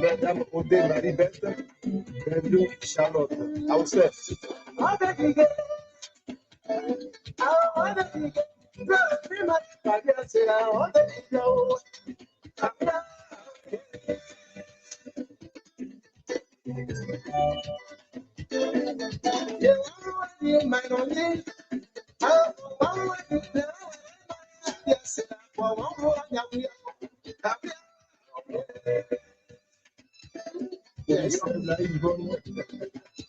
Madame Odé Marie-Beth, bienvenue Charlotte. I will say. Yes,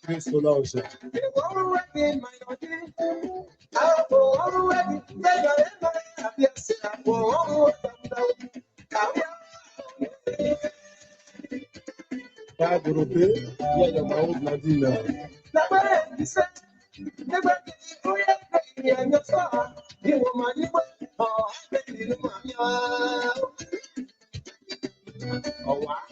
Chris Olausa. Bad Europe, yeah, your mouth, Nadine. Oh, wow.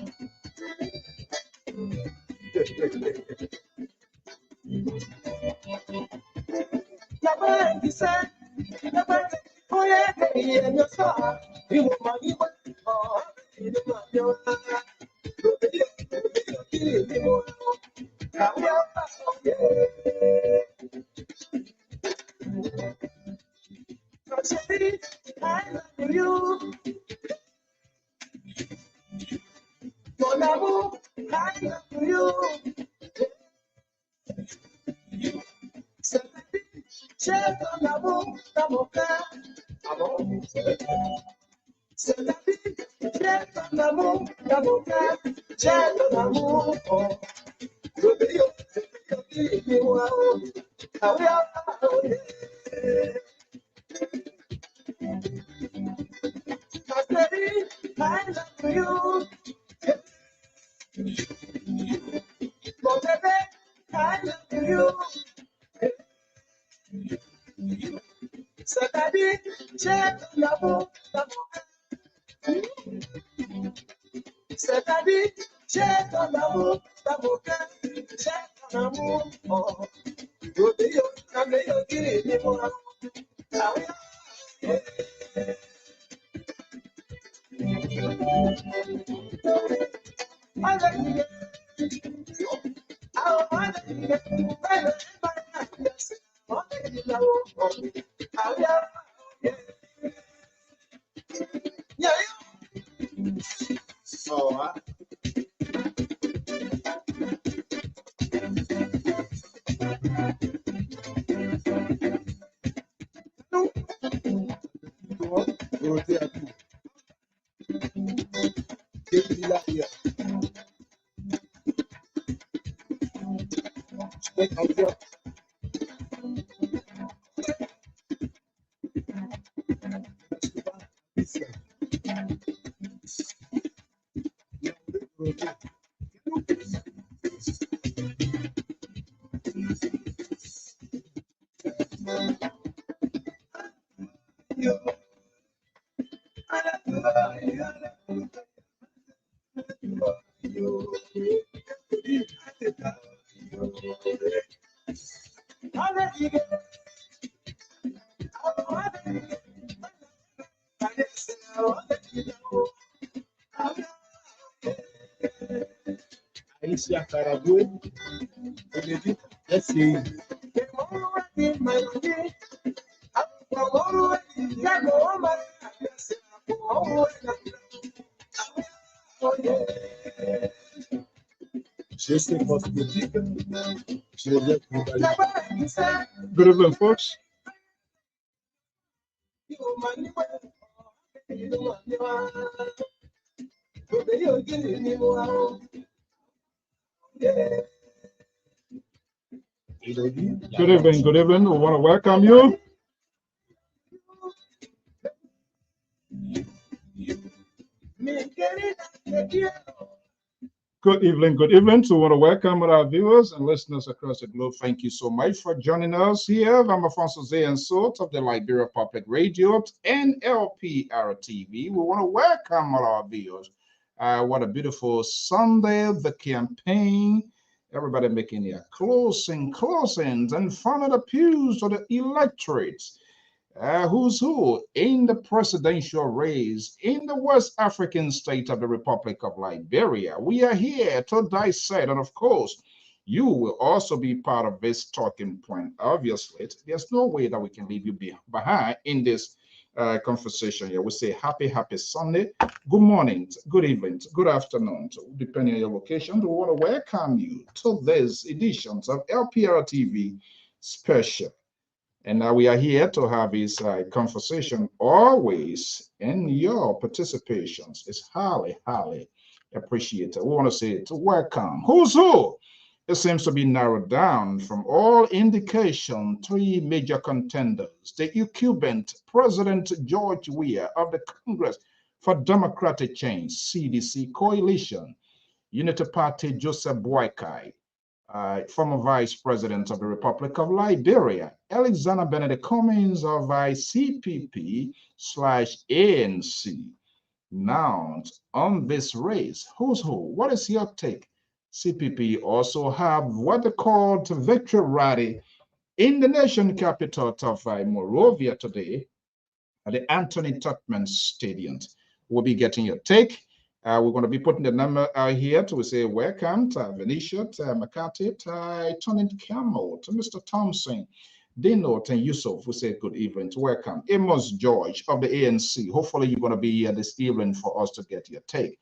Alicia Carabue, let's see. Je sais votre boutique, je viens pour Good evening, folks. Good evening, good evening. We want to welcome you. Good evening, good evening. So we want to welcome our viewers and listeners across the globe. Thank you so much for joining us here. I'm Alfonso Zay and Sort of the Liberia Public Radio and LPR-TV. We want to welcome all our viewers. What a beautiful Sunday, the campaign. Everybody making their closings and final appeals to the electorates. who's who in the presidential race in the West African state of the Republic of Liberia. We are here to dissect, and of course, you will also be part of this talking point. Obviously, there's no way that we can leave you behind in this conversation here. We say happy Sunday, good morning, good evening, good afternoon, depending on your location. We want to welcome you to this editions of LPR TV special. And now we are here to have this conversation always, and your participations is highly appreciated. We want to say to welcome. Who's who? It seems to be narrowed down from all indication, three major contenders. The incumbent President George Weah of the Congress for Democratic Change, CDC Coalition, Unity Party Joseph Boakai, former Vice President of the Republic of Liberia, Alexander Benedict Cummings of CPP/ANC. Now, on this race, who's who? What is your take? CPP also have what they called victory rally in the nation capital of Monrovia today at the Anthony Tubman Stadium. We'll be getting your take. We're going to be putting the number here to say welcome to Venetia, to McCarthy, to Tony Camel, to Mr. Thompson, Dino, and Yusuf. We say good evening, to welcome Amos George of the ANC. Hopefully you're going to be here this evening for us to get your take.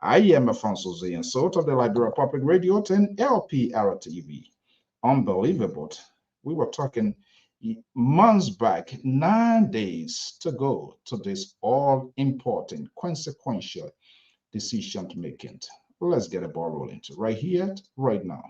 I am Alfonso Zayan Sort of the Liberia Public Radio and LPR-TV. Unbelievable. We were talking months back, 9 days to go to this all-important, consequential decision making. Let's get a ball rolling right here, right now.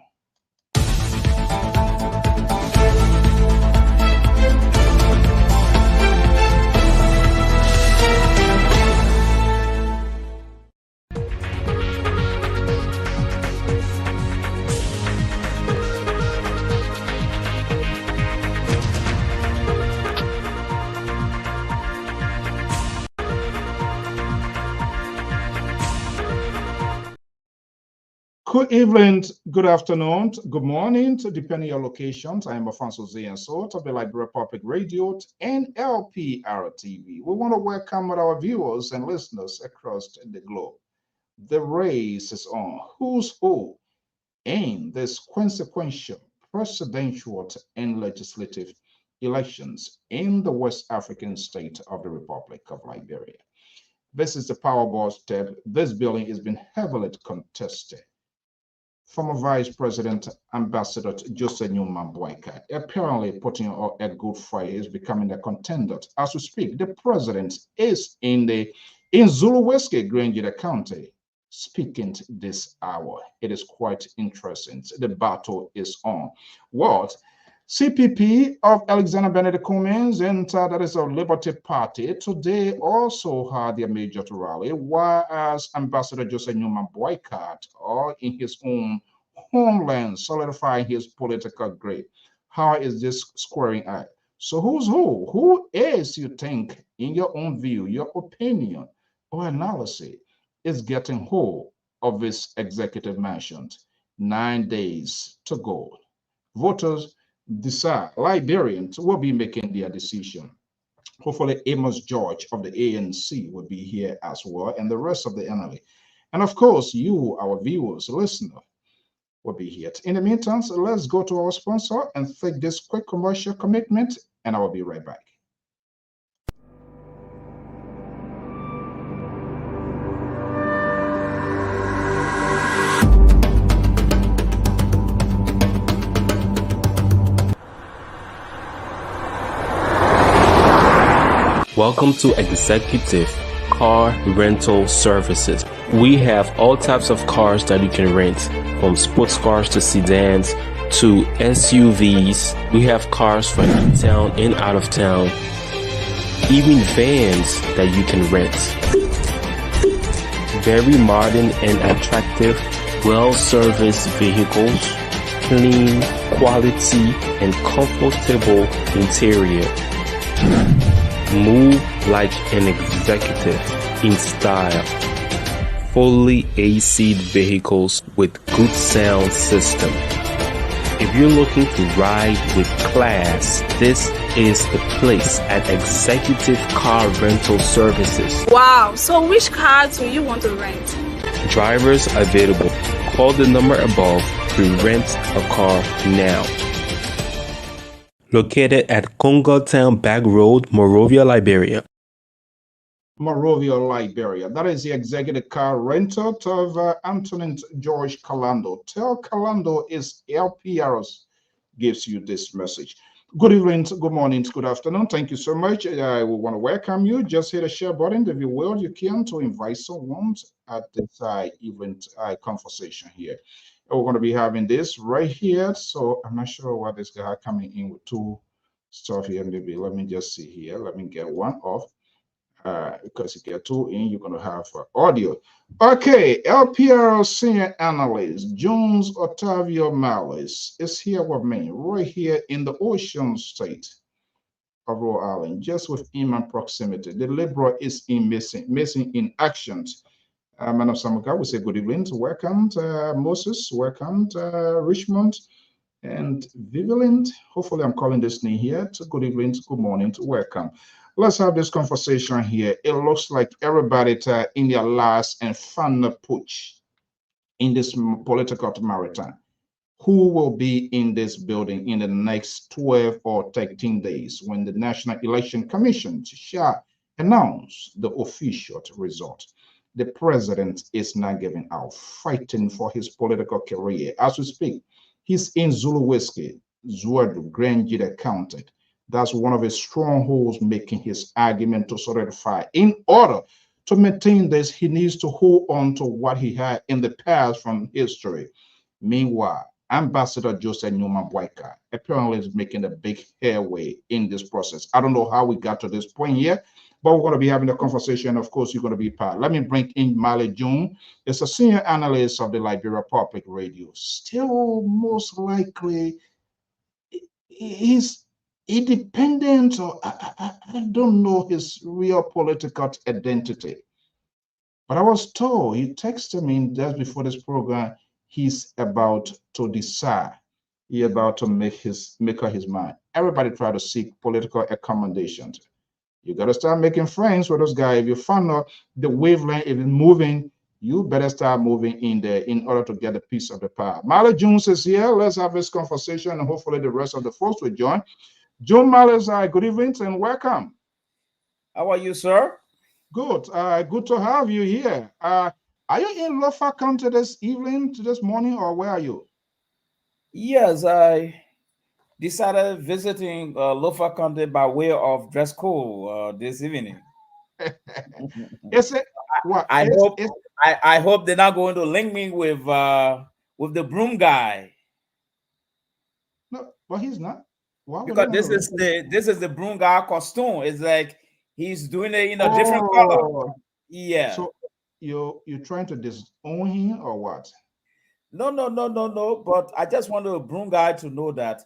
Good evening, good afternoon, good morning, depending on your locations. I am Alfonso Zayan Sort of the Liberia Public Radio and LPR-TV. We want to welcome our viewers and listeners across the globe. The race is on. Who's who in this consequential presidential and legislative elections in the West African state of the Republic of Liberia. This is the Powerball step. This building has been heavily contested. Former Vice President Ambassador Joseph Newman Boakai apparently putting a good fight, is becoming a contender. As we speak, the president is in Zuluweski, Grangeda County, speaking this hour. It is quite interesting. The battle is on. What? CPP of Alexander Benedict Cummings and that is a Liberty Party today also had their major rally, whereas Ambassador Joseph Newman Boycott, or in his own homeland, solidifying his political grade. How is this squaring out? So who's who? Who is, you think, in your own view, your opinion or analysis, is getting hold of this executive mansion? 9 days to go. Voters decide, Liberians will be making their decision. Hopefully Amos George of the ANC will be here as well, and the rest of the analysts. And of course, you, our viewers, listeners, will be here. In the meantime, so let's go to our sponsor and take this quick commercial commitment, and I will be right back. Welcome to Executive Car Rental Services. We have all types of cars that you can rent, from sports cars to sedans to SUVs. We have cars for in-town and out of town, even vans that you can rent. Very modern and attractive, well-serviced vehicles, clean, quality, and comfortable interior. Move like an executive in style. Fully AC vehicles with good sound system. If you're looking to ride with class, this is the place at Executive Car Rental Services. Wow, so which cars do you want to rent? Drivers available. Call the number above to rent a car now. Located at Congo Town Back Road, Monrovia, Liberia. Monrovia, Liberia. That is the executive car rental of Antonin George Calando. Tell Calando is LPRs gives you this message. Good evening, good morning, good afternoon. Thank you so much. I will want to welcome you. Just hit the share button if you will. You can to invite someone at this event conversation here. We're going to be having this right here. So I'm not sure what this guy coming in with two stuff here. Maybe let me just see here. Let me get one off. Because you get two in, you're going to have audio. Okay, LPR senior analyst Jones Otavio Malice is here with me, right here in the ocean state of Rhode Island, just within my proximity. The Libra is in missing in actions. Man of Samuka, we say good evening. Welcome, Moses. Welcome, Richmond. And Vigilant, hopefully I'm calling this name here. To good evening, good morning, to welcome. Let's have this conversation here. It looks like everybody in their last and final push in this political marathon. Who will be in this building in the next 12 or 13 days when the National Election Commission shall announce the official result? The president is not giving out, fighting for his political career. As we speak, he's in Zulu Whiskey, Zuadu, Grand Jida County. That's one of his strongholds, making his argument to solidify. In order to maintain this, he needs to hold on to what he had in the past from history. Meanwhile, Ambassador Joseph Newman Boyka apparently is making a big headway in this process. I don't know how we got to this point here, but we're going to be having a conversation. Of course, you're going to be part. Let me bring in Male June. It's a senior analyst of the Liberia Public Radio. Still, most likely, he's independent, or I don't know his real political identity. But I was told, he texted me just before this program, he's about to decide. He's about to make up his mind. Everybody try to seek political accommodations. You got to start making friends with those guys. If you find out the wavelength is moving, you better start moving in there in order to get a piece of the pie. Marley Jones is here. Let's have this conversation, and hopefully the rest of the folks will join. John Malice, good evening and welcome. How are you, sir? Good. Good to have you here. Are you in Lofa County this evening, this morning, or where are you? Yes, I decided visiting Lofa County by way of dress code this evening. Is it what? I hope they're not going to link me with the broom guy. No, but he's not. Why would Because this is the broom guy costume. It's like he's doing it in a different color. Yeah. So you're trying to disown him or what? No. But I just want the broom guy to know that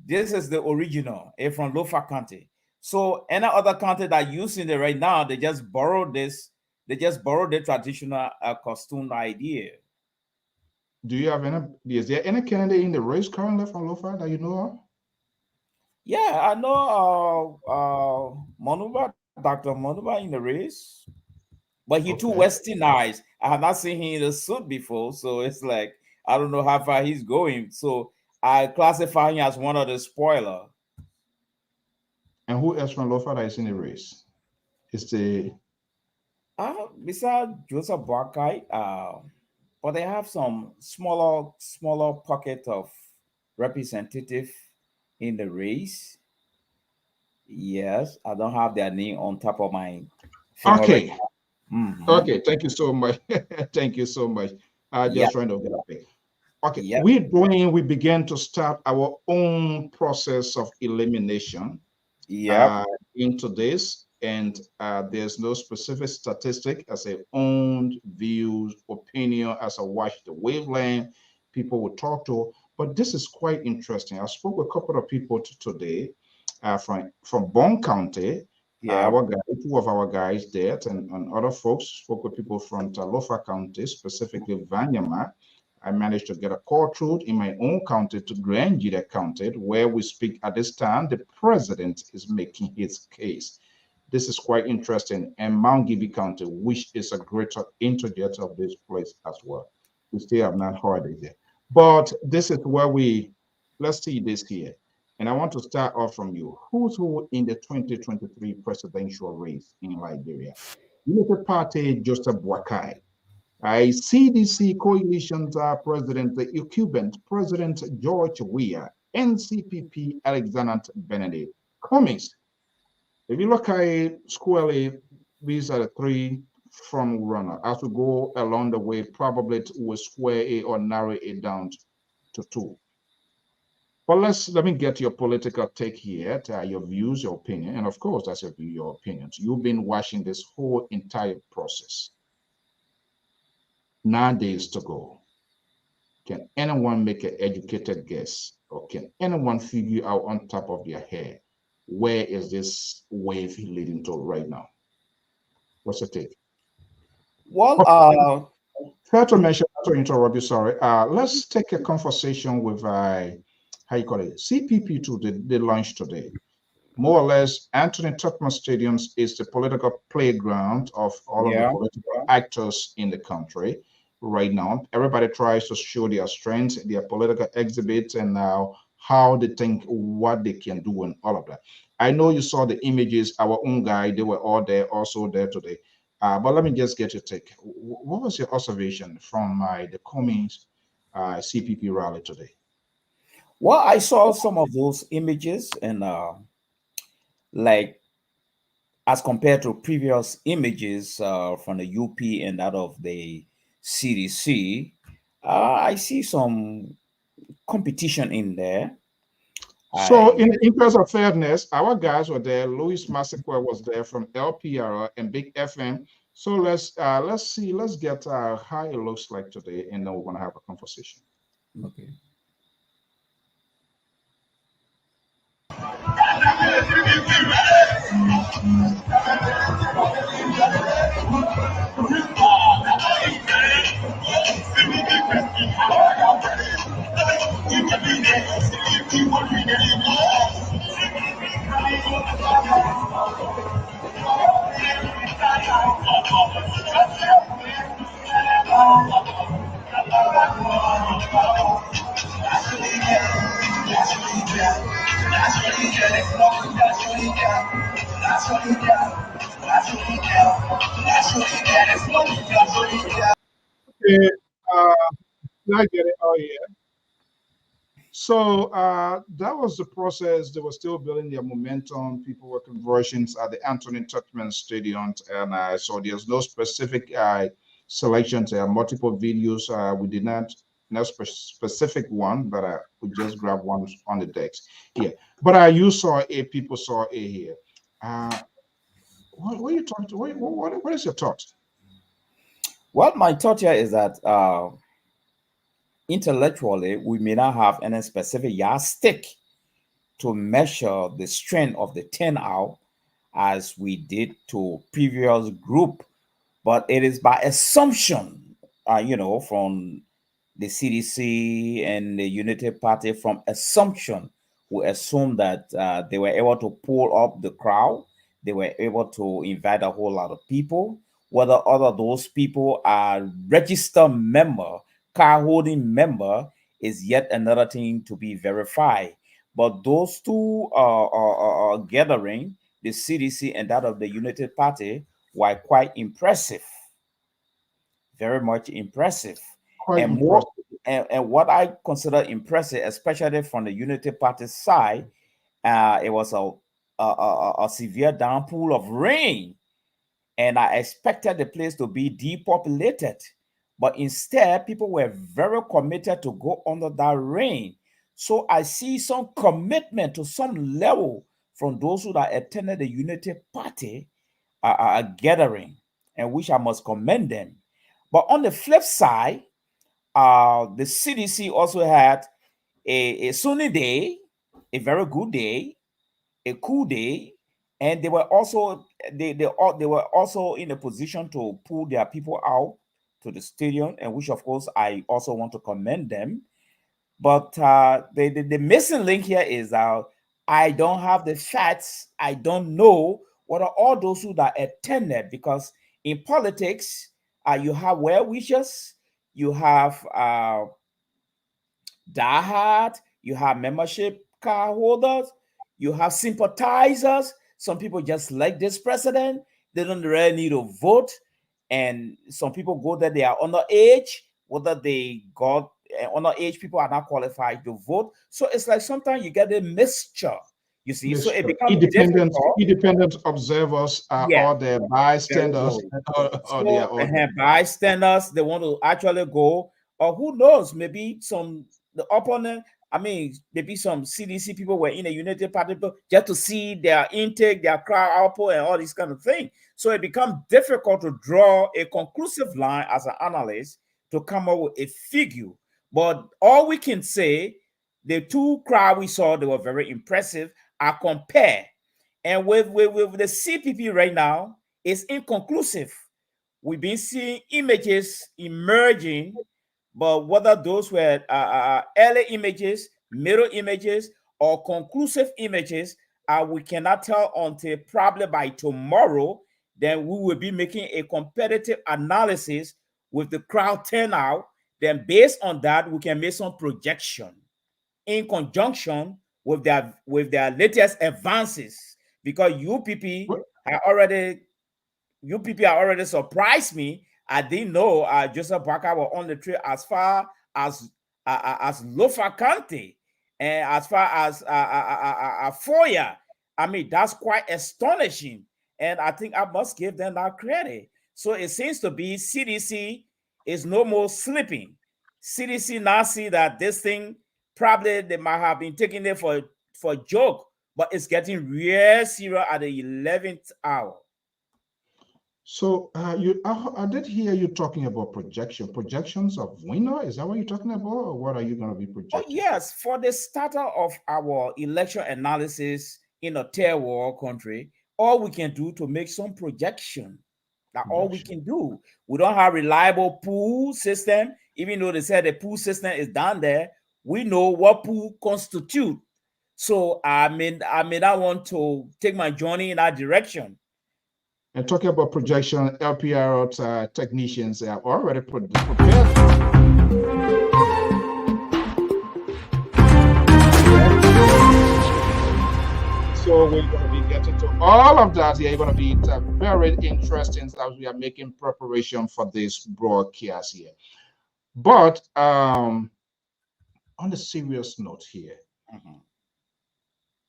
this is the original from Lofa County. So any other county that using it right now, they just borrowed this. They just borrowed the traditional costume idea. Do you have any? Is there any candidate in the race currently from Lofa that you know of? Yeah, I know Dr. Monuba in the race, but he too westernized. I have not seen him in a suit before, so it's like I don't know how far he's going. So I classify him as one of the spoiler. And who else from Lofa that is in the race? Is the besides Joseph Boakai, but they have some smaller pocket of representative in the race. Yes, I don't have their name on top of my finger. Okay. Okay, thank you so much. Thank you so much. Just trying to get a pick. Okay, we began to start our own process of elimination into this, and there's no specific statistic as a own views, opinion, as I watch the wavelength people will talk to. But this is quite interesting. I spoke with a couple of people today from Bond County. Our guy, two of our guys there, and other folks spoke with people from Talofa County, specifically Vanyama, I managed to get a call through in my own county to Grand County, where we speak at this time. The president is making his case. This is quite interesting. And Mount Gibby County, which is a greater interjet of this place as well. We still have not heard it yet. But this is where let's see this here. And I want to start off from you. Who's who in the 2023 presidential race in Liberia? Unity Party, Joseph Boakai. CDC Coalition's President, the incumbent President George Weah, NCPP Alexander Benedict. Cummings. If you look at it squarely, these are the three front runner. As we go along the way, probably we'll square it or narrow it down to two. But let me get your political take here, your views, your opinion, and of course, that's your opinions. You've been watching this whole entire process. 9 days to go. Can anyone make an educated guess, or can anyone figure out on top of their head where is this wave leading to right now? What's your take? Well, fair to mention, to interrupt you, sorry. Let's take a conversation with how you call it, CPP2 they launched today. More or less, Anthony Tubman Stadiums is the political playground of all of the political actors in the country right now. Everybody tries to show their strengths, their political exhibits, and now how they think, what they can do, and all of that. I know you saw the images, our own guy, they were all there, also there today. But let me just get your take. What was your observation from the Cummings CPP rally today? Well, I saw some of those images, and like as compared to previous images from the UP and that of the CDC, I see some competition in there. So, in the interest of fairness, our guys were there. Louis Massaquoi was there from LPR and Big FM. So let's get how it looks like today, and then we're gonna have a conversation. Okay. Okay, I get it. Oh yeah. So that was the process. They were still building their momentum. People were conversions at the Anthony Tubman Stadium, and so there's no specific selections. There are multiple videos. We did not no specific one, but we just grabbed one on the decks here. But you saw a people saw a here. What are you talking to? What is your thought? Well, my thought here is that intellectually, we may not have any specific yardstick to measure the strength of the turnout as we did to previous group, but it is by assumption, from the CDC and the Unity Party, from assumption, we assume that they were able to pull up the crowd, they were able to invite a whole lot of people. Whether other those people are registered member, card holding member, is yet another thing to be verified. But those two gathering, the CDC and that of the Unity Party, were quite impressive, very much impressive. Quite and impressive. more and what I consider impressive, especially from the Unity Party side, it was a severe downpour of rain, and I expected the place to be depopulated, but instead people were very committed to go under that rain. So I see some commitment to some level from those who that attended the Unity Party gathering, and which I must commend them. But on the flip side, the CDC also had a sunny day, a very good day, a cool day, and they were also in a position to pull their people out to the stadium, and which of course I also want to commend them. But the missing link here is that I don't have the facts. I don't know what are all those who that attended, because in politics, you have well wishers, you have diehard, you have membership card holders, you have sympathizers. Some people just like this president. They don't really need to vote. And some people go there, they are underage, whether they got underage people are not qualified to vote. So it's like sometimes you get a mixture, you see. So it becomes difficult. Independent observers are Yeah, all the bystanders or their so own. bystanders, they want to actually go, or who knows, maybe some the opponent. I mean, maybe some CDC people were in a United Party just to see their intake, their crowd output, and all this kind of thing. So it becomes difficult to draw a conclusive line as an analyst to come up with a figure. But all we can say, the two crowd we saw, they were very impressive. Are compared, and with the CPP right now, it's inconclusive. We've been seeing images emerging, but whether those were early images, middle images, or conclusive images, we cannot tell until probably by tomorrow. Then we will be making a competitive analysis with the crowd turnout. Then based on that, we can make some projection in conjunction with their latest advances, because UPP have already surprised me. I didn't know Joseph Barker was on the trail as far as Lofa County and as far as Foya. I mean, that's quite astonishing, and I think I must give them that credit. So it seems to be CDC is no more sleeping. CDC now see that this thing probably they might have been taking it for a joke, but it's getting real serious at the 11th hour. So I did hear you talking about projections of winner. Is that what you're talking about, or what are you going to be Oh, projecting? yes, for the starter of our election analysis in a third world country, all we can do to make some projection. That's all we can do. We don't have reliable pool system, even though they said the pool system is down there. We know what pool constitute. So I may not want to take my journey in that direction. And talking about projection, LPR technicians have already prepared. So we're going to be getting to all of that here. You're going to be very interesting as we are making preparation for this broadcast here. But on a serious note here,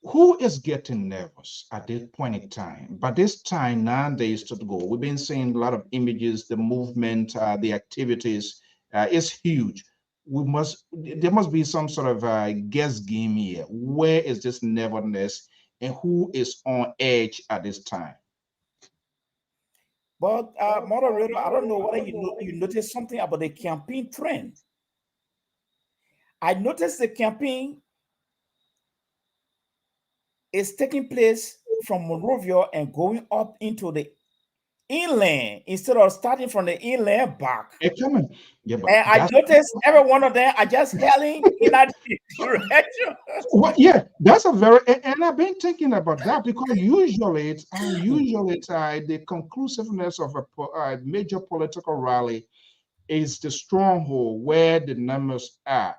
who is getting nervous at this point in time? By this time, 9 days to go, we've been seeing a lot of images, the movement, the activities is huge. There must be some sort of guess game here. Where is this nervousness, and who is on edge at this time? But moderator, I don't know whether you noticed something about the campaign trend. I noticed the campaign is taking place from Monrovia and going up into the inland instead of starting from the inland back. Yeah, but and I noticed every one of them are just heading in that direction. Well, yeah, that's a very, and I've been thinking about that, because usually it's the conclusiveness of a major political rally is the stronghold where the numbers are.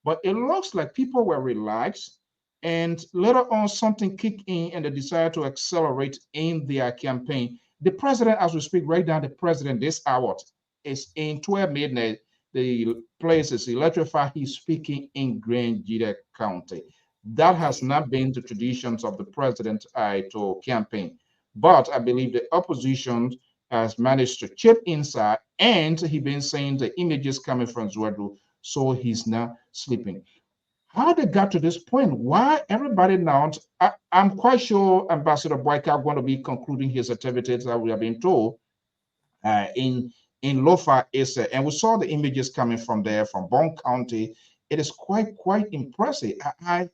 But it looks like people were relaxed, and later on something kicked in and they decided to accelerate in their campaign. The president, as we speak right now, the president this hour is in 12 midnight. The place is electrified. He's speaking in Grand Gita County. That has not been the traditions of the president to campaign. But I believe the opposition has managed to chip inside, and he's been saying the images coming from Zouadou, so he's not sleeping. How they got to this point? Why everybody now? I'm quite sure Ambassador Boyka going to be concluding his activities, that we have been told, in Lofa Issa, and we saw the images coming from there from Bond County. It is quite impressive. I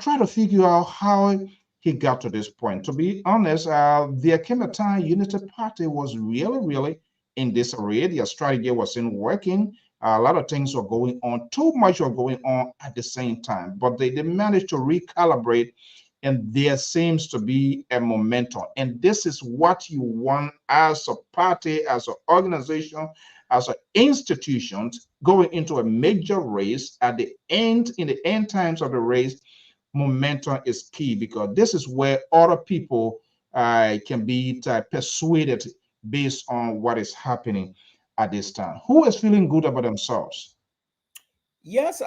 try to figure out how he got to this point. To be honest, there came a time Unity Party was really in this array. Their strategy wasn't working. A lot of things were going on. Too much were going on at the same time, but they managed to recalibrate, and there seems to be a momentum. And this is what you want as a party, as an organization, as an institution going into a major race. At the end, in the end times of the race, momentum is key, because this is where other people can be persuaded based on what is happening at this time. Who is feeling good about themselves? Yes,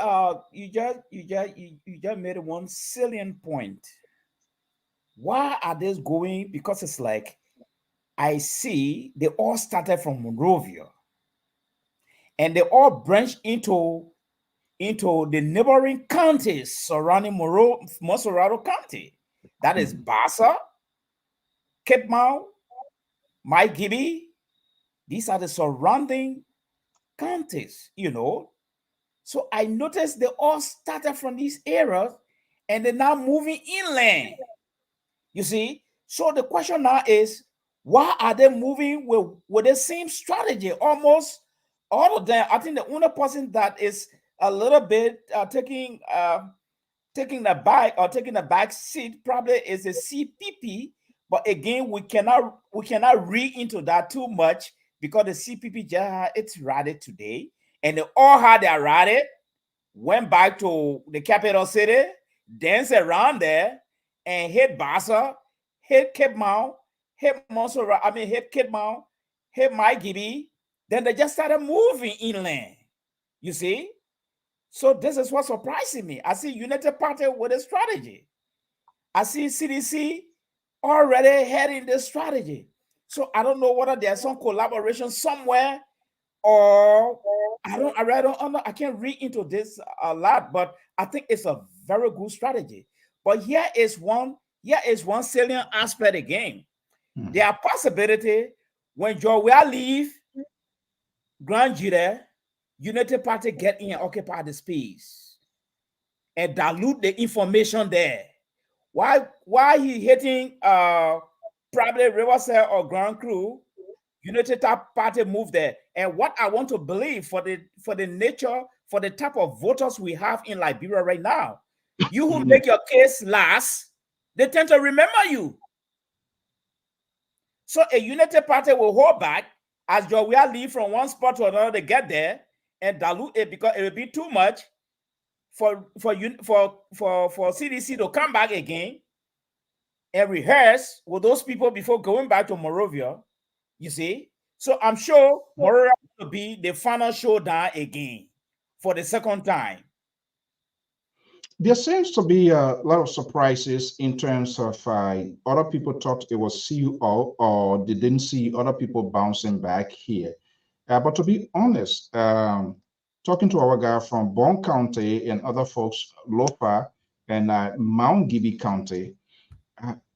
you just made one salient point. Why are they going? Because it's like I see they all started from Monrovia, and they all branched into the neighboring counties surrounding Monserrado County. That is Bassa, Cape Mau, Mike Gibby. These are the surrounding counties, So I noticed they all started from these areas and they're now moving inland. You see? So the question now is, why are they moving with the same strategy? Almost all of them. I think the only person that is a little bit taking the back seat probably is the CPP. But again, we cannot read into that too much, because the CPP just had its rally today, and they all had their rally, went back to the capital city, danced around there, and hit Bassa, hit Cape Mau, hit Montserrat, hit Cape Mau, hit Mike Gibby. Then they just started moving inland. You see? So this is what's surprising me. I see United Party with a strategy. I see CDC already heading this strategy. So I don't know whether there's some collaboration somewhere, or I really don't know. I can't read into this a lot, but I think it's a very good strategy. But here is one salient aspect again. There are possibility when Joe leave Grand Jury, United Party get in and occupy the space and dilute the information there. Why he hitting probably Riverside or Grand Cru, United Party move there. And what I want to believe for the nature, for the type of voters we have in Liberia right now, you who make your case last, they tend to remember you. So a United Party will hold back as Joe leave from one spot to another to get there and dilute it, because it will be too much for CDC to come back again and rehearse with those people before going back to Monrovia. You see? So I'm sure Monrovia will be the final showdown again for the second time. There seems to be a lot of surprises in terms of other people thought it was CO, or they didn't see other people bouncing back here. But to be honest, talking to our guy from Bon County and other folks, Lopa and Mount Gibby County,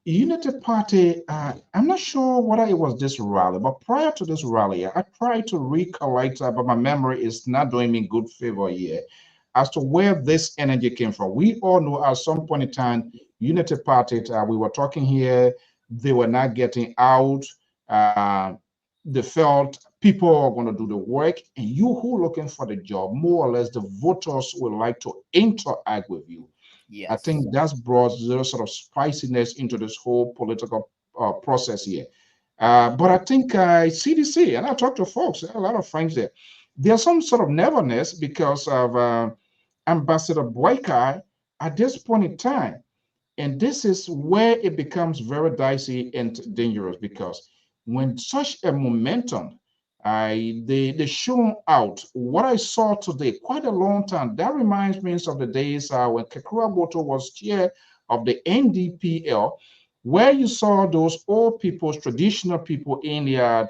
United Party, I'm not sure whether it was this rally, but prior to this rally, I tried to recollect, but my memory is not doing me good favor here as to where this energy came from. We all know at some point in time, United Party, we were talking here, they were not getting out. They felt people are going to do the work, and you who looking for the job, more or less the voters would like to interact with you. Yes. I think that's brought zero sort of spiciness into this whole political process here. But I think CDC, and I talked to folks, a lot of friends there, there's some sort of nervousness because of Ambassador Boykai at this point in time. And this is where it becomes very dicey and dangerous, because when such a momentum, they show out what I saw today, quite a long time. That reminds me of the days when Kekura Boto was chair of the NDPL, where you saw those old people, traditional people in the,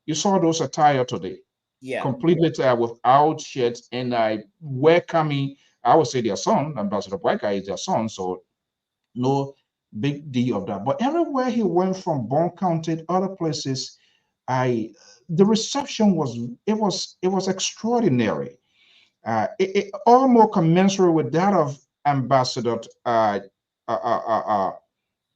you saw those attire today. Yeah. Completely without shirts, and welcoming, I would say their son, Ambassador Boykai is their son, so no big deal of that. But everywhere he went from Bon County, other places, the reception was extraordinary. It almost commensurate with that of Ambassador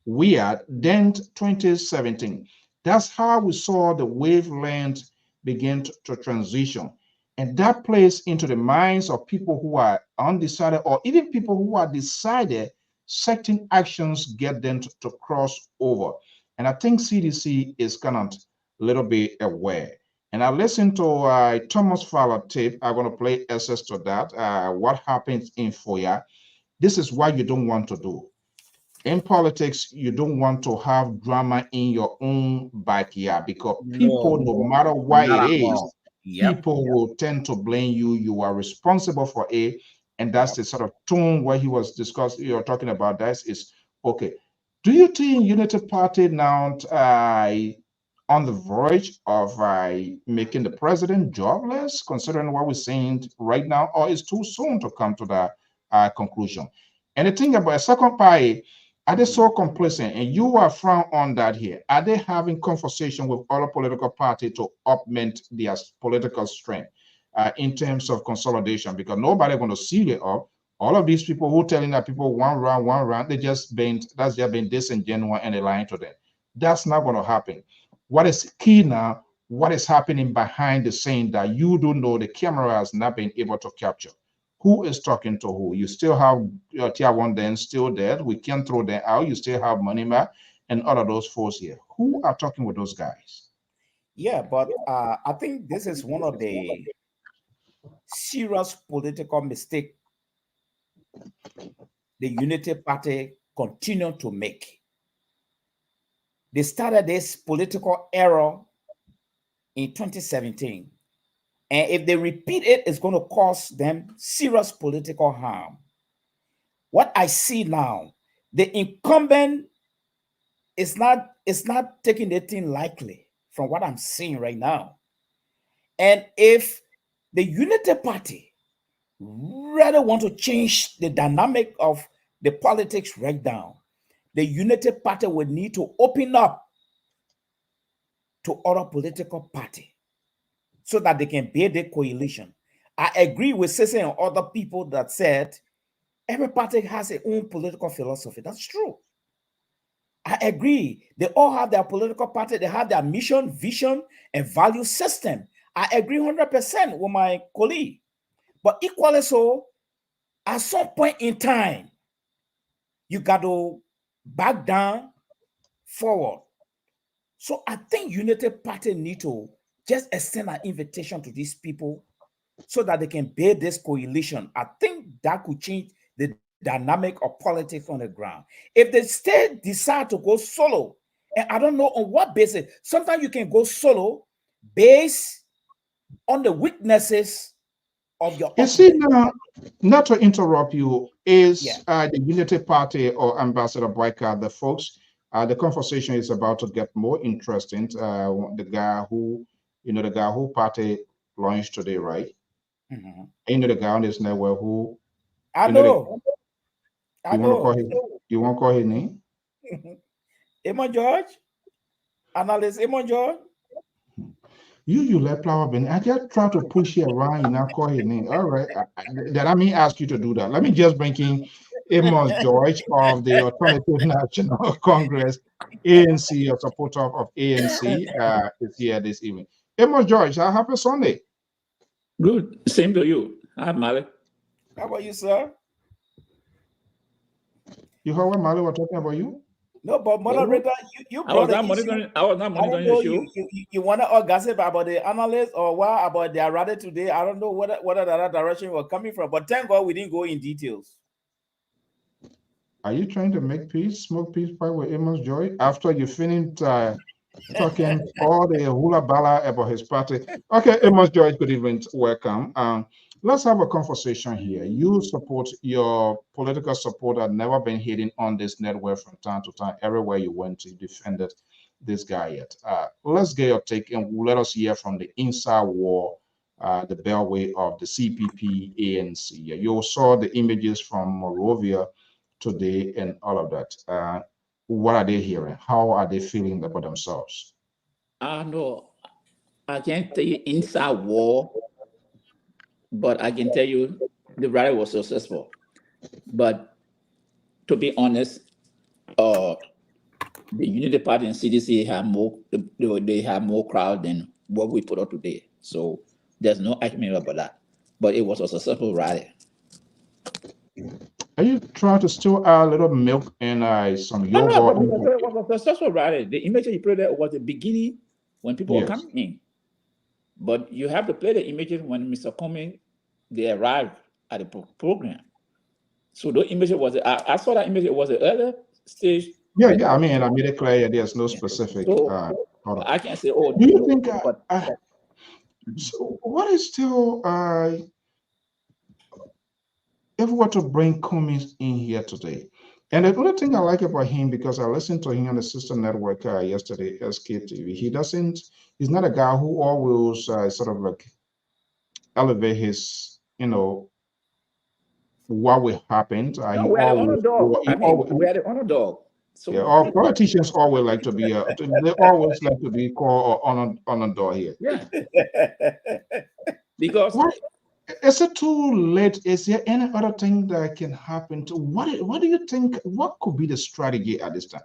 Weird then 2017. That's how we saw the wavelength begin to transition. And that plays into the minds of people who are undecided, or even people who are decided. Certain actions get them to cross over. And I think CDC is kind of a little bit aware. And I listened to Thomas Fowler tape. I'm going to play access to that. What happens in FOIA? This is what you don't want to do. In politics, you don't want to have drama in your own backyard, because people, no matter what it is, people will tend to blame you. You are responsible for it. And that's the sort of tone where he was discussing, you're talking about that is, okay, do you think Unity Party now on the verge of making the president jobless, considering what we're saying right now, or is too soon to come to that conclusion? And the thing about a second party, are they so complacent? And you are frown on that here. Are they having conversation with other political parties to augment their political strength in terms of consolidation? Because nobody going to seal it up. All of these people who telling that people one round, that's just been disingenuous and they're lying to them. That's not going to happen. What is key now, what is happening behind the scene that you don't know, the camera has not been able to capture? Who is talking to who? You still have your tier one then still there. We can't throw them out. You still have Money Mac and all of those folks here. Who are talking with those guys? Yeah, but I think this is one of the serious political mistake the Unity Party continue to make. They started this political error in 2017. And if they repeat it, it's going to cause them serious political harm. What I see now, the incumbent is not taking the thing lightly from what I'm seeing right now. And if the Unity Party rather want to change the dynamic of the politics right now, the Unity Party would need to open up to other political party so that they can build a coalition. I agree with Cesar and other people that said every party has their own political philosophy. That's true. I agree. They all have their political party. They have their mission, vision, and value system. I agree 100% with my colleague. But equally so, at some point in time, you got to back down, forward. So I think Unity Party need to just extend an invitation to these people so that they can build this coalition. I think that could change the dynamic of politics on the ground. If the state decide to go solo, and I don't know on what basis, sometimes you can go solo based on the weaknesses of your You see, now, not to interrupt you, is the Unity Party or Ambassador Boyka, the folks, the conversation is about to get more interesting. The guy who party launched today, right? Mm-hmm. You know the guy on this network who I know. You want to call his name? Emma George? Analyst Emma George? You let flower Ben. I just try to push you around, you now call his name. All right. Then I may ask you to do that. Let me just bring in Amos George of the Alternative National Congress, ANC, a supporter of ANC, is here this evening. Amos George, happy Sunday. Good. Same to you. I'm Malik. How about you, sir? You heard what Malik was talking about you? No, but moderator, you I was not monitoring the show. You want to gossip about the analysts or what about their rally today? I don't know what other direction we're coming from, but thank God we didn't go in details. Are you trying to make peace, smoke peace pie with Amos Joy after you finished talking all the hula bala about his party? Okay, Amos Joy, good evening, welcome. Let's have a conversation here. You support, your political support had never been hidden on this network from time to time. Everywhere you went, you defended this guy yet. Let's get your take and let us hear from the inside war, the bellway of the CPP ANC. You saw the images from Morovia today and all of that. What are they hearing? How are they feeling about themselves? No, I can't tell you inside war, but I can tell you the rally was successful. But to be honest, the Unity Party and CDC have more, they have more crowd than what we put out today. So there's no argument about that. But it was a successful rally. Are you trying to still add a little milk and some No, yogurt? but it was a successful rally. The image you played there was the beginning when people were Yes. coming in. But you have to play the images when Mr. Comey, they arrived at the program. So those images was, I saw that image, it was the other stage. Yeah, yeah. I mean, I made it clear there's no specific. So order. I can't say, oh, Do you no, think? but So what is still? If we were to bring Cummings in here today, and the other thing I like about him, because I listened to him on the sister network yesterday, SKTV, he's not a guy who always sort of like elevate his, what will happen. no, we are the underdog. We are the underdog. So yeah, all politicians always like to be, they always like to be called on a door here. yeah, because What is it too late? Is there any other thing that can happen to what do you think? What could be the strategy at this time?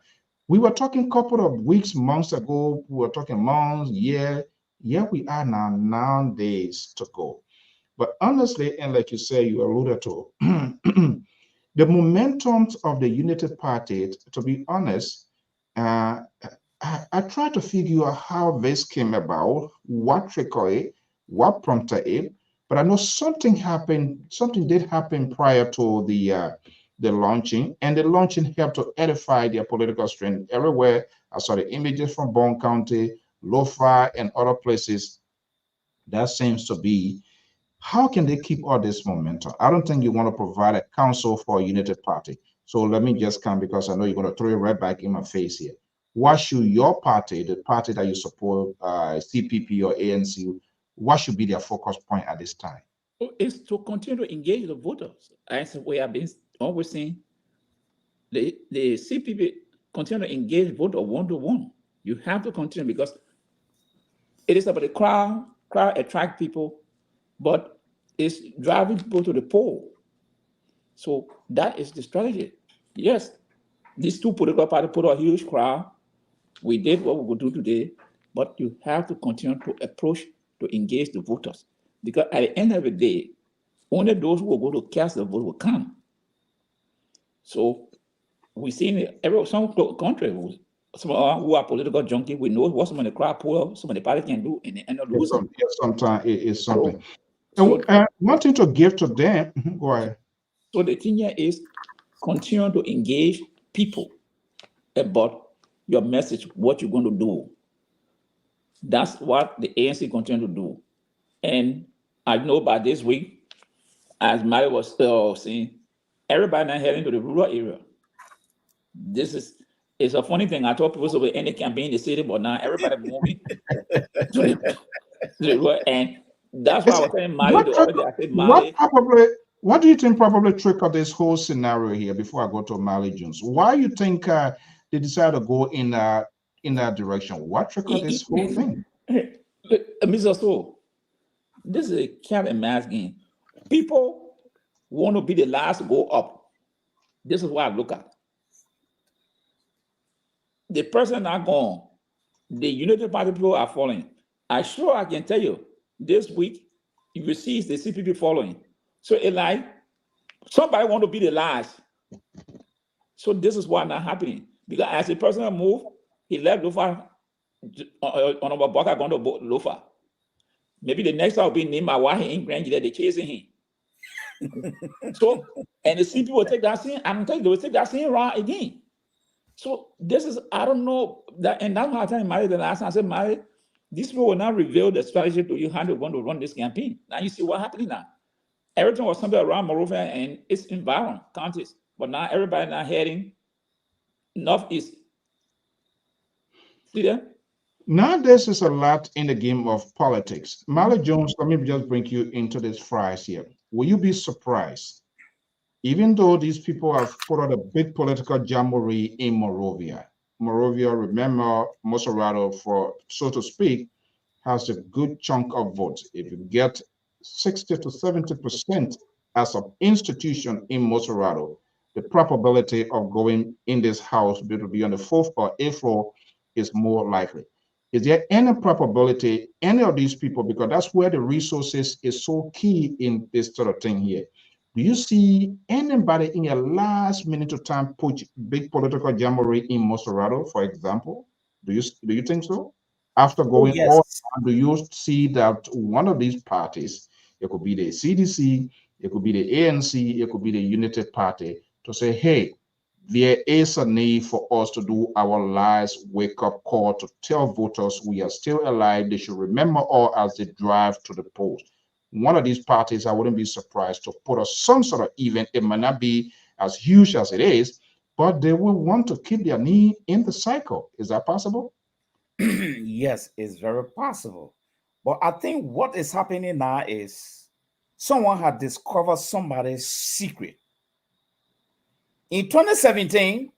We were talking a couple of weeks, months ago. We were talking months, year. Yeah, we are now 9 days to go. But honestly, and like you say, you alluded to, the momentum of the United Party, to be honest, I tried to figure out how this came about, what triggered it, what prompted it. But I know something happened, something did happen prior to the launching, and the launching helped to edify their political strength everywhere. I saw the images from Bone County, Lofa, and other places. That seems to be how can they keep all this momentum? I don't think you want to provide a counsel for a united party. So let me just come because I know you're going to throw it right back in my face here. What should your party, the party that you support, CPP or ANC, what should be their focus point at this time? it's to continue to engage the voters. As we have been always saying, the CPP continue to engage voter one-to-one. You have to continue because it is about the crowd attract people, but it's driving people to the poll. So that is the strategy. Yes, these two political parties put a huge crowd. We did what we would do today, but you have to continue to approach to engage the voters. Because at the end of the day, only those who will go to cast the vote will come. So we see in some countries, some who are political junkies, we know what some of the crowd pull, some of the party can do, and they end up losing. Sometimes it is something. So, wanting to give to them, go ahead. So the thing here is continue to engage people about your message, what you're going to do. That's what the ANC continue to do. And I know by this week, as Mary was saying, everybody now heading to the rural area. It's a funny thing. I told people so any campaign in the city, but now everybody moving to the rural. And that's why I was saying Mali the other day. I said Mali. What do you think probably triggered this whole scenario here before I go to Mali Jones? Why you think they decided to go in that direction? What triggered this whole thing? Mr. So, this is a cat and mouse game. People want to be the last to go up. This is what I look at. The person not gone. The United Party people are following. I can tell you, this week, you will see the CPP following. So it's like somebody want to be the last. So this is why not happening. Because as the person move, he left Lofa on our block, going to Lofa. Maybe the next time will be Nima Wahi in Grand, they're chasing him. So, and the CPP will take that scene, I'm telling you, they will take that scene around again. So this is, I don't know, that, and that's why I tell Mary the last time, I said, Mary, these people will now reveal the strategy to you how they're going to run this campaign. Now you see what's happening now. Everything was somewhere around Monrovia and its environment, counties. But now everybody now heading northeast. See that? Now this is a lot in the game of politics. Mali Jones, let me just bring you into this fries here. Will you be surprised? Even though these people have put out a big political jamboree in Monrovia. Monrovia, remember, Moserado, for so to speak, has a good chunk of votes. If you get 60 to 70% as an institution in Moserado, the probability of going in this house to be on the 4th or 8th floor is more likely. Is there any probability any of these people, because that's where the resources is so key in this sort of thing here, do you see anybody in your last minute of time put big political jamboree in Monserrate, for example? Do you think so? After going all, yes. do you see that one of these parties, it could be the CDC, it could be the ANC, it could be the United Party, to say, hey, there is a need for us to do our last wake-up call to tell voters we are still alive. They should remember all as they drive to the polls. One of these parties, I wouldn't be surprised to put us some sort of event. It might not be as huge as it is, but they will want to keep their knee in the cycle. Is that possible? Yes, it's very possible. But I think what is happening now is someone had discovered somebody's secret. In 2017,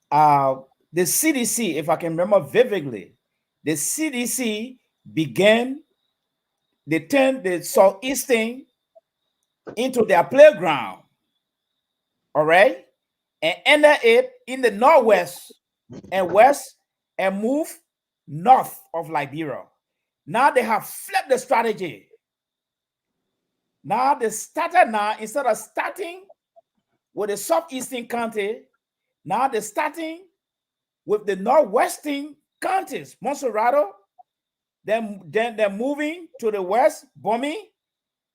the CDC, if I can remember vividly, the CDC began, they turned the Southeastern into their playground, all right, and ended it in the Northwest and West and moved north of Liberia. Now they have flipped the strategy. Now they started now, instead of starting with the southeastern county, now they're starting with the northwestern counties, Monserrate. Then they're moving to the west, Bomi.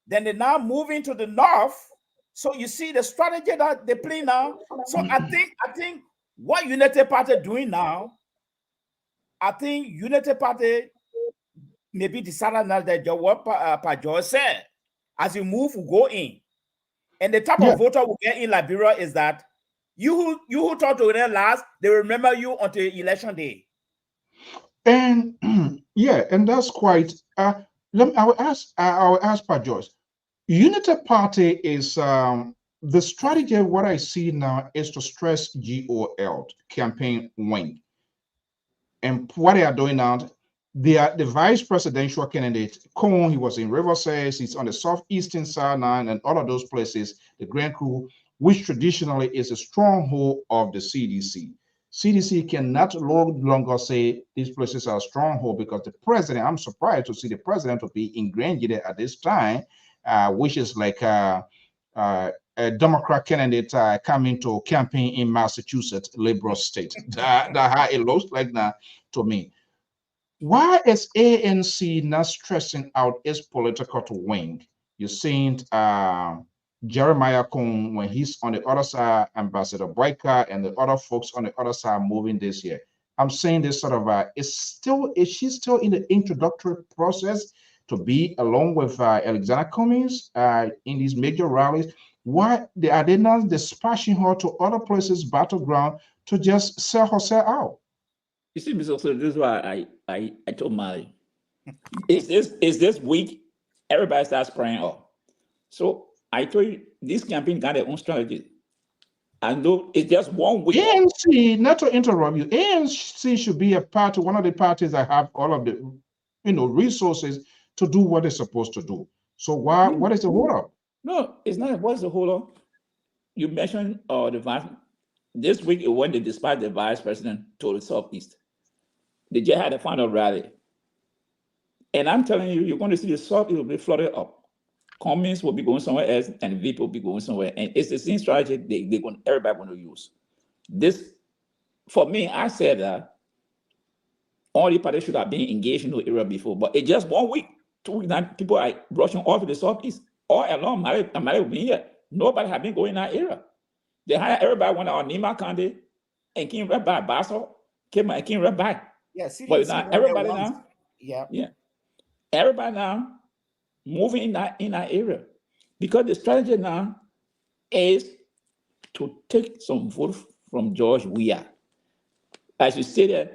Then they're now moving to the north. So you see the strategy that they play now. So I think what United Party doing now, I think United Party maybe decided now that what Pajoy said, as you move, we go in. And the type of voter we get in Liberia is that you who talk to them last, they remember you until election day. And yeah, and that's quite. I will ask Pajoy. United Party is the strategy. What I see now is to stress GOL, campaign wing. And what they are doing now, they are the vice presidential candidate. Cone, he was in Riverside, he's on the southeastern side now, and all of those places, the Grand Crew, which traditionally is a stronghold of the CDC. CDC cannot no longer say these places are a stronghold because the president, I'm surprised to see the president to be in Grand Gide at this time, which is like a Democrat candidate coming to campaign in Massachusetts, liberal state. That how it looks like now to me. Why is ANC not stressing out its political wing? You're seeing Jeremiah Kung when he's on the other side, Ambassador Boyka and the other folks on the other side moving this year. I'm saying this sort of is she still in the introductory process to be along with Alexander Cummings in these major rallies? Why are they not dispatching her to other places, battleground, to just sell herself out? You see, Mr. So this is why I told Mali. Is this week everybody starts spraying up. So I told you this campaign got their own strategy. I know it's just 1 week. ANC, not to interrupt you, ANC should be a party, one of the parties that have all of the resources to do what they're supposed to do. So what is the hold up? No, it's not. What's the hold up? You mentioned the vice. This week it went to dispatch the vice president to the southeast. They just had a final rally. And I'm telling you, you're going to see the south, it will be flooded up. Cummings will be going somewhere else, and VIP will be going somewhere. And it's the same strategy everybody going to use. This, for me, I said that all the parties should have been engaged in the area before, but it's just 1 week, 2 weeks now, people are rushing off to the southeast. All along, Mali will be here. Nobody have been going in that area. They hired everybody went out Nima County and came right back. Basso came right back. Yeah, but now everybody now, yeah, everybody now moving in that area because the strategy now is to take some vote from George Weah. As you stated,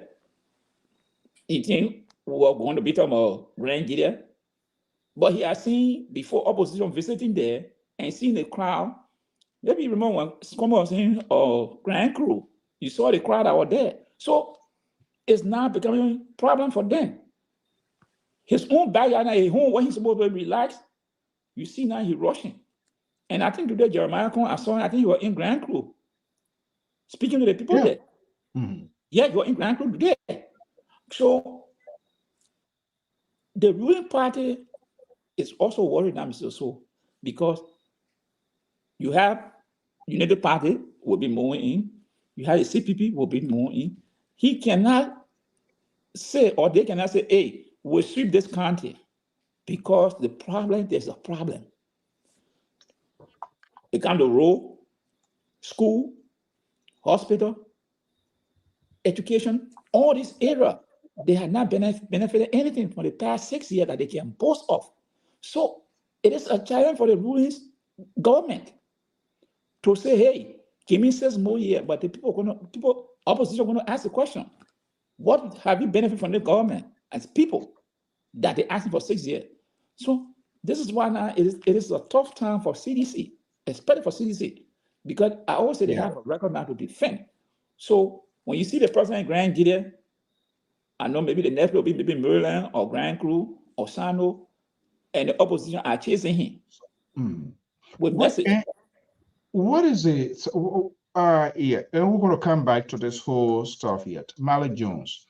he think we are going to be talking about Grand Gide, but he has seen before opposition visiting there and seen the crowd. Maybe you remember when someone was saying, Grand Crew, you saw the crowd that were there. So it's now becoming a problem for them. His own backyard, his home where he's supposed to relax, you see now he's rushing. And I think today Jeremiah Kong, I saw him, I think he was in Grand Crew speaking to the people Yeah. there. Mhm. Yeah, you're in Grand Crew today. So the ruling party is also worried now, Mr. So, because you have United Party will be moving in, you have the CPP will be moving in. He cannot say, or they cannot say, hey, we'll sweep this county because there's a problem. It comes to road, school, hospital, education, all these areas, they have not benefited anything from the past 6 years that they can boast of. So it is a challenge for the ruling government to say, hey, give me 6 more years, but the opposition are gonna ask the question, what have you benefited from the government as people that they asking for 6 years? So this is why now it is a tough time for CDC, especially for CDC, because I always say they have a record now to defend. So when you see the president in Grand Gideon, I know maybe the next will be maybe Maryland or Grand Crew or Sano, and the opposition are chasing him with message. What is it? Yeah, and we're going to come back to this whole stuff yet. Malik Jones.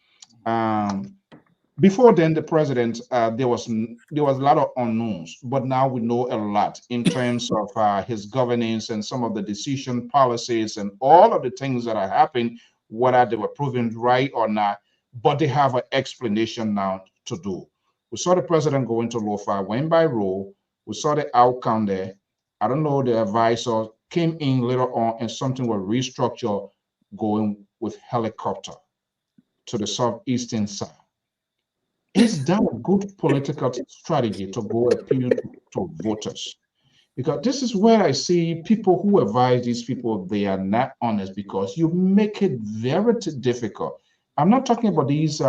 Before then, the president, there was a lot of unknowns, but now we know a lot in terms of his governance and some of the decision policies and all of the things that are happening, whether they were proven right or not. But they have an explanation now to do. We saw the president go into Lo-Fi, went by rule. We saw the outcome there. I don't know, the advisor came in later on and something was restructured, going with helicopter to the southeastern side. Is that a good political strategy to go appeal to voters? Because this is where I see people who advise these people, they are not honest because you make it very difficult. I'm not talking about these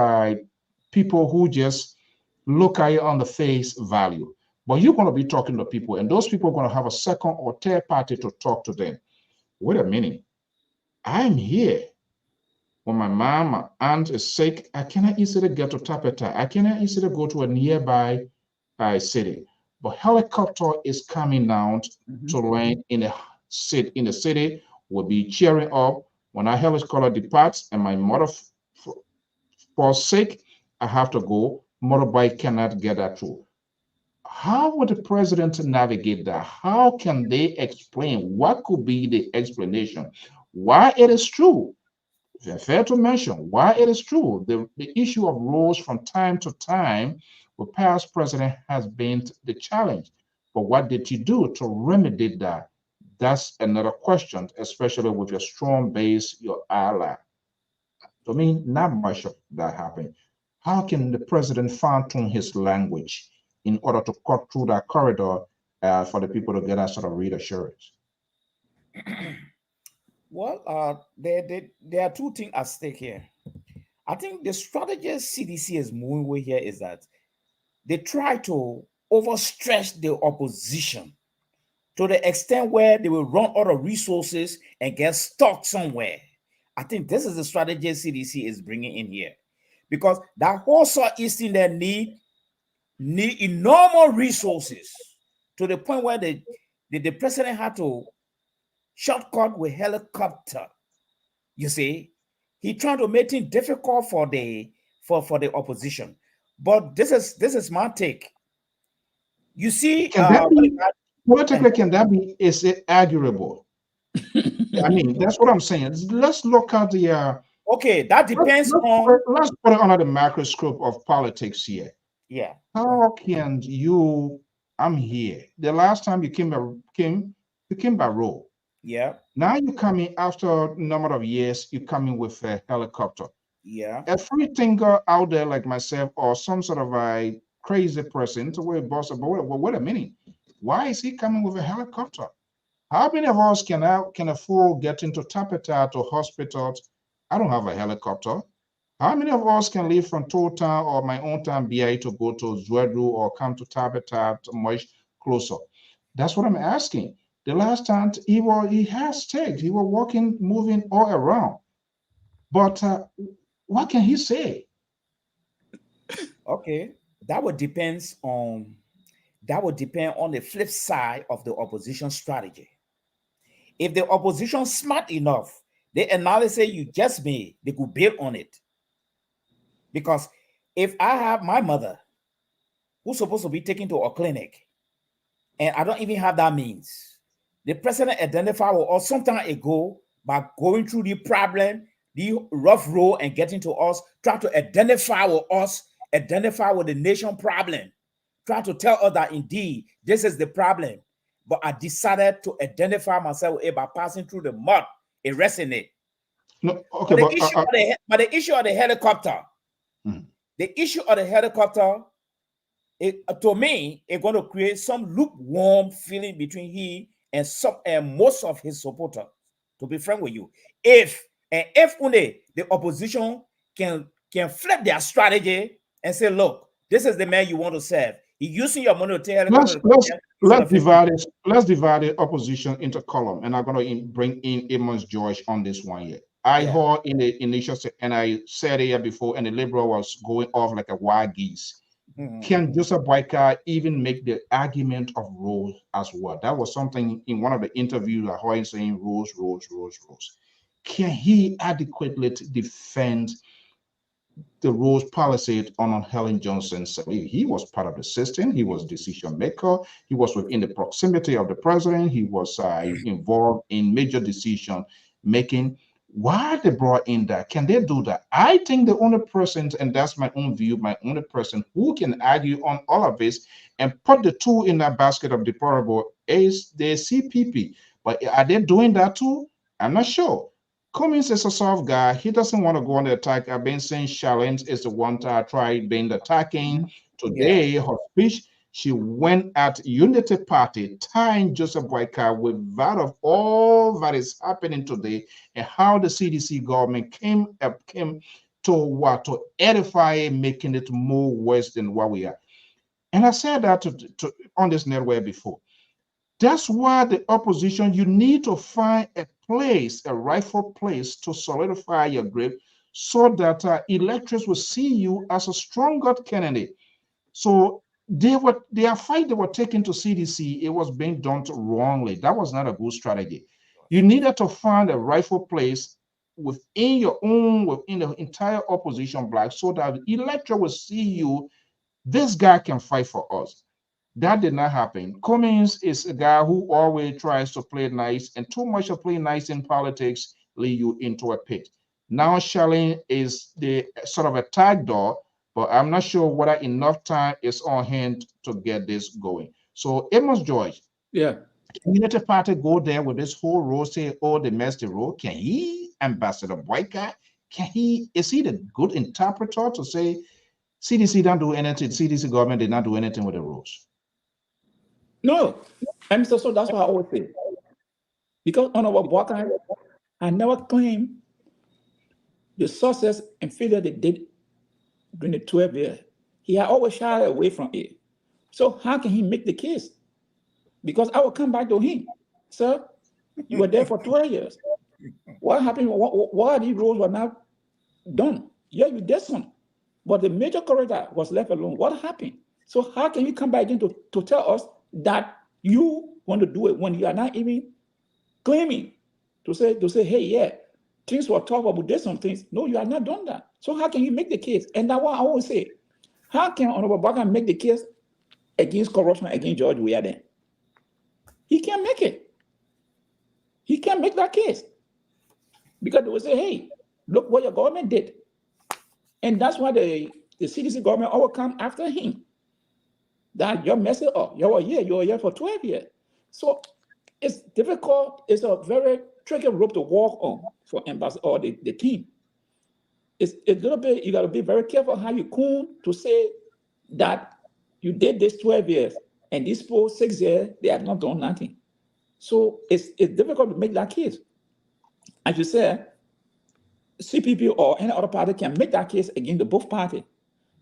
people who just look at it on the face value, but you're going to be talking to people, and those people are going to have a second or third party to talk to them. Wait a minute. I'm here. When my mom, my aunt is sick, I cannot easily get to Tapeta. I cannot easily go to a nearby city. But helicopter is coming down to land in the city. Will be cheering up when our helicopter departs and my mother falls sick. I have to go. Motorbike cannot get that through. How would the president navigate that? How can they explain? What could be the explanation? Why it is true? Fair to mention why it is true. The issue of rules from time to time with past president has been the challenge. But what did you do to remedy that? That's another question, especially with your strong base, your ally. To me, not much of that happened. How can the president fine tune his language in order to cut through that corridor for the people to get that sort of reassurance? Well, there are two things at stake here. I think the strategy CDC is moving with here is that they try to overstretch the opposition to the extent where they will run out of resources and get stuck somewhere. I think this is the strategy CDC is bringing in here, because that whole Southeastern there need enormous resources to the point where the president had to shortcut with helicopter. You see, he trying to make it difficult for the opposition. But this is my take. You see, Can that be politically? Can that be? Is it arguable? I mean, that's what I'm saying. Let's look at the. Okay, that depends on. Let's put it under the microscope of politics here. Yeah. How can you? I'm here. The last time you came by road. Yeah. Now you come in after a number of years. You come in with a helicopter. Yeah. A free thinker out there like myself or some sort of a crazy person to where boss. But wait a minute. Why is he coming with a helicopter? How many of us can afford getting to Tapeta to hospitals? I don't have a helicopter. How many of us can leave from Toll Town or my own town BI to go to Zwedru or come to Tapeta much closer? That's what I'm asking. The last time he has stayed. He was walking, moving all around. But what can he say? Okay, that would depends on that will depend on the flip side of the opposition strategy. If the opposition smart enough, the analysis you just made, they could build on it. Because if I have my mother who's supposed to be taken to a clinic, and I don't even have that means, the president identified with us some time ago by going through the problem, the rough road, and getting to us, try to identify with us, identify with the nation problem, try to tell us that indeed this is the problem. But I decided to identify myself with it by passing through the mud, erasing it. No, okay, but the issue of the helicopter, the issue of the helicopter, to me, it's going to create some lukewarm feeling between he and most of his supporters. To be frank with you, if only the opposition can flip their strategy and say, look, this is the man you want to serve. He's using your money to tell. Let's divide the opposition into column, and I'm going to bring in Amos George on this one here. I heard in the initial, and I said it here before, and the liberal was going off like a wild geese. Can Joseph Boyka even make the argument of rules as well? That was something in one of the interviews I heard him saying rules. Can he adequately defend the rules policy on Helen Johnson? He was part of the system. He was decision maker. He was within the proximity of the president. He was involved in major decision making. Why they brought in that? Can they do that? I think the only person, and that's my own view, my only person who can argue on all of this and put the two in that basket of deplorable is the CPP. But are they doing that too? I'm not sure. Cummings is a soft guy. He doesn't want to go on the attack. I've been saying Charlene is the one to try being attacking. Today, her speech, she went at Unity Party, tying Joseph Boyka with that of all that is happening today and how the CDC government came to edify, making it more worse than what we are. And I said that on this network before. That's why the opposition, you need to find a place, a rightful place to solidify your grip so that electors will see you as a stronger candidate. So their fight they were taking to CDC, it was being done wrongly. That was not a good strategy. You needed to find a rightful place within the entire opposition bloc so that the electorate will see you, this guy can fight for us. That did not happen. Cummings is a guy who always tries to play nice, and too much of playing nice in politics lead you into a pit. Now Charlene is the sort of a tag dog, but I'm not sure whether enough time is on hand to get this going. So Amos George, Unity Party go there with this whole role, say, oh, they messed the role. Can he, Ambassador Boyka, is he the good interpreter to say CDC don't do anything, CDC government did not do anything with the rules? No, and so that's what I always say. Because Honorable Boyka, I never claim the success and failure they did during the 12 years. He had always shied away from it. So how can he make the case? Because I will come back to him. Sir, you were there for 12 years. What happened? Why these rules were not done? Yeah, you did some. But the major corridor was left alone. What happened? So how can you come back in to tell us that you want to do it when you are not even claiming to say, hey, yeah, things were tough, but we did some things. No, you have not done that. So how can you make the case? And that's what I always say. How can Honorable Boyka make the case against corruption against George Weah? He can't make it. He can't make that case. Because they will say, hey, look what your government did. And that's why the CDC government always come after him. That you're messing up. You're here for 12 years. So it's difficult. It's a very tricky rope to walk on for Ambassador or the team. It's a little bit, you got to be very careful how you come to say that you did this 12 years and these 6 years, they have not done nothing. So it's difficult to make that case. As you said, CPP or any other party can make that case against the both parties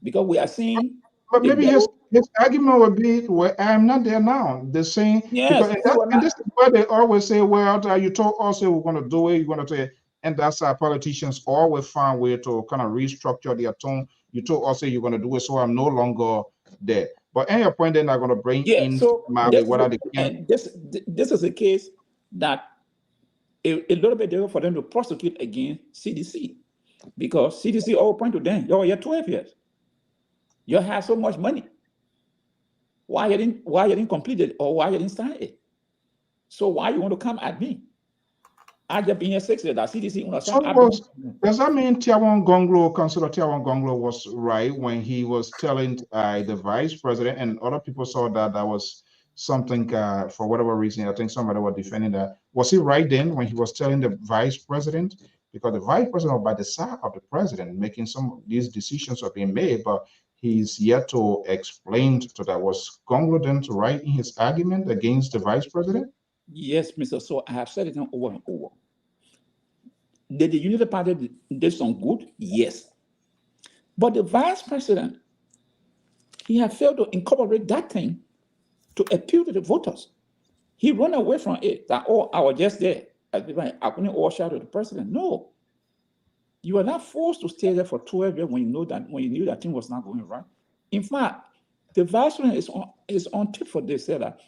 because we are seeing. But maybe his argument would be, well, I'm not there now. They're saying, yes, and this is why they always say, well, you told us we're going to do it, you're going to say, and that's our politicians always find way to kind of restructure their tone. You told us you're going to do it, so I'm no longer there. But at your point, they're not going to bring Yeah, in so Mali, whether they can. and this is a case that a little bit difficult for them to prosecute against CDC, because CDC all point to them, yo, you're 12 years. You have so much money. Why you didn't complete it, or why you didn't sign it? So why you want to come at me? I just been here 6 years. That CDC does that mean Tiawan Gonglo, Councillor Tiawan Gonglo, was right when he was telling the vice president, and other people saw that was something for whatever reason? I think somebody was defending that. Was he right then when he was telling the vice president? Because the vice president was by the side of the president, making some of these decisions are being made, but he's yet to explain to that. Was Gonglo then right in his argument against the vice president? Yes, Mr. So I have said it over and over. Did the Unity Party did some good? Yes. But the vice president, he had failed to incorporate that thing to appeal to the voters. He ran away from it. That, oh, I was just there. I couldn't overshadow the president. No. You are not forced to stay there for 12 years when you knew that thing was not going right. In fact, the vice president is on tip for this. That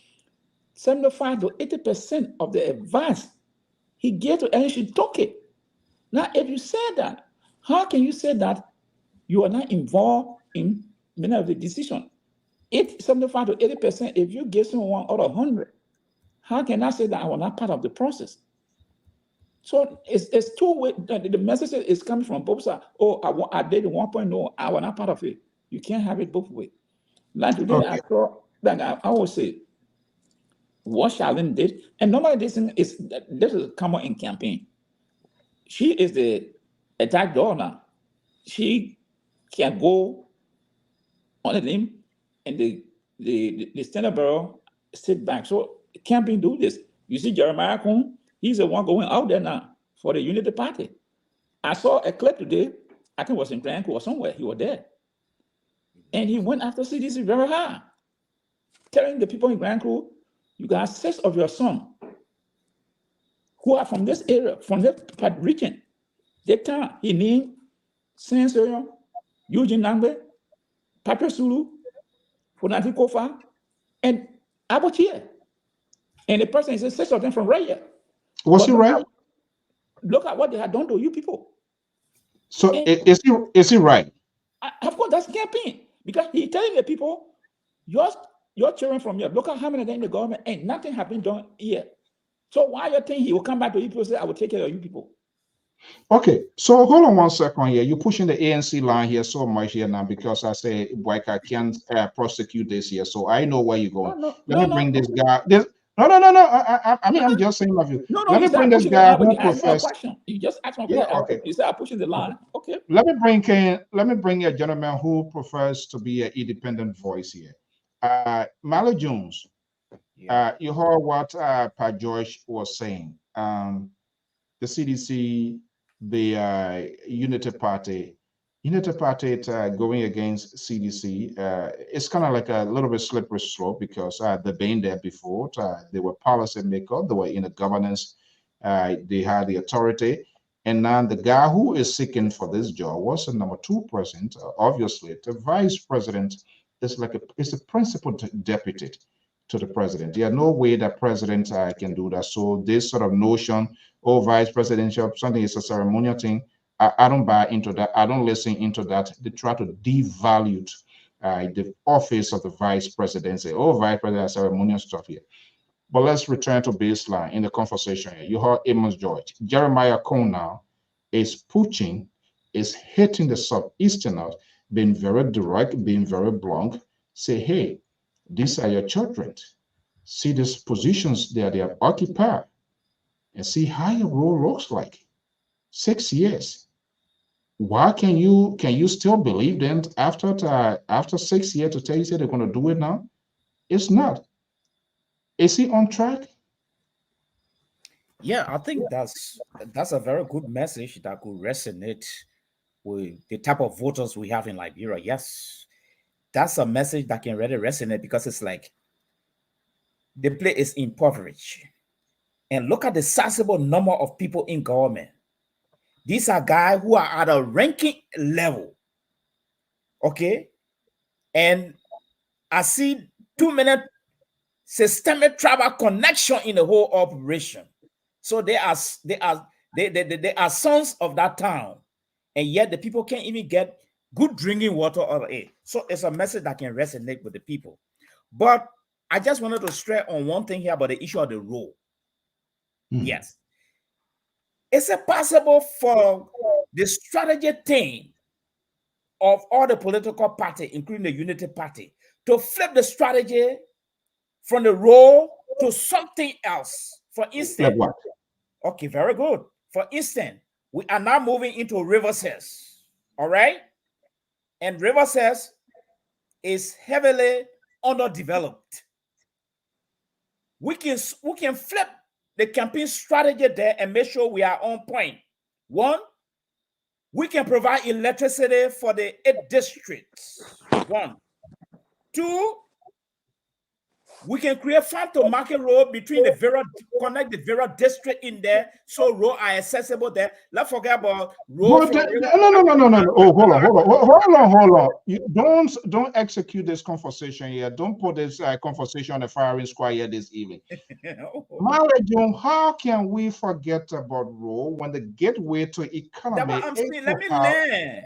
75 to 80% of the advice he gave to Ellen took it. Now, if you say that, how can you say that you are not involved in many of the decisions? 75 to 80%, if you give someone out of 100, how can I say that I was not part of the process? So it's two ways. The message is coming from both sides. Oh, I did 1.0, I was not part of it. You can't have it both ways. Like today, okay. I always say, what Charlene did, and normally this is common in campaign. She is the attack door now. She can go on a limb, and the Senate Bureau sit back. So campaign do this. You see Jeremiah Kuhn, he's the one going out there now for the Unity Party. I saw a clip today, I think it was in Granco or somewhere, he was there. And he went after CDC very hard, telling the people in Granco, you got 6 of your sons who are from this area, from this region. They town, he named Sensoyo, Eugene Nambe, Patrick Sulu, Fonati Kofa, and Abotier. And the person says 6 of them from right here. Was he right? Look at what they had done to you people. So is he right? Of course, that's campaign. Because he's telling the people, your children from here, look at how many of them in the government, and nothing has been done here. So why you think he will come back to you people and say, I will take care of you people? Okay, so hold on one second here. You're pushing the ANC line here so much here now because I say, like, I can't prosecute this here. So I know where you're going. Let me bring this guy. No. I mean, I'm just saying of you. Let me bring this guy who prefers. You just asked me. Yeah, okay. You said I'm pushing the line. Okay. Let me bring a gentleman who prefers to be an independent voice here. Malo Jones. You heard what Pat George was saying. The CDC, the Unity Party going against CDC. It's kind of like a little bit slippery slope because they've been there before. They were policy makers. They were in the governance. They had the authority. And now the guy who is seeking for this job was the number 2 president. Obviously, the vice president is it's a principal deputy to the president. There's no way that president can do that. So this sort of notion, vice presidential, something is a ceremonial thing. I don't buy into that. I don't listen into that. They try to devalue the office of the vice president. Say, vice president, ceremonial stuff here. But let's return to baseline in the conversation here. You heard Amos George. Jeremiah Cohn now is pushing, is hitting the Southeasterners, being very direct, being very blunt. Say, hey, these are your children. See these positions they have occupied and see how your role looks like. 6 years. Why can you still believe them after 6 years to tell you they're going to do it now? It's not. Is he on track? Yeah, I think that's a very good message that could resonate with the type of voters we have in Liberia. Yes, that's a message that can really resonate because it's like the place is impoverished. And look at the sizable number of people in government. These are guys who are at a ranking level. Okay. And I see too many systemic tribal connection in the whole operation. So they are sons of that town, and yet the people can't even get good drinking water out of it. So it's a message that can resonate with the people. But I just wanted to stress on one thing here about the issue of the role. Yes. Is it possible for the strategy team of all the political parties, including the Unity Party, to flip the strategy from the role to something else? For instance, Like what? okay, very good. For instance, we are now moving into Riverside, all right? And Riverside is heavily underdeveloped. We can flip the campaign strategy there and make sure we are on point. One, we can provide electricity for the 8 districts. One. Two, we can create farm to market road between connect the Vera district in there, so roads are accessible there. Let's forget about road. No. Oh, hold on. You don't execute this conversation here. Don't put this conversation on the firing squad here this evening. John, how can we forget about road when the gateway to economy? I'm saying, let me learn.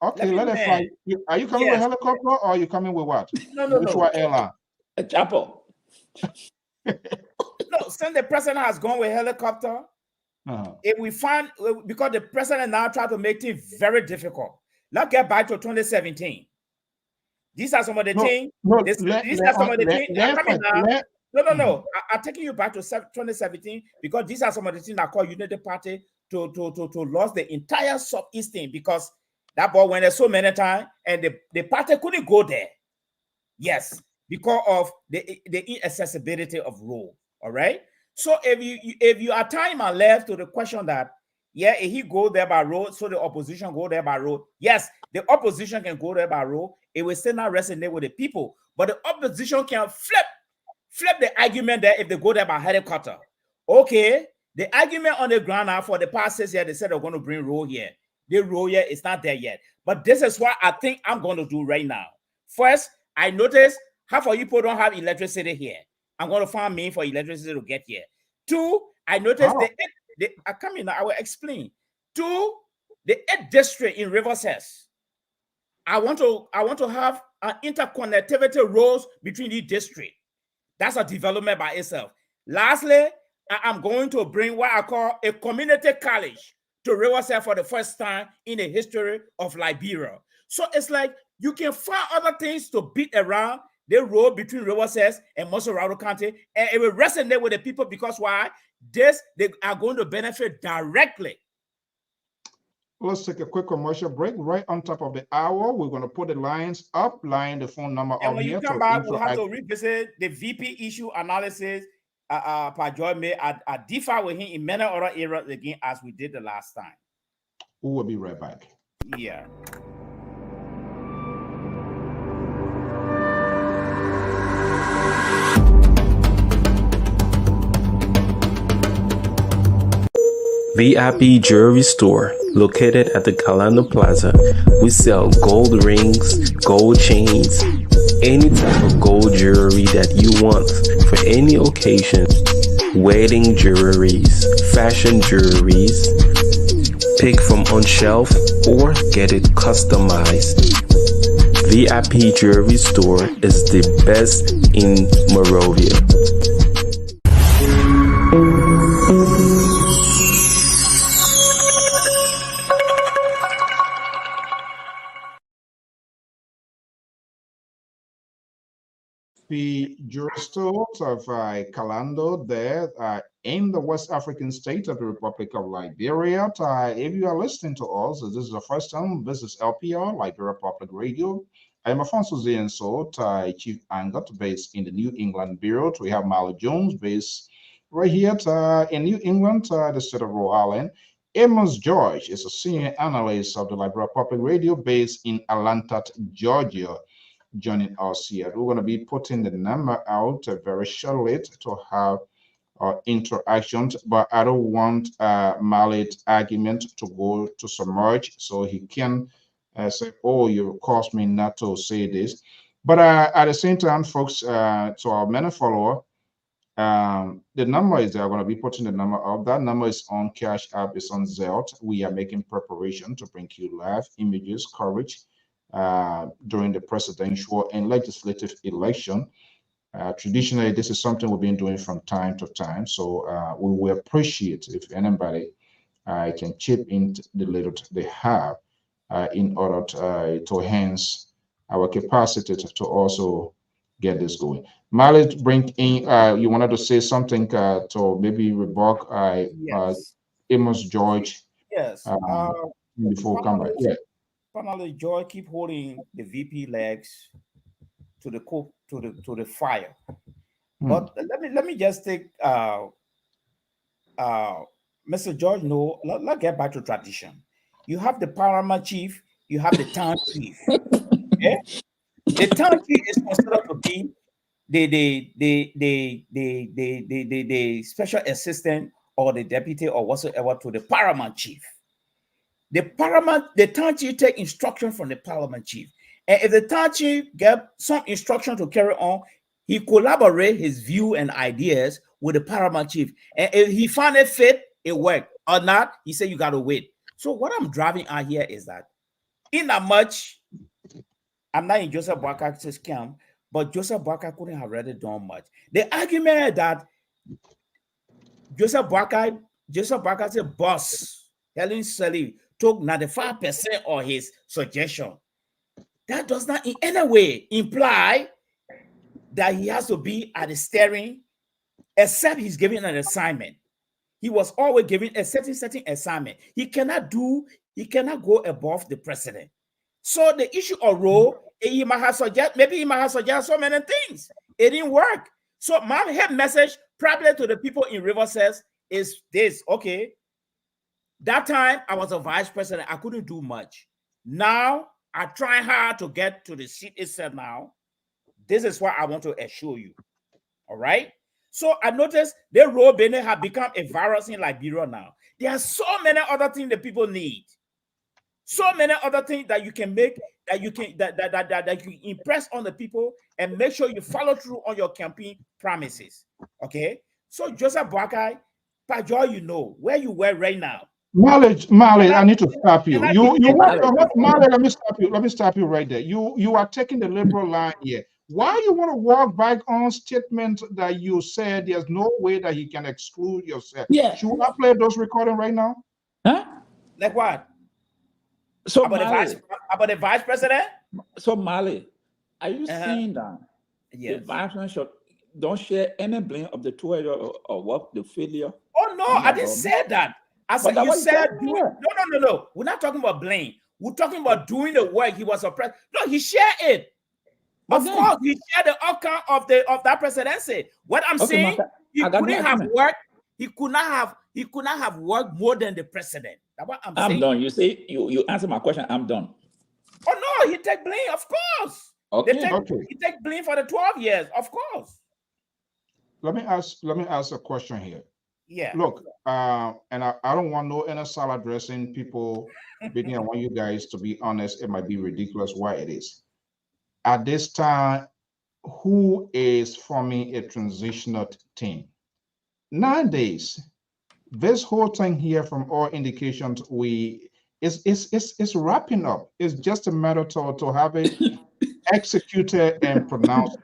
Okay, let it fly. Are you coming with helicopter or are you coming with what? No. Which one airline? A chapel. No, since the president has gone with helicopter, if we find, because the president now try to make things very difficult. Let's get back to 2017. These are some of the things. These are some of the things. No. I'm taking you back to 2017 because these are some of the things that call Unity Party to lose the entire Southeastern, because that boy went there so many times and the party couldn't go there. Yes, because of the inaccessibility of road. All right. So if you are tying my left to the question that, yeah, if he go there by road, so the opposition go there by road. Yes, the opposition can go there by road. It will still not resonate with the people, but the opposition can flip the argument there if they go there by helicopter. Okay, the argument on the ground now for the past 6 years, they said they're going to bring road here. The road here is not there yet. But this is what I think I'm going to do right now. First, I noticed half of you people don't have electricity here. I'm going to find means for electricity to get here. Two, I noticed I come in now, I will explain. Two, the 8th district in Riverside. I want to have an interconnectivity roads between the districts. That's a development by itself. Lastly, I'm going to bring what I call a community college to Riverside for the first time in the history of Liberia. So it's like you can find other things to beat around the road between Riverside and Montserrat County, and it will resonate with the people because why? They are going to benefit directly. Let's take a quick commercial break. Right on top of the hour, we're going to put the lines up, line the phone number and on when here. You come back, we'll have to revisit the VP issue analysis. Joy May, I differ with him in many other areas again as we did the last time. We will be right back. Yeah. VIP Jewelry Store, located at the Kalando Plaza. We sell gold rings, gold chains, any type of gold jewelry that you want for any occasion. Wedding jewelries, fashion jewelries. Pick from on shelf or get it customized. VIP Jewelry Store is the best in Monrovia. The jewelry stores of Kalando there in the West African state of the Republic of Liberia. If you are listening to us, this is the first time, this is LPR, Liberia Public Radio. I'm Afonso Zienso, Chief Angot, based in the New England Bureau. We have Marley Jones, based right here in New England, the state of Rhode Island. Amos George is a senior analyst of the Liberia Public Radio, based in Atlanta, Georgia, joining us here. We're going to be putting the number out very shortly to have interactions, but I don't want Mallet's argument to go to submerge, so he can say, oh, you caused me not to say this. But at the same time, folks, to our many follower, the number is they're going to be putting the number up. That number is on Cash App, is on Zelle. We are making preparation to bring you live images coverage during the presidential and legislative election. Traditionally, this is something we've been doing from time to time. So we will appreciate if anybody can chip in the little they have in order to enhance our capacity to also get this going. Malik, bring in, you wanted to say something to maybe rebuke Yes. Amos George Yes. before we come back. Yeah. Finally, Joy keep holding the VP legs to the fire. But let me just take Mr. George. No, let's get back to tradition. You have the paramount chief, you have the town chief. Okay? The town chief is considered to be the special assistant or the deputy or whatsoever to the paramount chief. The town chief take instruction from the paramount chief. And if the town chief get some instruction to carry on, he collaborate his view and ideas with the paramount chief. And if he find it fit, it work. Or not, he said you got to wait. So what I'm driving at here is that in that much, I'm not in Joseph Boakai's camp, but Joseph Boakai couldn't have really done much. The argument that Joseph Boakai's boss, Helen Selly, took 95% of his suggestion. That does not in any way imply that he has to be at the steering, except he's given an assignment. He was always given a certain assignment. He cannot go above the president. So the issue of role, he might have suggested so many things. It didn't work. So my head message probably to the people in River says is this: okay, that time I was a vice president, I couldn't do much. Now I try hard to get to the seat itself. Now, this is what I want to assure you. All right. So I noticed the role Benin have become a virus in Liberia now. There are so many other things that people need. So many other things that you can make, that you can impress on the people and make sure you follow through on your campaign promises. Okay. So Joseph Boakai, Pajoy, you know where you were right now. Malik, I need to stop you. Malik, let me stop you right there. You are taking the liberal line here. Why you want to walk back on statement that you said there's no way that he can exclude yourself? Yeah. Should I play those recording right now? Huh? Like what? So about the vice president? So Mali, are you saying that yes, the vice president don't share any blame of the 2 years or what the failure? Oh no, I didn't say that. I said you said no. We're not talking about blame. We're talking about doing the work. He was a president. No, he shared it. Of course, he shared the outcome of that presidency. What I'm saying, he couldn't have worked. He could not have worked more than the president. That's what I'm saying. I'm done. You say you answer my question. I'm done. Oh no, he take blame, of course. Okay. He take blame for the 12 years, of course. Let me ask a question here. Yeah. Look, and I don't want no inner salad dressing people. But I want you guys to be honest. It might be ridiculous why it is. At this time, who is forming a transitional team? Nowadays, this whole thing here, from all indications, it's wrapping up. It's just a matter to have it executed and pronounced.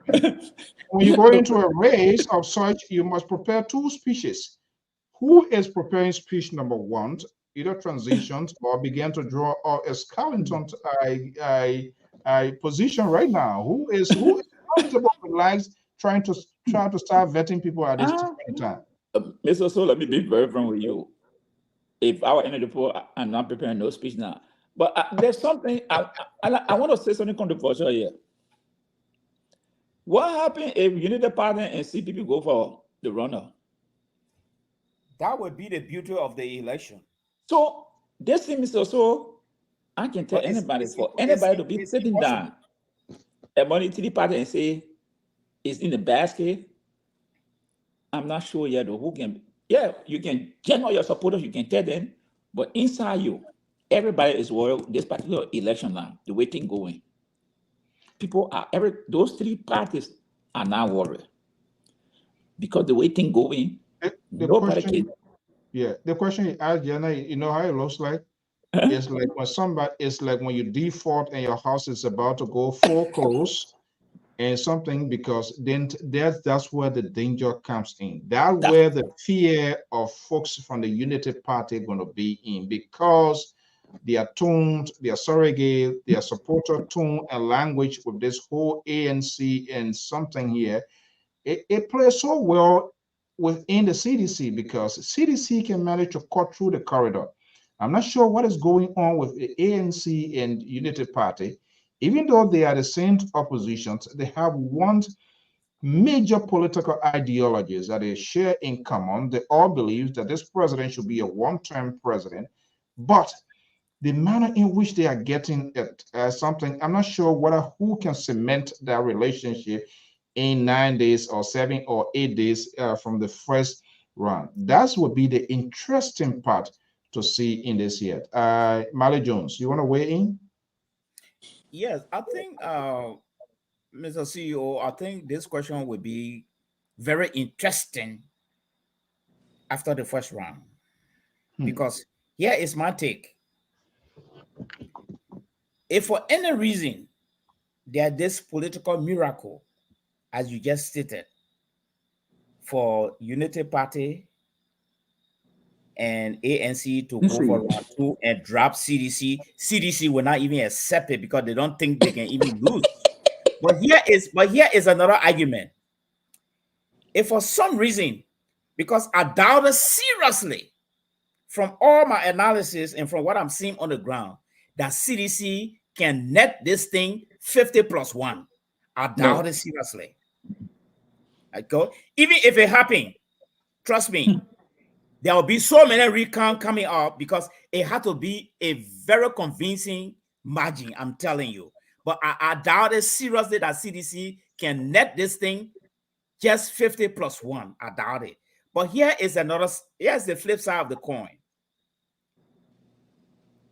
When you go into a race of such, you must prepare 2 speeches. Who is preparing speech number 1, either transitions or begin to draw or escalator a position right now? Who is comfortable with likes trying to start vetting people at this time? Mr. So let me be very frank with you. If our energy people are not preparing no speech now, but there's something I want to say something controversial here. What happens if Unity Party and CPP go for the runner? That would be the beauty of the election. So this thing, Mr. So, I can tell anybody to be sitting down a monetary party and say it's in the basket. I'm not sure yet who can. Yeah, you can generate your supporters, you can tell them, but inside you, everybody is worried this particular election now, the way things going. people are those three parties are now worried because the way things going, The nobody question, can. yeah, the question you asked, Jenna, you know how it looks like? It's like when you default and your house is about to go foreclose and something, because then that's where the danger comes in. That's That's where the fear of folks from the Unity Party going to be in, because their tone, their surrogate, their supporter tone and language with this whole ANC and something here, it plays so well within the CDC, because CDC can manage to cut through the corridor. I'm not sure what is going on with the ANC and Unity Party. Even though they are the same oppositions, they have one major political ideologies that they share in common. They all believe that this president should be a one-term president, but the manner in which they are getting it something, I'm not sure who can cement that relationship in 9 days or 7 or 8 days from the first round. That would be the interesting part to see in this year. Mally Jones, you want to weigh in? Yes, I think, Mr. CEO, I think this question will be very interesting after the first round, because here is my take. If for any reason there this political miracle, as you just stated, for Unity Party and ANC to go for round two and drop CDC, CDC will not even accept it because they don't think they can even lose. But here is another argument. If for some reason, because I doubt it seriously, from all my analysis and from what I'm seeing on the ground, that CDC can net this thing 50 plus 1. I doubt it seriously. Okay? Even if it happened, trust me, there will be so many recount coming up, because it had to be a very convincing margin, I'm telling you. But I doubt it seriously that CDC can net this thing just 50 plus 1. I doubt it. But here's the flip side of the coin.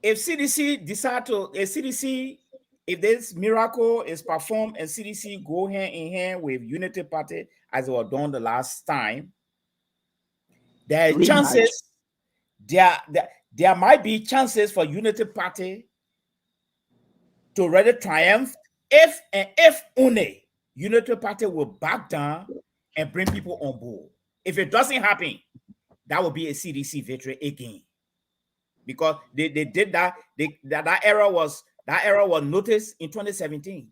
If this miracle is performed and CDC go hand in hand with Unity Party as it was done the last time, there are chances, there might be chances for Unity Party to really triumph if only Unity Party will back down and bring people on board. If it doesn't happen, that will be a CDC victory again, because they did that. That error was noticed in 2017,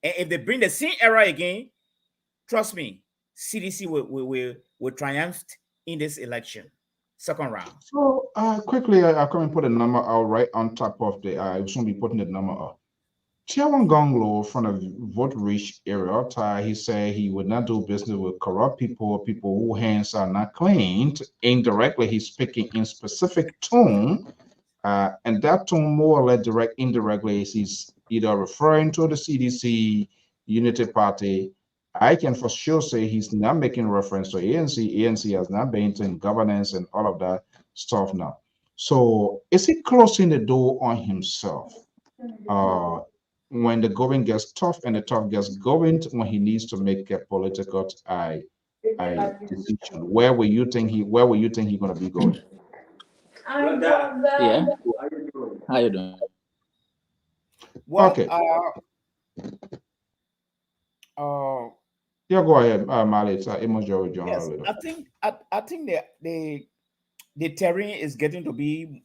and if they bring the same error again, trust me, CDC will triumph in this election, second round. So quickly, I come and put a number out right on top of the. I will soon be putting the number up. Chairman Gonglo from the vote rich area, he said he would not do business with corrupt people whose hands are not cleaned. Indirectly, he's speaking in specific tone, and that tone more or less indirectly, he's either referring to the CDC, Unity Party. I can for sure say he's not making reference to ANC. ANC has not been in governance and all of that stuff now. So is he closing the door on himself? When the going gets tough and the tough gets going, when he needs to make a political decision, where will you think he gonna be going? Yeah. How you doing? Well, Okay. Yeah, go ahead, Mali. It's yes, I think the terrain is getting to be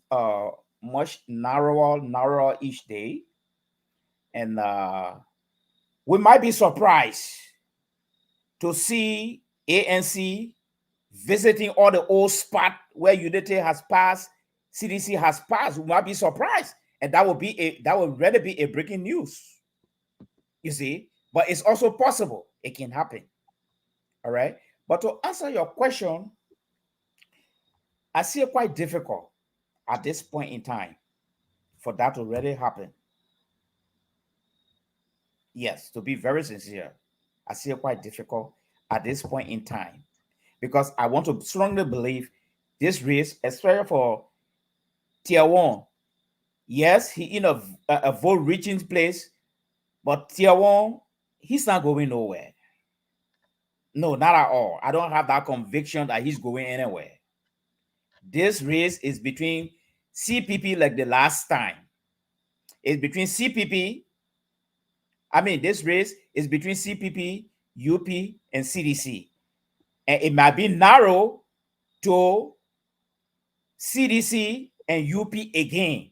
much narrower each day, and we might be surprised to see ANC visiting all the old spot where Unity has passed, CDC has passed. We might be surprised, and that would really be a breaking news. You see, but it's also possible it can happen. All right, but to answer your question, I see it quite difficult at this point in time for that to really happen. Yes, to be very sincere, I see it quite difficult at this point in time, because I want to strongly believe this race, especially for tier one. Yes, he in a vote reaching place, But Tier 1, he's not going nowhere. No, not at all. I don't have that conviction that he's going anywhere. This race is between CPP like the last time. It's between CPP. I mean, this race is between CPP, UP, and CDC. And it might be narrow to CDC and UP again.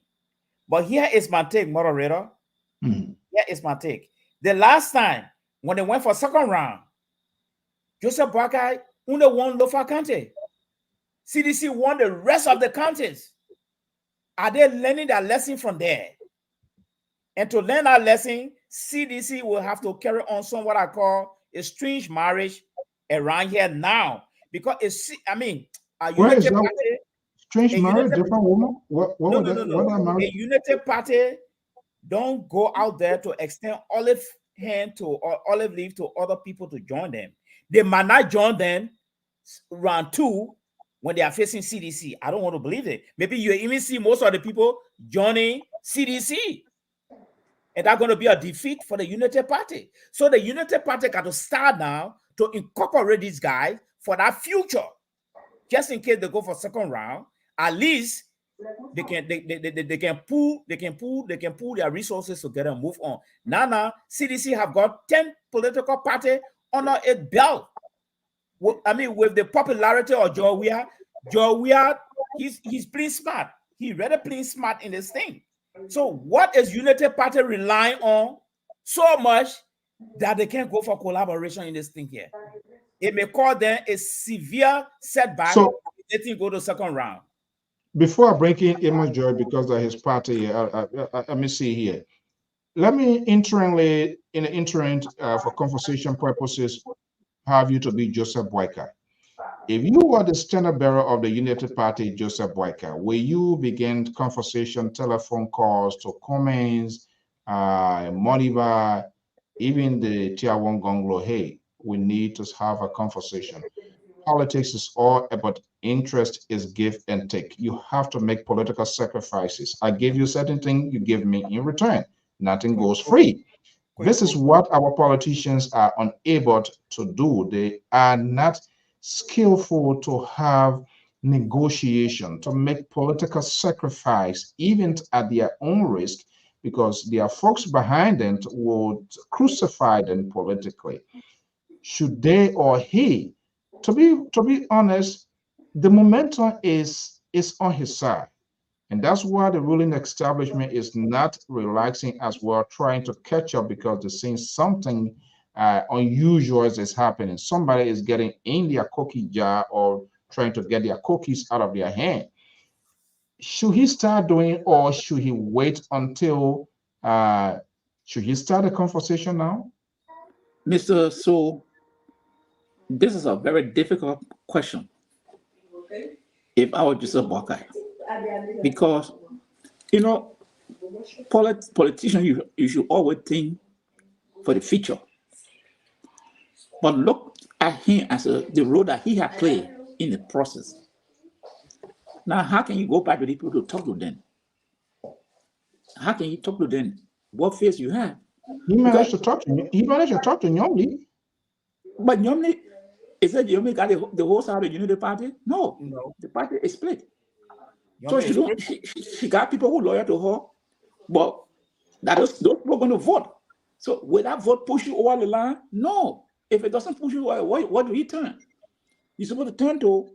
But here is my take, moderator. Here is my take. The last time, when they went for second round, Joseph Boakai only won Lofa County. CDC won the rest of the counties. Are they learning their lesson from there? And to learn that lesson, CDC will have to carry on some what I call a strange marriage around here now. Because it's, I mean, a United Party. Strange marriage, different woman? What no. A United Party don't go out there to extend olive hand to or olive leaf to other people to join them. They might not join them round 2 when they are facing CDC. I don't want to believe it. Maybe you even see most of the people joining CDC. And that's going to be a defeat for the United Party. So the United Party got to start now to incorporate these guys for that future. Just in case they go for second round, at least they can pool their resources together and move on. Now CDC have got 10 political parties under a belt. I mean, with the popularity of Joe Weah, he's playing smart. He really playing smart in this thing. So what is United Party relying on so much that they can't go for collaboration in this thing here? It may cause them a severe setback if they didn't go to second round. Before I bring in Amos Joy because of his party, let me see here. Let me internally, in the interim, for conversation purposes, have you to be Joseph Boakai. If you were the standard bearer of the United Party, Joseph Boakai, will you begin conversation, telephone calls to comments, Moniva, even the Tier 1 Gonglo, hey, we need to have a conversation. Politics is all about interest, is give and take. You have to make political sacrifices. I give you certain things, you give me in return. Nothing goes free. This is what our politicians are unable to do. They are not skillful to have negotiation, to make political sacrifice, even at their own risk, because there are folks behind them would crucify them politically. Should they or he, to be honest, the momentum is on his side. And that's why the ruling establishment is not relaxing as well, trying to catch up because they're seeing something unusual is happening. Somebody is getting in their cookie jar or trying to get their cookies out of their hand. Should he start doing, or should he wait until, should he start a conversation now? Mr. So, this is a very difficult question. If I were Joseph Boakai, because, you know, politicians, you should always think for the future. But look at him as the role that he had played in the process. Now, how can you go back to the people to talk to them? How can you talk to them? What face you have? He managed to talk to Nyomli. But Nyomli, is that Nyomli got the whole side of the Unity Party? No, the party is split. So she got people who loyal to her, but those people are going to vote. So will that vote push you over the line? No. If it doesn't push you, what do you turn? You're supposed to turn to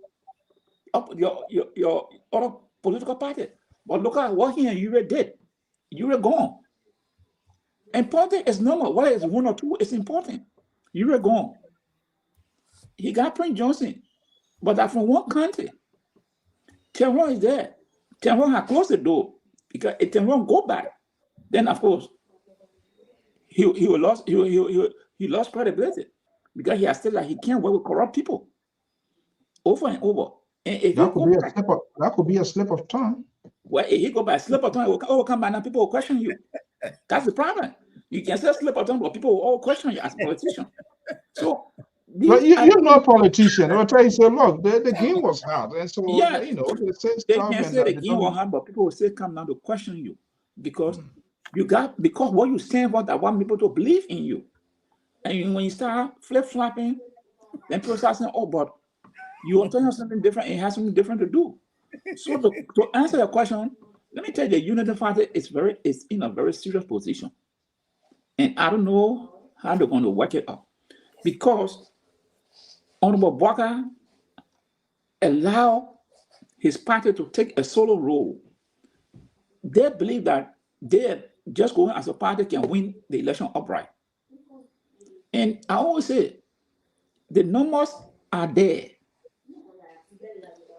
your other political party. But look at what he and Ure did. Ure gone. And politics is normal. Whether it's 1 or 2, it's important. Ure gone. He got Prince Johnson, but that's from one country. Tehran is there. Tehran had closed the door because if Tehran go back, then of course he lost credibility because he has said that he can't work with corrupt people over and over. And if that could be a slip of tongue. Well, if he go by slip of tongue, it will overcome by now. People will question you. That's the problem. You can say slip of tongue, but people will all question you as a politician. So. But you're not a politician. I'll tell you, say, look, the game was hard. And so, yeah, you know, they can say the game was hard, but people will still come down to question you because You got, because what you stand for, that want people to believe in you. And when you start flip-flopping, then people start saying, oh, but you are telling us something different, it has something different to do. So to answer the question, let me tell you, the Unity Party is in a very serious position. And I don't know how they're going to work it out. Because Honorable Walker allowed his party to take a solo role. They believe that they just going as a party can win the election upright. And I always say, the numbers are there.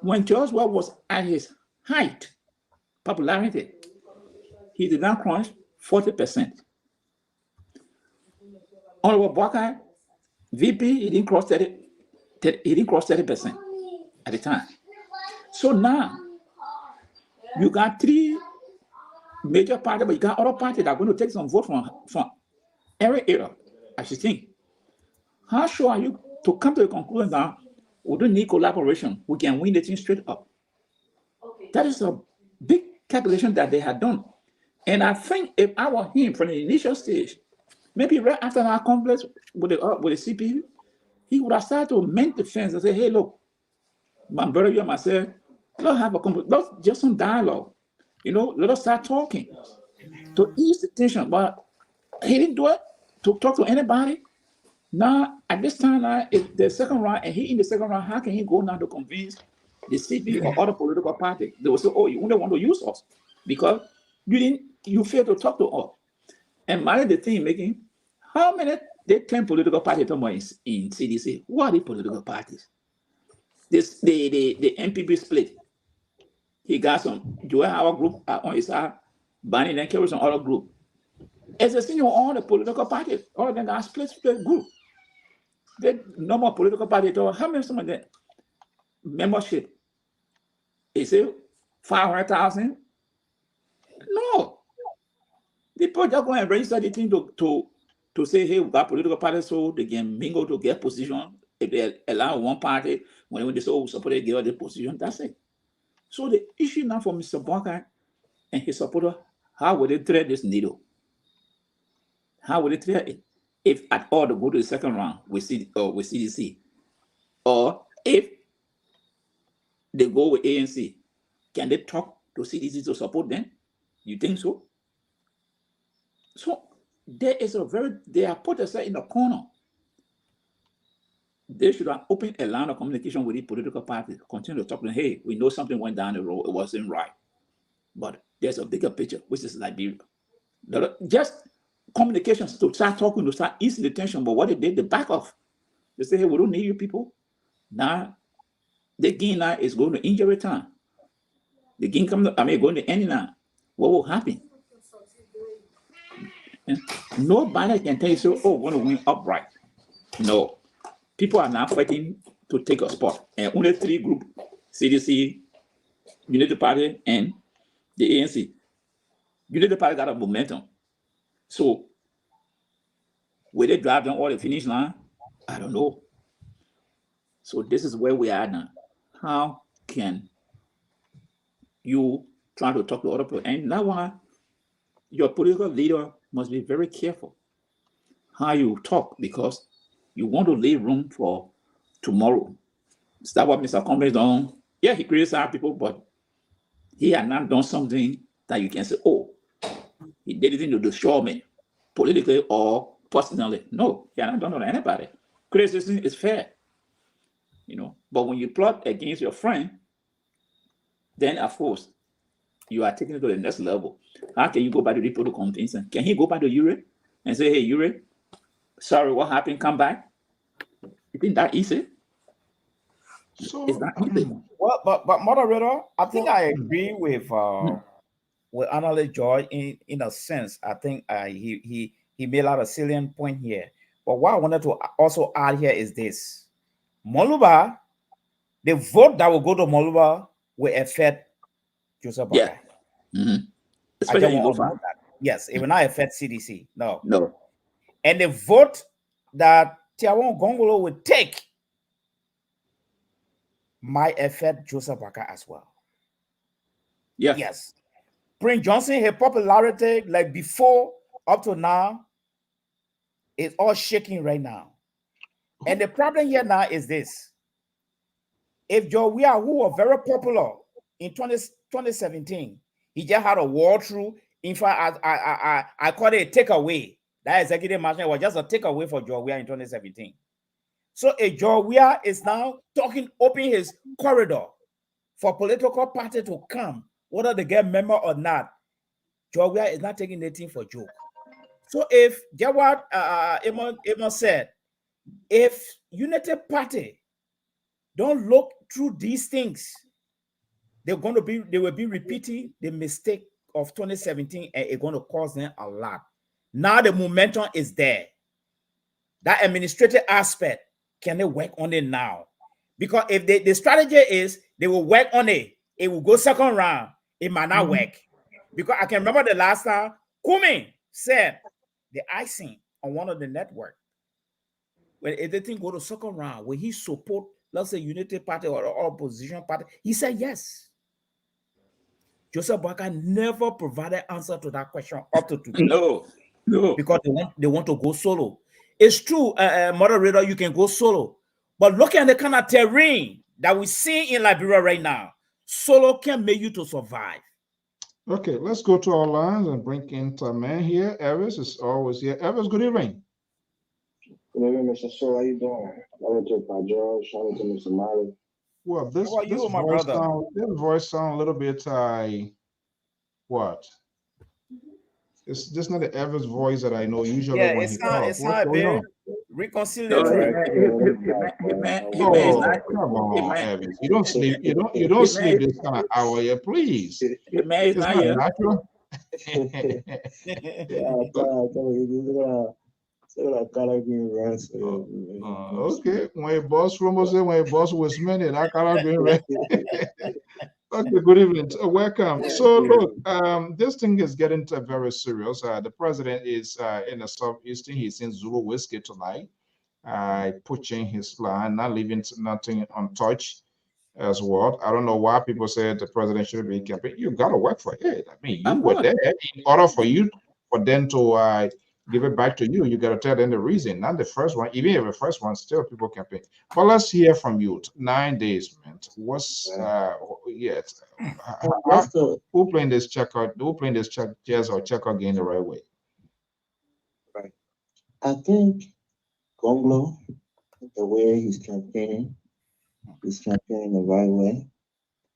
When George Well was at his height, popularity, he did not crunch 40%. Honorable Walker, VP, he didn't cross 30% at the time. So now you got three major parties, but you got other parties that are going to take some vote from every area, I should think. How sure are you to come to the conclusion that we don't need collaboration, we can win the thing straight up? That is a big calculation that they had done. And I think if I were him from the initial stage, maybe right after our complex with the CP, he would have started to mend the fence and say, hey, look, my brother, you and myself, let's have a complex, let's just some dialogue. Let us start talking to ease the tension. But he didn't do it to talk to anybody. Now, at this time, it's the second round, and he in the second round, how can he go now to convince the CP or other political party? They will say, oh, you only want to use us because you failed to talk to us. And my the thing making, how many, the 10 political parties in CDC, what are the political parties? The MPP split. He got some Joel Howard group on his side, Barney then carries some other group. As a senior, all the political parties, all of them got split group. The normal political party, how many some of the membership? Is it 500,000? No. The people just go and register the thing to say, hey, we got political parties so they can mingle to get position. If they allow one party, when they say, oh, support they give us the position, that's it. So the issue now for Mr. Barker and his supporter, how will they thread this needle? How will they thread it? If at all they go to the second round with CDC, or if they go with ANC, can they talk to CDC to support them? You think so? So they are put aside in the corner. They should have opened a line of communication with the political parties, continue to talk to them, hey, we know something went down the road, it wasn't right. But there's a bigger picture, which is Liberia. Just communications to start talking, to start easing the tension, but what they did, they back off. They say, hey, we don't need you people. Now, the game now is going to injury time. The game going to end now. What will happen? And nobody can tell you, so, oh, we're going to win upright. No. People are now fighting to take a spot. And only three groups, CDC, Unity Party, and the ANC. Unity Party got a momentum. So, will they drive them all the finish line? I don't know. So this is where we are now. How can you try to talk to other people? And that's why your political leader must be very careful how you talk, because you want to leave room for tomorrow. Is that what Mr. Congress done? Yeah, he criticized people, but he had not done something that you can say, oh, he did it to destroy me, politically or personally. No, he had not done it to anybody. Criticism is fair, But when you plot against your friend, then of course you are taking it to the next level. How can you go back to the people to convince him? Can he go back to Uri and say, hey, Uri, sorry, what happened? Come back. You think that easy? So, it's not easy. Well, but moderator, I think I agree with Analyst Joy in a sense. I think he made a lot of salient point here. But what I wanted to also add here is this: Moluba, the vote that will go to Moluba will affect Joseph Boakai. Yeah. Mm-hmm. Especially in Moluba. Yes, it will not affect CDC. No. And the vote that Tiawon Gongolo will take might affect Joseph Boakai as well. Yeah. Yes. Prince Johnson, his popularity, like before up to now, is all shaking right now. And the problem here now is this. If Joe Weah, who was very popular in 2017, he just had a walkthrough. In fact, I call it a takeaway. That executive mansion was just a takeaway for Joe Weah in 2017. So if Joe Weah is now open his corridor for political party to come, whether they get member or not, Joe Weah is not taking anything for joke. So if Jawad Imon said, if Unity Party don't look through these things, they will be repeating the mistake of 2017, and it's going to cost them a lot. Now the momentum is there. That administrative aspect, can they work on it now? Because if the strategy is they will work on it will go second round, it might not work. Because I can remember the last time Kumi said the icing on one of the network, when everything go to second round, will he support, let's say, Unity Party or opposition party? He said yes. Joseph Boakai never provided answer to that question up to today. No. Because they want to go solo. It's true, moderator, you can go solo. But look at the kind of terrain that we see in Liberia right now. Solo can make you to survive. Okay, let's go to our lines and bring in Taman here. Evis is always here. Evis, good evening. Good evening, Mr. So. How you doing? Shout out to George. Shout out to Mr. Molly. Well, this voice sound a little bit what? It's just not the Evis voice that I know usually when he talks. It's not a bit reconciliatory. Come on, Evis. You don't sleep. You don't sleep this kind of hour here, please. It's not natural. Okay, when a boss from say when a boss was many, that kind of being right. Okay, good evening. Welcome. So look, this thing is getting very serious. The president is in the southeastern. He's in Zulu whiskey tonight, pushing his plan, not leaving nothing untouched as well. I don't know why people say the president should be campaign. You got to work for it. I mean, you were there in order for them to give it back to you. You got to tell them the reason, not the first one. Even if the first one, still people campaign. But let's hear from you. 9 days, man. What's who playing this checker? Who playing this chess or checker game the right way? Right. I think Gonglo, the way he's campaigning the right way.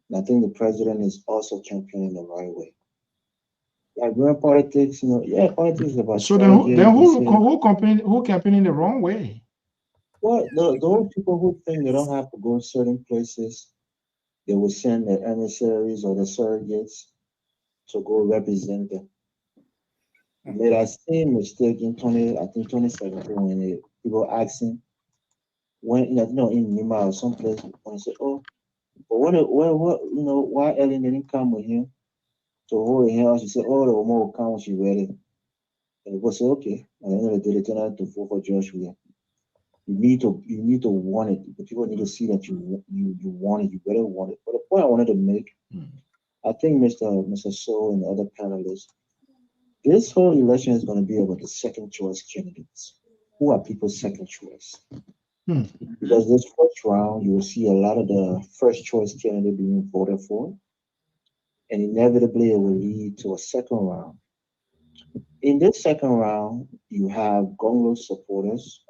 And I think the president is also campaigning the right way. Like real politics, politics is about. So then who campaigning the wrong way? Well, those people who think they don't have to go certain places, they will send their emissaries or the surrogates to go represent them. Made that same mistake in 2017 when people asking when in Nima or someplace when they say, oh, but why Ellen didn't come with him to hold her house? She said, oh, the woman will come when she's ready. And people say, okay. And then they did it turn out to vote for Josh Williams. You need to want it. The people need to see that you want it. You better want it. But the point I wanted to make, I think Mr. So and the other panelists, this whole election is going to be about the second choice candidates. Who are people's second choice? Because this first round, you will see a lot of the first choice candidate being voted for, and inevitably it will lead to a second round. In this second round, you have Gonglo supporters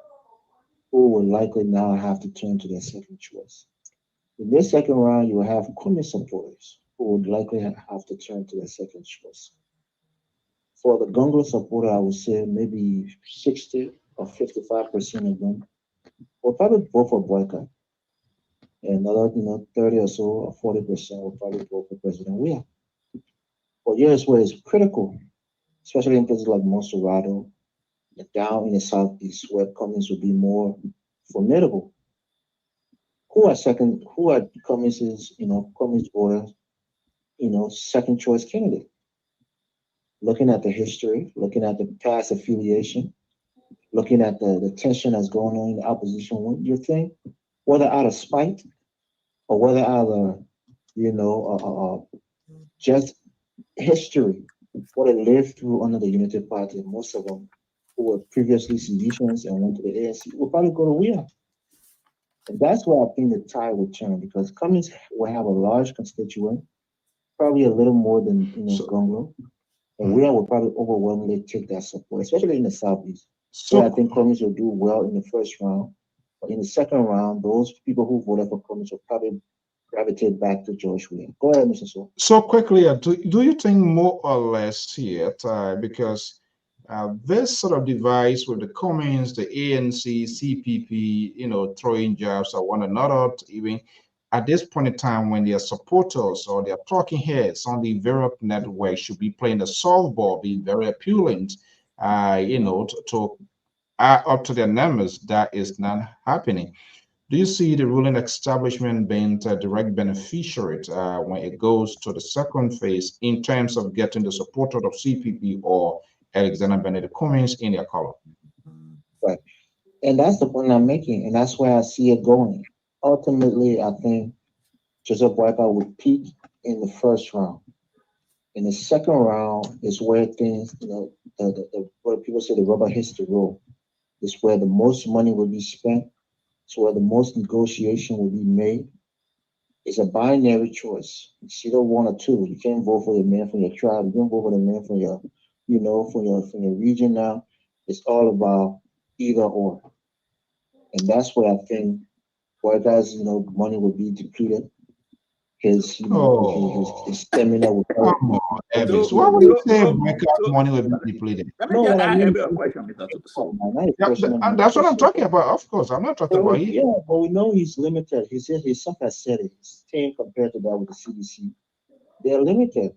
who will likely now have to turn to their second choice. In this second round, you will have Kumi supporters who would likely have to turn to their second choice. For the Gonglo supporter, I would say maybe 60 or 55% of them will probably vote for boycott. And another, 30 or so or 40% will probably vote for President Weah. But here's where it's critical, especially in places like Monserrato, down in the southeast where Cummings would be more formidable. Who are Cummings's, Cummings voters, second choice candidate? Looking at the history, looking at the past affiliation, looking at the tension that's going on in the opposition, what do you think? Whether out of spite or whether out of, just history, what they lived through under the Unity Party, most of them who were previously Seditionists and went to the ANC will probably go to WIA. And that's where I think the tide will turn because Cummings will have a large constituent, probably a little more than Gonglo. And WIA will probably overwhelmingly take that support, especially in the Southeast. So I think Cummings will do well in the first round. But in the second round, those people who voted for Cummings will probably gravitate back to George Weah. Go ahead, Mr. So. So quickly, do you think more or less here, because this sort of device with the Cummings, the ANC, CPP, throwing jabs at one another, even at this point in time when their supporters or their talking heads on the various network should be playing the softball, be very appealing, to up to their numbers, that is not happening. Do you see the ruling establishment being a direct beneficiary when it goes to the second phase in terms of getting the support of CPP or Alexander Benedict Cummings in their column? Right. And that's the point I'm making, and that's where I see it going. Ultimately, I think Joseph Boyka would peak in the first round. In the second round is where things, what people say the rubber hits the road. It's where the most money will be spent. It's where the most negotiation will be made. It's a binary choice. It's either one or two. You can't vote for the man from your tribe. You can't vote for the man from your, from your region now. It's all about either or. And that's where I think Boyka's, money will be depleted. His stamina will come on, Evans. Why would you say Boyka's money will be depleted? Let me just ask you a question, Mr. So. And that's what I'm talking about. Of course, I'm not talking about you. Yeah, but we know he's limited. His sucker said it. His team compared to that with the CDC, they're limited.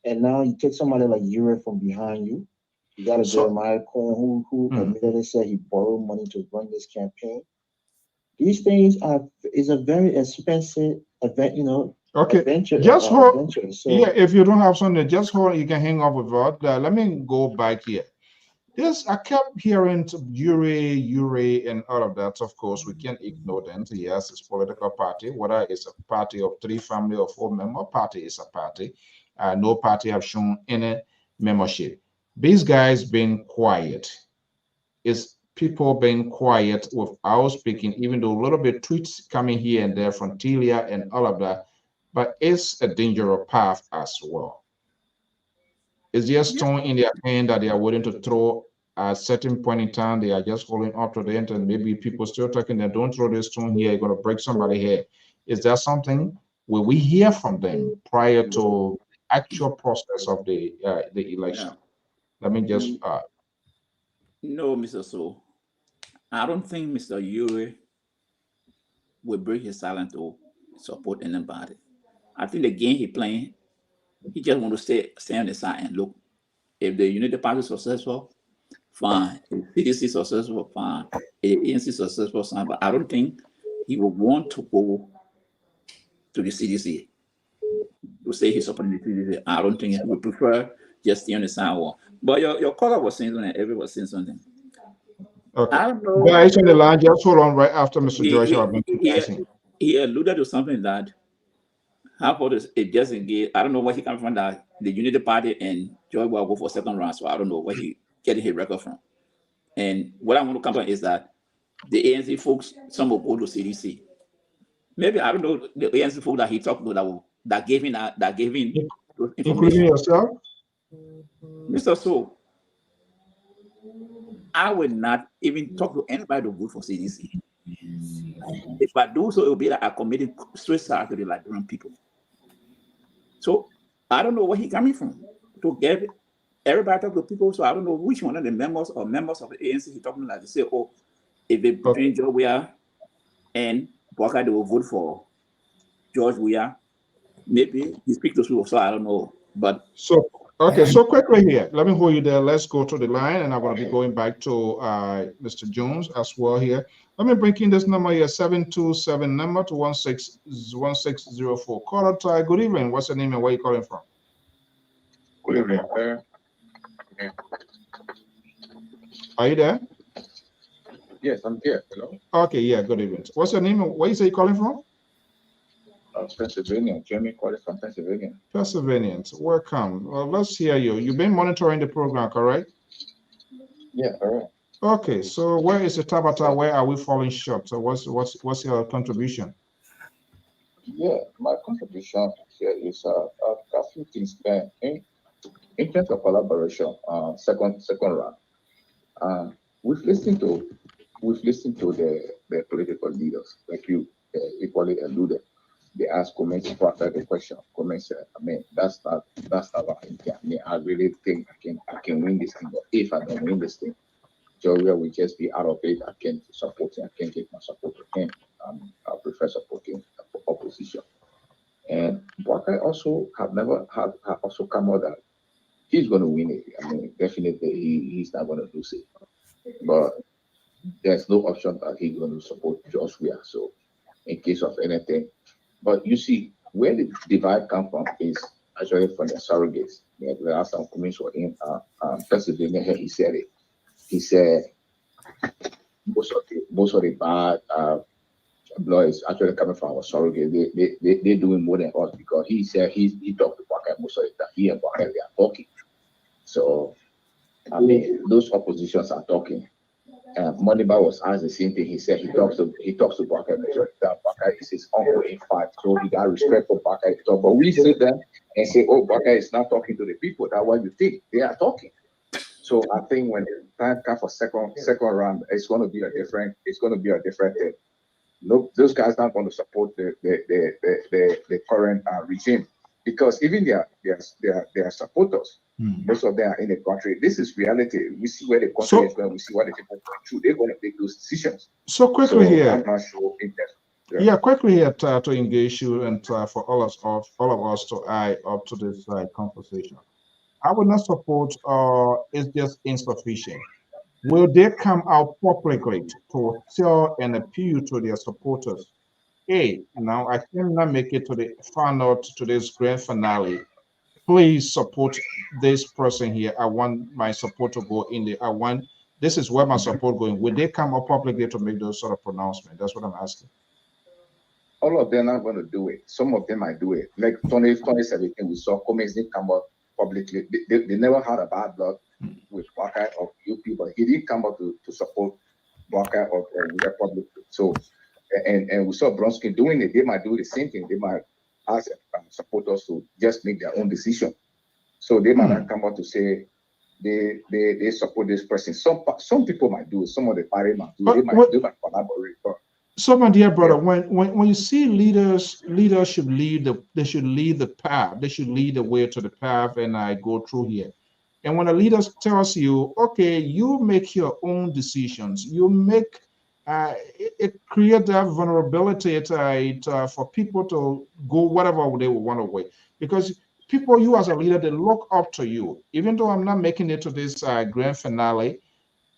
And now you take somebody like Ure from behind you. You got a Jeremiah Cohen who admittedly said he borrowed money to run this campaign. These things is a very expensive event, Okay, adventure. Just hold. Adventure. So, yeah, if you don't have something, just hold. You can hang up with that. Let me go back here. Yes, I kept hearing Ure, and all of that. Of course, we can't ignore them. Yes, it's political party. Whether it's a party of 3 family or 4 member party is a party. No party have shown any membership. These guys being quiet. Is people being quiet without speaking, even though a little bit tweets coming here and there from Tilia and all of that, but it's a dangerous path as well. Is there a stone in their hand that they are willing to throw at a certain point in time? They are just holding up to the end, and maybe people still talking that don't throw this stone here, you're going to break somebody here. Is there something where we hear from them prior to the actual process of the election? Let me just No, Mr. So. I don't think Mr. Ure will break his silence to support anybody. I think the game he playing, he just want to stay on the side and look. If the Unity Party is successful, fine. If CDC is successful, fine. If ANC is successful, fine. But I don't think he will want to go to the CDC to say he's supporting the CDC. I don't think he would prefer just stay on the sidewalk. But your caller was saying something, everyone was saying something. Okay. I don't know. Guys on the line, just hold on right after Mr. Joshua. He alluded to something that how about it just engage. I don't know where he comes from, that the Unity Party and Joy will go for second round. So I don't know where he getting his record from. And what I want to come on is that the ANC folks, some will go to CDC. Maybe I don't know the ANC folks that he talked to that gave him information. Including yourself, Mr. So, I would not even talk to anybody to vote for CDC. If I do so, it will be like I committed suicide to the Liberian people. So I don't know where he's coming from to get everybody talk to people. So I don't know which one of the members of the ANC he's talking like. They say, oh, if it's between George Weah and Boyka, they will vote for George Weah. Maybe he speaks to people, so I don't know. But so okay, so quickly here, let me hold you there. Let's go to the line, and I'm going to be going back to Mr. Jones as well here. Let me bring in this number here, 727 number to 1604. Caller, good evening. What's your name and where you calling from? Good evening, sir. Yeah. Are you there? Yes, I'm here. Hello. Okay, yeah, good evening. What's your name and where you say you're calling from? Pennsylvania. Jeremy calling from Pennsylvania. Pennsylvanians, welcome. Well, let's hear you. You've been monitoring the program, correct? Yeah, all right. Okay, so where is the Tabata? Where are we falling short? So what's your contribution? Yeah, my contribution here is a few things there in terms of collaboration. Second round. We've listened to the political leaders, like you equally alluded. They ask comments after the question. Comments. I mean, that's not what I think. I mean, I really think I can win this thing. But if I don't win this thing, Georgia will just be out of it. I can't support him. I can't give my support to him. I prefer supporting the opposition. And Buckeye also have also come out that he's going to win it. I mean, definitely he's not going to lose it. But there's no option that he's going to support George Weah. So in case of anything, but you see where the divide come from is actually from the surrogates. There are some comments for him. Pennsylvania here, he said it. He said most of the bad blood is actually coming from our surrogate. They're doing more than us because he said he talked to Buckeye most of the time. He and Buckeye they are talking. So I mean those oppositions are talking. Moneyball was asked the same thing. He said he talks to Buckeye most of the time. Buckeye is his uncle in fact, so he got respect for Buckeye. But we sit there and say, oh, Buckeye is not talking to the people. That's what you think. They are talking. So I think when the time comes for second round, it's going to be a different thing. Look, those guys not going to support the current regime because even their supporters, most of them are in the country. This is reality. We see where the country is going. We see what the people going through. They're going to make those decisions. So quickly here, I'm not sure if yeah, quickly here to engage you and for all of us to eye up to this conversation. I would not support it's just insufficient. Will they come out publicly to tell and appeal to their supporters? Hey, now I cannot make it to the final to this grand finale. Please support this person here. I want my support to go in there. This is where my support going. Will they come up publicly to make those sort of pronouncements? That's what I'm asking. all of them are going to do it. Some of them might do it. Like 2017, we saw Cummings didn't come out publicly. They never had a bad blood with Buckeye or UP, but he didn't come out to support Buckeye or Republic. So, and we saw Bronsky doing it. They might do the same thing. They might ask supporters to just make their own decision. So they might not come out to say they support this person. Some people might do it. Some of the party might do it. They might collaborate. But so, my dear brother, when you see leaders should lead the path. They should lead the way to the path, and I go through here. And when a leader tells you, okay, you make your own decisions, you make it creates that vulnerability for people to go whatever they want to way. Because people, you as a leader, they look up to you. Even though I'm not making it to this grand finale,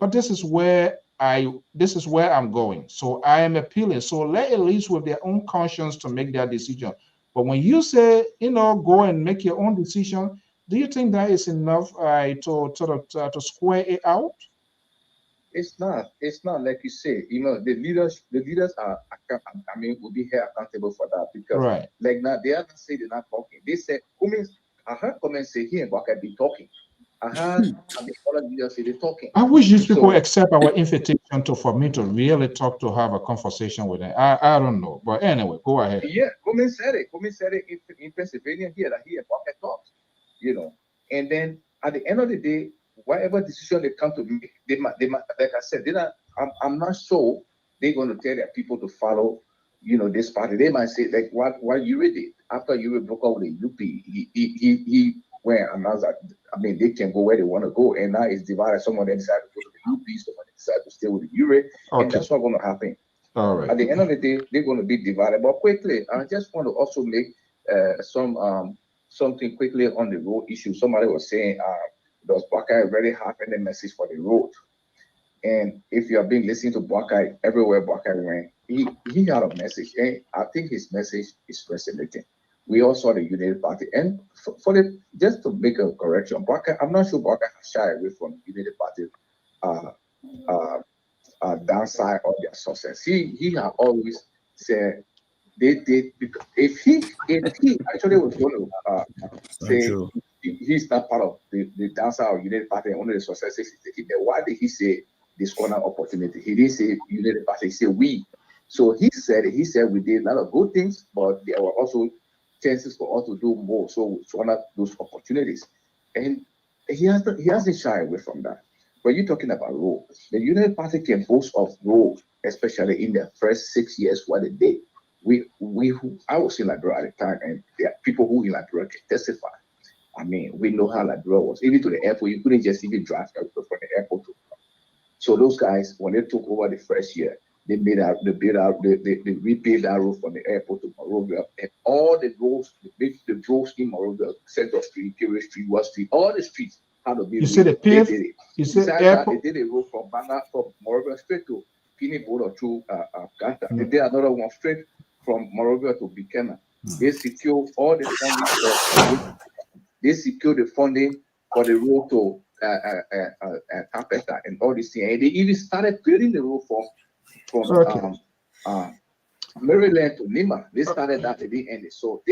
but this is where I'm going. So I am appealing. So let at least with their own conscience to make their decision. But when you say, go and make your own decision, do you think that is enough to square it out? it's not like you say. The leaders are. I mean, will be held accountable for that because, right. Like now, they are not saying they're not talking. They said, I heard comments say he and Baka be talking. I heard other leaders say they're talking. I wish these people accept our invitation for me to really talk to have a conversation with them. I don't know, but anyway, go ahead. Yeah, Cummings said it. Cummings said it in Pennsylvania here that he and Baka talked. And then at the end of the day, whatever decision they come to make, they might like I said, I'm not sure they're going to tell their people to follow, this party. They might say like what you did after you broke up with the UP. He went and announced that they can go where they want to go, and now it's divided. Some of them decide to go to the UP, some of them decide to stay with the URA, and that's what's going to happen. All right. At the end of the day, they're going to be divided. But quickly, I just want to also make something quickly on the road issue. Somebody was saying, does Buckeye really have any message for the road? And if you have been listening to Buckeye, everywhere Buckeye went, he had a message. And I think his message is resonating. We all saw the United Party. And just to make a correction, Buckeye, I'm not sure Buckeye has shied away from the United Party downside of their success. He had always said they did, because if he actually was going to say he's not part of the dancer or United Party and only the successes he's taking there, why did he say this corner opportunity? He didn't say United Party, he said we. So he said we did a lot of good things, but there were also chances for us to do more. So to honor those opportunities. And he hasn't shied away from that. When you're talking about role, the United Party can boast of role, especially in the first 6 years what they did. I was in Liberia at the time, and there are people who in Liberia can testify. I mean, we know how Liberia was. Even to the airport, you couldn't just even drive from the airport to. So those guys, when they took over the first year, they rebuilt that road from the airport to Monrovia, and all the roads, the roads in Monrovia, Central Street, Curie Street, West Street, all the streets had to be. You said the PF. You said airport. They did a road from Monrovia straight to Guinea border through Ghana. They did another one straight from Monrovia to Buchanan. They secured all the funding. They secured the funding for the road to Capeta and all these things. And they even started building the road from Maryland to Nima. They started that at the end. So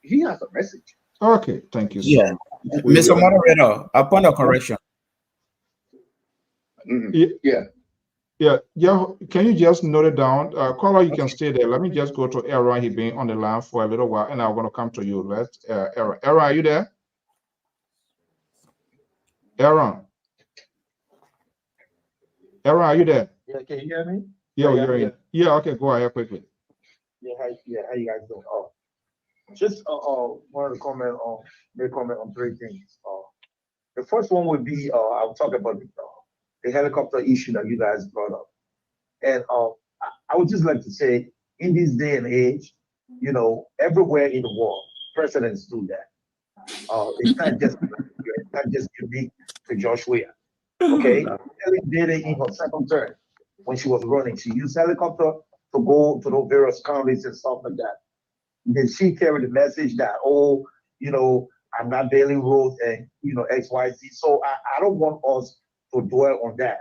he has a message. Okay, thank you. Yeah, Mr. Moderator, a point of correction. Yeah. Can you just note it down? Caller, you can stay there. Let me just go to Aaron. He's been on the line for a little while, and I'm going to come to you. Aaron, are you there? Aaron, are you there? Yeah, can you hear me? Yeah, you're in. Yeah, okay, go ahead quickly. Yeah, how you guys doing? Just wanted to make a comment on three things. The first one would be I'll talk about the helicopter issue that you guys brought up, and I would just like to say, in this day and age, everywhere in the world, presidents do that. It's not just unique to Josh Weah. Okay, Kelly did it in her second term when she was running. She used helicopter to go to those various counties and stuff like that. Then she carried the message that, I'm not bailing roads and X, Y, Z. So I don't want us to dwell on that.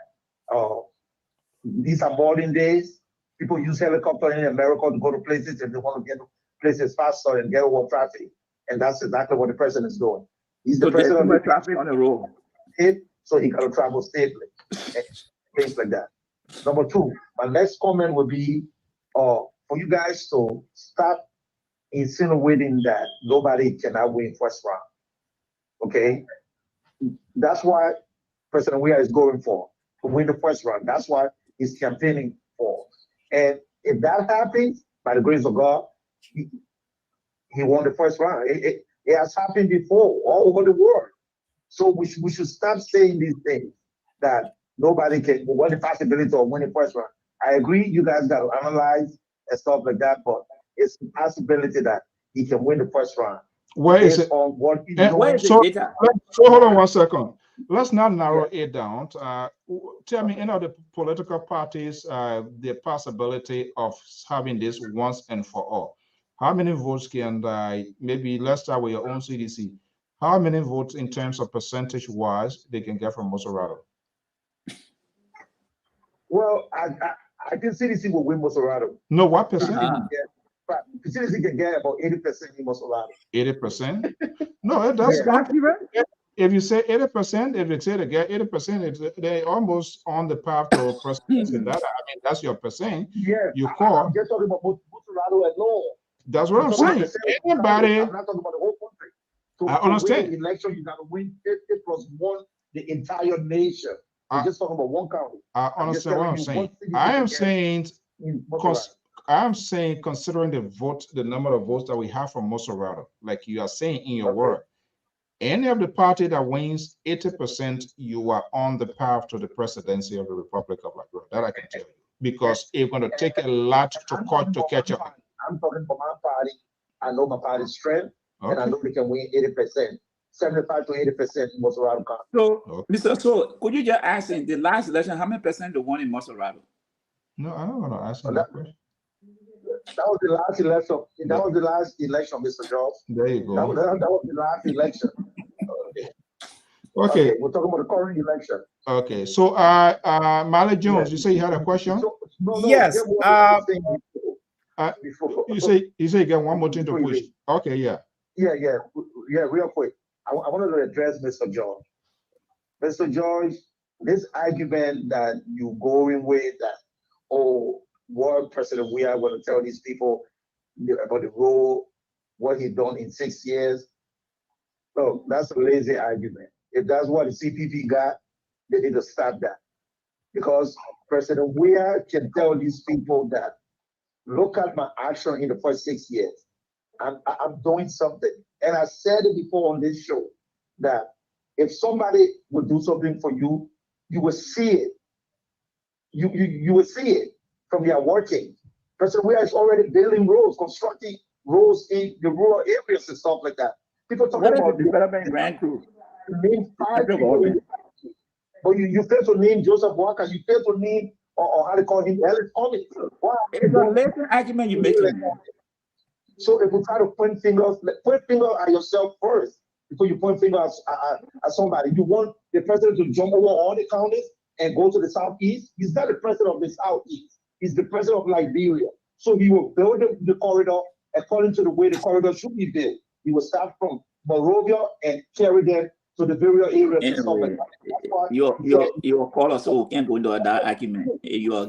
These are modern days. People use helicopter in America to go to places and they want to get to places faster and get over traffic. And that's exactly what the president is doing. He's the president of traffic on the road. So he got to travel safely, things like that. Number two, my next comment would be for you guys to stop insinuating that nobody cannot win first round. Okay? That's why President Weah is going for, to win the first round. That's why he's campaigning for. And if that happens, by the grace of God, he won the first round. It has happened before all over the world. So we should stop saying these things that nobody can win the possibility of winning first round. I agree, you guys got to analyze and stuff like that, but it's a possibility that he can win the first round. Where is it? On what so hold on 1 second. Let's not narrow it down. Tell me, any of the political parties, the possibility of having this once and for all. How many votes can maybe let's start with your own CDC. How many votes in terms of percentage wise they can get from Moserado? Well, I think CDC will win Moserado. No, what percent? CDC can get about 80% in Moserado. 80%? No, that's not even. If you say 80%, if you say they get 80%, they're almost on the path to presidency. That, I mean, that's your percent. Yeah, you call. I'm just talking about Moserado alone. That's what I'm saying. Anybody. I'm not talking about the whole country. So I understand. To win the election, you got to win 50+1 the entire nation. I'm just talking about one county. I understand what I'm saying. I'm saying, considering the number of votes that we have from Moserado, like you are saying in your word, any of the party that wins 80%, you are on the path to the presidency of the Republic of Liberia. That I can tell you, because it's going to take a lot to catch up. I'm talking for my party. I know my party's strength, and I know we can win 80%. 75 to 80% in Moserado County. So, Mr. So, could you just ask in the last election how many percent they won in Moserado? No, I don't want to ask that question. That was the last election. That was the last election, Mr. Jones. There you go. That was the last election. Okay. We're talking about the current election. Okay. So, Malik Jones, you say you had a question? No, yes. before You say you get one more thing to push. Okay, yeah. Yeah, real quick. I wanted to address Mr. George. Mr. George, this argument that you going with that, oh, what President we are going to tell these people about the role, what he done in 6 years. So that's a lazy argument. If that's what the CPP got, they need to stop that. Because President Weah can tell these people that, look at my action in the first 6 years. I'm doing something. And I said it before on this show that if somebody would do something for you, you will see it. You will see it from their working. President Weah is already building roads, constructing roads in the rural areas and stuff like that. People talk about the development grant through. Name 5 people, but you fail to name Joseph Walker. You fail to name or how to call him Ellis Thomas. Why? It's a lazy argument you're making. So if we try to point fingers at yourself first before you point fingers at somebody. You want the president to jump over all the counties and go to the southeast? He's not the president of the southeast. He's the president of Liberia. So he will build the corridor according to the way the corridor should be built. He will start from Monrovia and carry them to the various areas and stuff like that. Your caller, so can't go into that argument. Your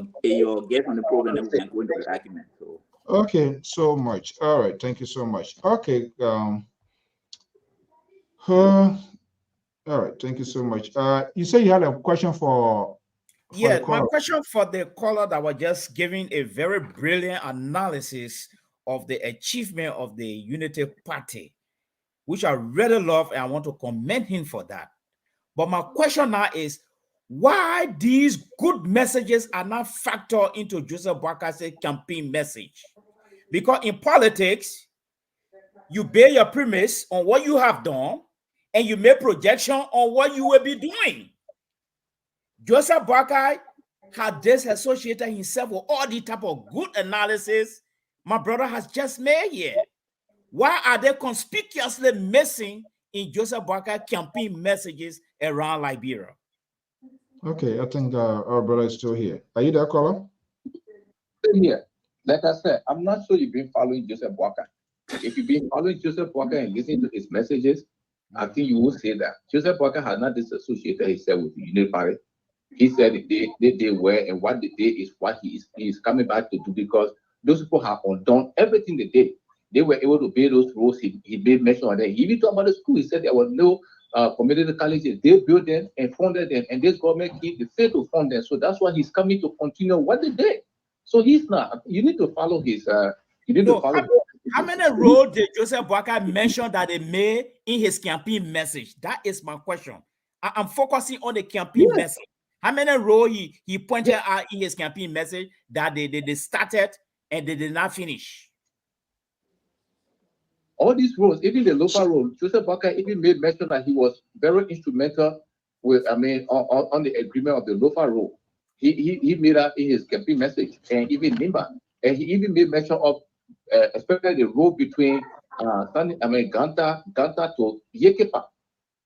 guest on the program can't go into the argument. So. Okay, so much. All right, thank you so much. Okay, all right, thank you so much. You say you had a question for yeah, my question for the caller that was just giving a very brilliant analysis of the achievement of the Unity Party, which I really love, and I want to commend him for that. But my question now is, why these good messages are not factored into Joseph Boakar's campaign message? Because in politics, you bear your premise on what you have done, and you make projection on what you will be doing. Joseph Boakai had disassociated himself with all the type of good analysis my brother has just made here. Why are they conspicuously missing in Joseph Boakai campaign messages around Liberia? Okay, I think our brother is still here. Are you there, caller? Same here. Like I said, I'm not sure you've been following Joseph Boakai. If you've been following Joseph Boakai and listening to his messages, I think you will say that Joseph Boakai has not disassociated himself with the Unity Party. He said they were, and what they did is what he is coming back to do, because those people have undone everything they did. They were able to build those roads. He made mention of that. He even talked about the school. He said there was no community colleges. They built them and funded them, and this government failed to fund them. So that's why he's coming to continue what they did. So he's not. You need to follow his. You need to follow. How many roads did Joseph Boakai mention that they made in his campaign message? That is my question. I'm focusing on the campaign message. How many roads he pointed out in his campaign message that they started and they did not finish? All these roads, even the local road, Joseph Boakai even made mention that he was very instrumental with, on the agreement of the local road. He made that in his campaign message, and even Nimba, and he even made mention of especially the road between Ganta to Yekepa.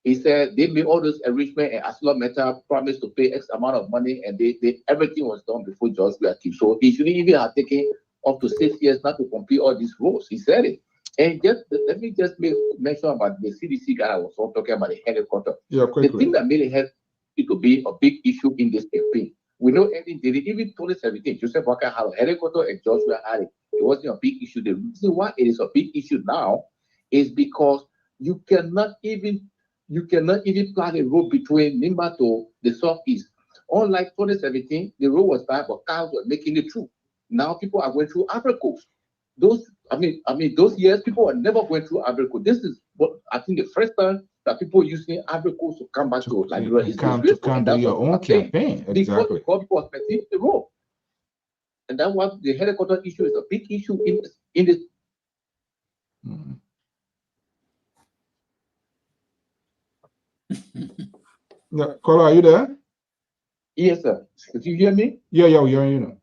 He said they made all those arrangements, and Aslo Meta promised to pay X amount of money, and everything was done before George Weah. So he shouldn't even have taken up to 6 years not to complete all these roads. He said it. And let me just make mention about the CDC guy I was talking about, the helicopter. Yeah, quickly. The thing that made it to be a big issue in this campaign. We know Eddie did it, even 2017. Joseph Boakai had a helicopter and George Weah had it. It wasn't a big issue. The reason why it is a big issue now is because you cannot even plan a road between Nimba to the southeast. Unlike 2017, the road was bad, but cars were making it through. Now people are going through Ivory Coast. Those years, people were never going through Ivory Coast. This is what I think the first time that people using Ivory Coast to come back to Liberia. You can't do your own campaign. Exactly. Because people were expecting the road. And that's why the helicopter issue is a big issue in this. Mm-hmm. Yeah, caller, are you there? Yes, sir. Did you hear me? Yeah, we hear you now.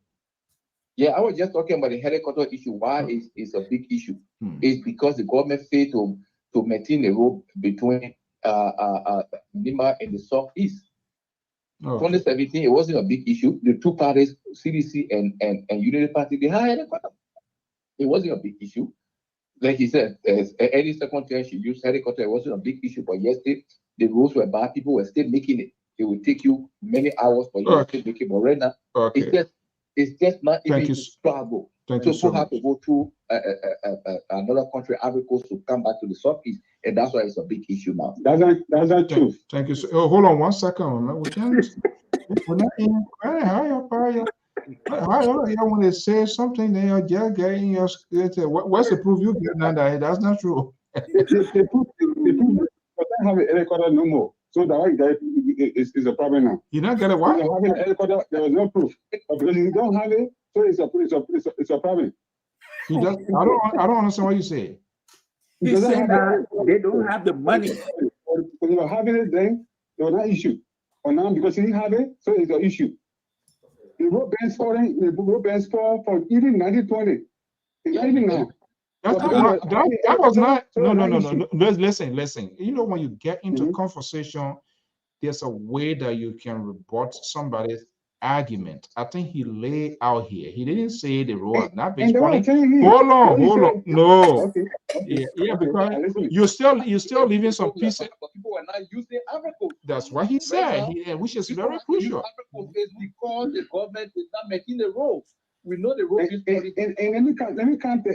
Yeah, I was just talking about the helicopter issue. Why it's a big issue? It's because the government failed to maintain the road between Nimba and the southeast. Okay. 2017, it wasn't a big issue. The two parties, CDC and Unity Party, they had helicopter. It wasn't a big issue. Like he said, any second tier she used helicopter, it wasn't a big issue. But yesterday, the roads were bad. People were still making it. It would take you many hours, but you will still make it. But right now, it's just not even to struggle. So people have to go through another country, Ivory Coast, to come back to the southeast, and that's why it's a big issue now. That's not true. Thank you. Oh, hold on 1 second, man. We can't. We're not in. I want to say something. They are just getting your. What's the proof you get now? That's not true. They don't have a helicopter no more. So that is a problem now. You not get it? Why? Having a helicopter, there was no proof. But because you don't have it, so it's a problem. You just, I don't understand what you say. He's saying that they don't have the money. Because they were having it then, there was no issue. But now because you didn't have it, so it's an issue. The road bands for even 1920. It's not even now. That was not. No. Listen. You know, when you get into conversation, there's a way that you can rebut somebody's argument. I think he lay out here. He didn't say the road not been funny. Hold on. No. Yeah, because you're still leaving some pieces. People were not using Ivory Coast. That's what he said, which is very crucial. Is because the government is not making the roads. We know the road is. And let me count the.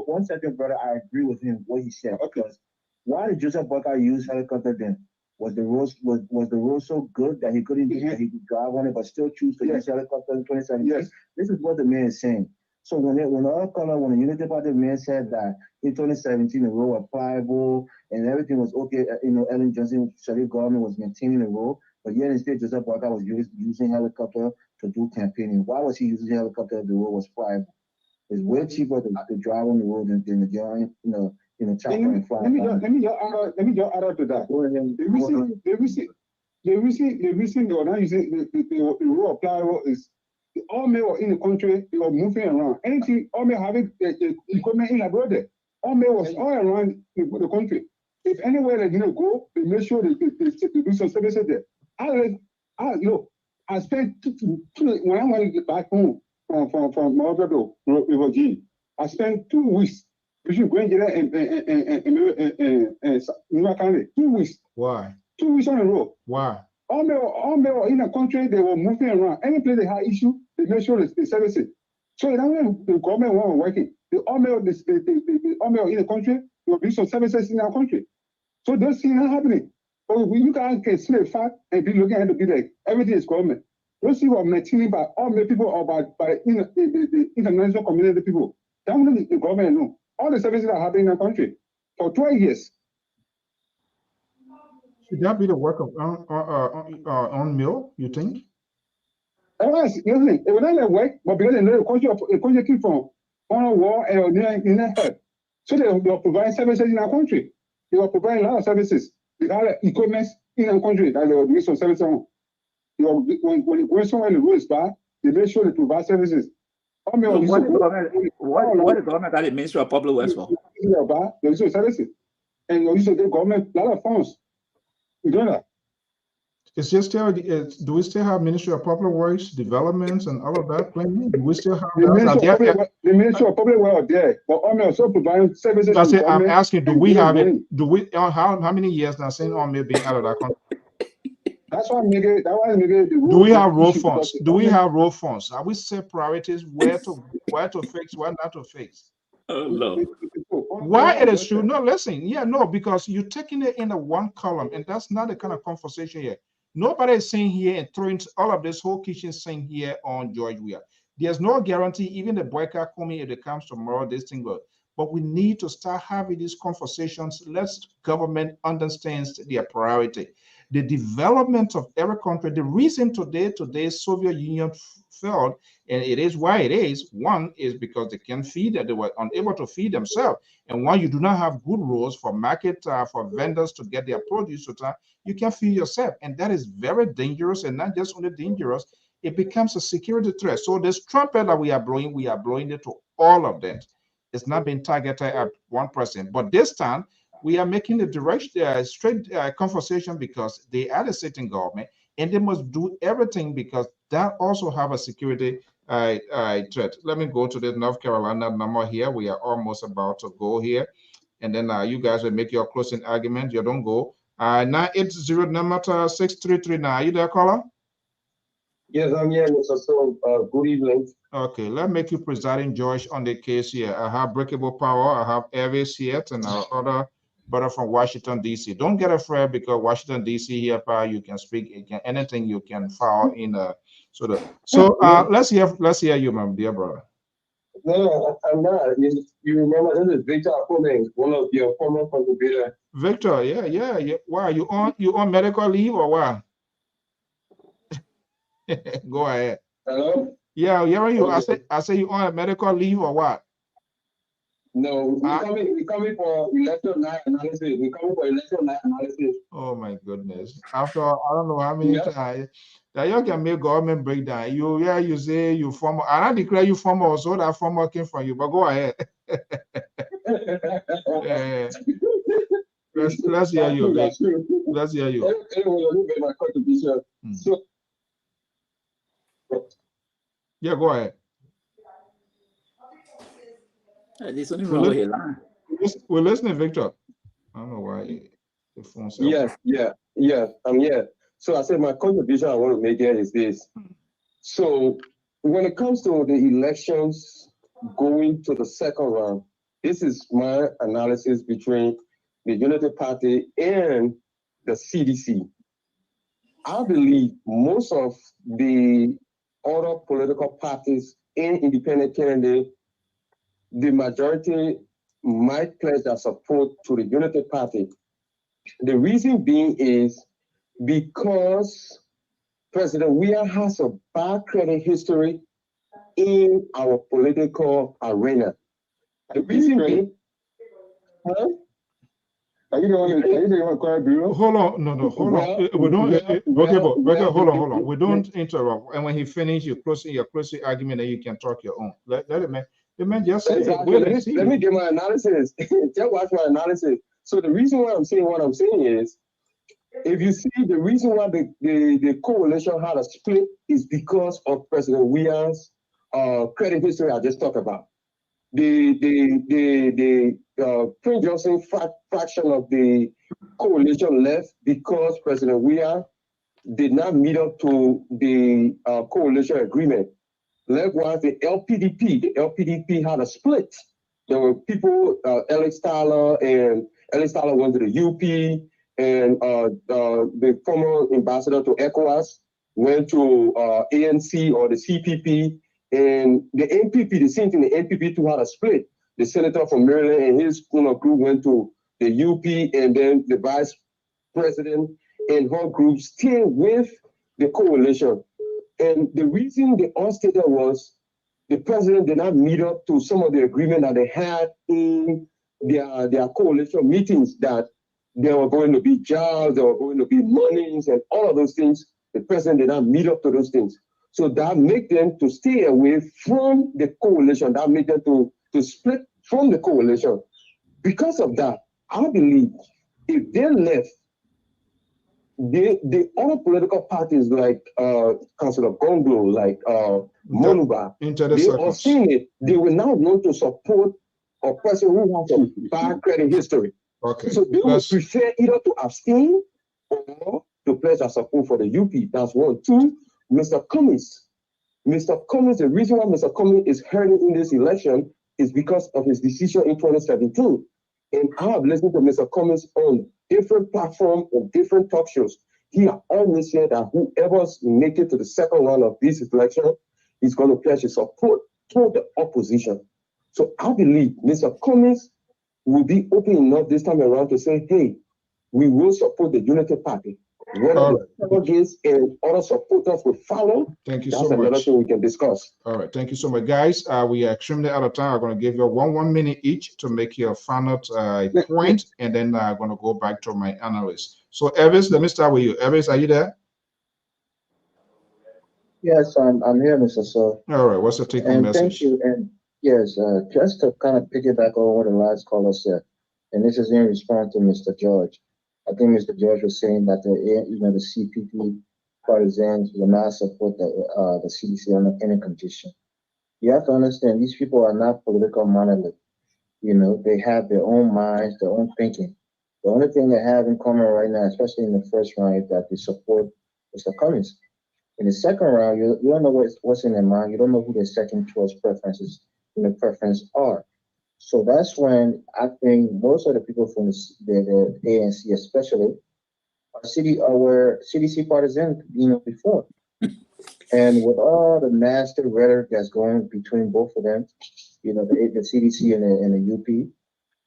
One second, brother. I agree with him what he said. Because why did Joseph Boakai use helicopter then? Was the road so good that he couldn't he could drive on it, but still choose to use helicopter in 2017? Yes. This is what the man is saying. So when the Unity Party man said that in 2017 the road was pliable and everything was okay, Ellen Johnson, Sharif government was maintaining the road, but yet instead Joseph Boakai was using helicopter to do campaigning. Why was he using helicopter if the road was pliable? It's way cheaper to drive on the road than to get chopper and fly. Let me just add up to that. The reason they were not using the road pliable is the army were in the country, they were moving around. Anything army having the equipment in abroad, army was all around the country. If anywhere they didn't go, they make sure they do some services there. I spent when I went back home from Marlborough, I spent 2 weeks between Grenada and New County. 2 weeks. Why? 2 weeks on the road. Why? All were in the country, they were moving around. Any place they had issue, they made sure they service it. So that's when the government weren't working. The army were in the country, they were doing some services in our country. So those things are happening. But you can see the fact and be looking at it, be like, everything is government. Those things were maintained by all the people or by the international community people. That wouldn't the government know. All the services are happening in our country for 12 years. Should that be the work of on mill, you think? Otherwise, listen, it would not work, but because they know the country came from on a war and in that help. So they were providing services in our country. They were providing a lot of services. They had equipment in our country that they were doing some services on. When they go somewhere in the road is bad, they make sure they provide services. What the government got the Ministry of Public Works for? They use services. And they use the government a lot of funds. You know that. It's just still. Do we still have Ministry of Public Works, Developments, and all of that playing? Do we still have the Ministry of Public Works there, but Army also providing services. That's it. I'm asking. Do we have it? Do we? How many years now since Army being out of that country? That's why I make it. Do we have road funds? Do we have road funds? Are we set priorities where to fix, where not to fix? Oh Lord. Why it is true? No, listen. Yeah, no, because you're taking it in a one column, and that's not the kind of conversation here. Nobody is saying here and throwing all of this whole kitchen sink here on George Weah. There's no guarantee, even the boycott coming, if it comes tomorrow, this thing will. But we need to start having these conversations. Let's government understands their priority. The development of every country, the reason today Soviet Union failed, and it is why it is, one is because they can't feed, they were unable to feed themselves. And one, you do not have good roads for market, for vendors to get their produce to time, you can feed yourself. And that is very dangerous, and not just only dangerous, it becomes a security threat. So this trumpet that we are blowing it to all of them. It's not being targeted at one person. But this time, we are making the direct, straight conversation because they are the sitting government, and they must do everything because that also have a security All right, Chet. Let me go to the North Carolina number here. We are almost about to go here. And then you guys will make your closing argument. You don't go. 980 number 6339. Are you there, caller? Yes, I'm here, Mr. So, good evening. Okay, let's make you presiding judge on the case here. I have Breakable Power. I have Elvis here and our other brother from Washington, D.C. Don't get afraid because Washington, D.C. here, you can speak. You can, anything you can file in. So let's hear you, my dear brother. No, I'm not. You remember this is Victor Akome, one of your former contributors. Victor, yeah. Why you on medical leave or what? Go ahead. Hello? Yeah, you. Okay. I say you on a medical leave or what? No, we're coming for election night analysis. We're coming for election night analysis. Oh my goodness. After I don't know how many times that you can make government breakdown. You say you former, and I declare you former also that former came from you, but go ahead. Let's hear you. Let's hear you. Anyway, look at my contribution. So, yeah, go ahead. We're listening, Victor. I don't know why the phone said. Yeah, I'm here. So I said my contribution I want to make here is this. So when it comes to the elections going to the second round, this is my analysis between the Unity Party and the CDC. I believe most of the other political parties and independent candidates, the majority might pledge their support to the Unity Party. The reason being is because President Weah has a bad credit history in our political arena. The reason being, Are you the one quiet bureau? Hold on, no, hold on. We don't. Hold on. We don't interrupt. And when he finishes, you're closing argument, and you can talk your own. Let the man just say. Let me give my analysis. Just watch my analysis. So the reason why I'm saying what I'm saying is, if you see the reason why the coalition had a split is because of President Weah's credit history I just talked about. The Prince Johnson fraction of the coalition left because President Weah did not meet up to the coalition agreement. Likewise, the LPDP had a split. There were people, Alex Tyler went to the UP, and the former ambassador to ECOWAS went to ANC or the CPP, and the NPP, the same thing, the NPP too had a split. The senator from Maryland and his group went to the UP, and then the vice president and her group stayed with the coalition. And the reason they all stayed there was the president did not meet up to some of the agreement that they had in their coalition meetings, that there were going to be jobs, there were going to be monies, and all of those things. The president did not meet up to those things. So that made them to stay away from the coalition. That made them to split from the coalition. Because of that, I believe if they left, the other political parties like Councillor Gonglo, like Monuba, they are seeing it. They will now want to support a person who has a bad credit history. Okay. So they would prefer either to abstain or to pledge their support for the UP. That's one. Two, Mr. Cummings. Mr. Cummings, the reason why Mr. Cummings is hurting in this election is because of his decision in 2017. And I have listened to Mr. Cummings on different platforms and different talk shows. He has always said that whoever's make it to the second round of this election is going to pledge his support to the opposition. So I believe Mr. Cummings will be open enough this time around to say, hey, we will support the Unity Party. Whether the delegates and other supporters will follow, thank you that's so another much. thing we can discuss. All right, thank you so much, guys. We are extremely out of time. I'm going to give you 1 minute each to make your final point, and then I'm going to go back to my analyst. So, Elvis, let me start with you. Elvis, are you there? Yes, I'm here, Mr. So. All right, what's the take-home message? Thank you. And yes, just to kind of piggyback on what the last caller said, and this is in response to Mr. George. I think Mr. George was saying that the CPP partisans will not support the CDC under any condition. You have to understand these people are not political monolith. You know, they have their own minds, their own thinking. The only thing they have in common right now, especially in the first round, is that they support Mr. Cummings. In the second round, you don't know what's in their mind. You don't know who their second choice preferences preference are. So that's when I think most of the people from the ANC, especially, were CDC partisans, before. And with all the nasty rhetoric that's going between both of them, the CDC and the UP,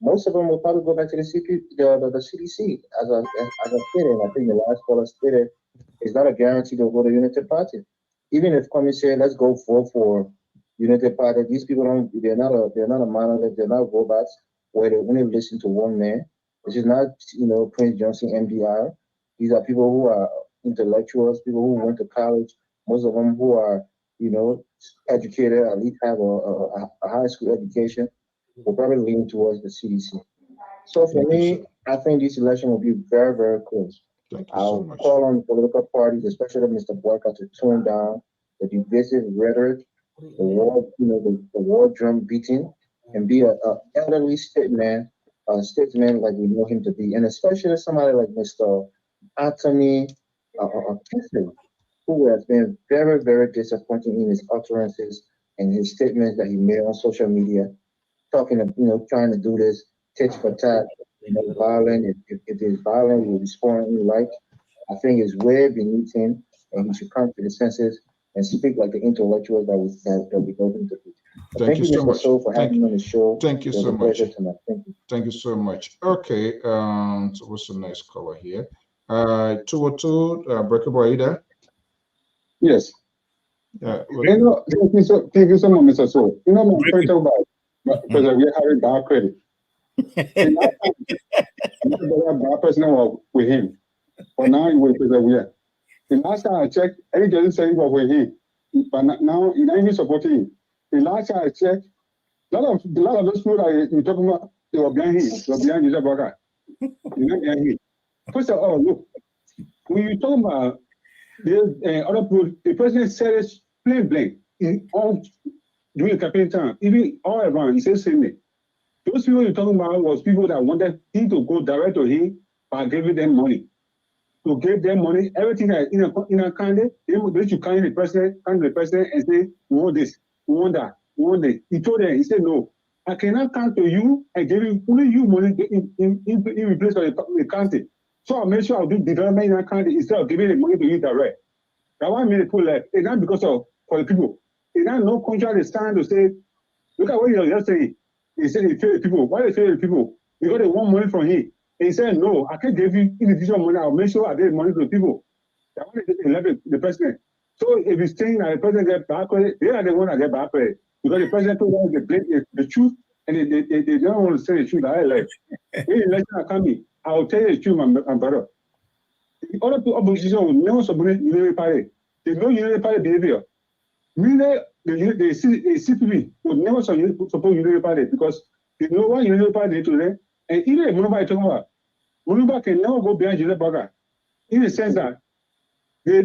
most of them will probably go back to the CDC. As I stated, I think the last caller stated, it's not a guarantee they'll go to United Party. Even if Cummings said, let's go for United Party, these people they're not a monolith, they're not robots where they only listen to one man. This is not, Prince Johnson, MDR. These are people who are intellectuals, people who went to college, most of them who are, educated, at least have a high school education, will probably lean towards the CDC. So for me, I think this election will be very, very close. I'll call on political parties, especially Mr. Boycott, to tone down the divisive rhetoric, the war drum beating, and be a elderly statesman like we know him to be, and especially somebody like Mr. Anthony Kinsey, who has been very, very disappointing in his utterances and his statements that he made on social media, talking of, trying to do this tit for tat, violent. If it is violent, we will respond we like. I think it's way beneath him, and he should come to the senses and speak like the intellectuals that we go into. Thank you so Mr. much. So for having me on the show. Thank you so much. Thank you. Thank you so much. Okay, so what's the next caller here? 202, Breakable, are you there? Yes. Yeah. Thank you so much, Mr. So. My point about because we are having bad credit. Bad person with him. But now we are. The last time I checked, Eric doesn't say what with him. But now he's not even supporting him. The last time I checked, a lot of those people that you're talking about, they were behind him. They were behind Joseph Boakai. They're not behind him. First of all, look, when you talk about the other people, the president said it plain blank in all during the campaign time, even all around, he said same thing. Those people you're talking about was people that wanted him to go direct to him by giving them money. To give them money, everything that in a candidate, they should come the president and say, we want this, we want that, we want this. He told them, he said, no, I cannot come to you and give you only you money in replace of the county. So I'll make sure I'll do development in that county instead of giving the money to you direct. That's why I made it pull left. It's not because of for the people. It's not no contract is signed to say, look at what you're just saying. He said he failed the people. Why they fail the people? Because they want money from him. And he said, no, I can't give you individual money. I'll make sure I give money to the people. That's why they elect the president. So if he's saying that the president gets bad credit, they are the one that get bad credit. Because the president told them the truth, and they don't want to say the truth. I like. When the election are coming, I will tell you the truth, my brother. The other opposition will never support United Party. They know United Party behavior. Meaning, the CPP would never support United Party because they know what United Party did to them. And even if Munuba is talking about, Munuba can never go behind Joseph Boakai in the sense that the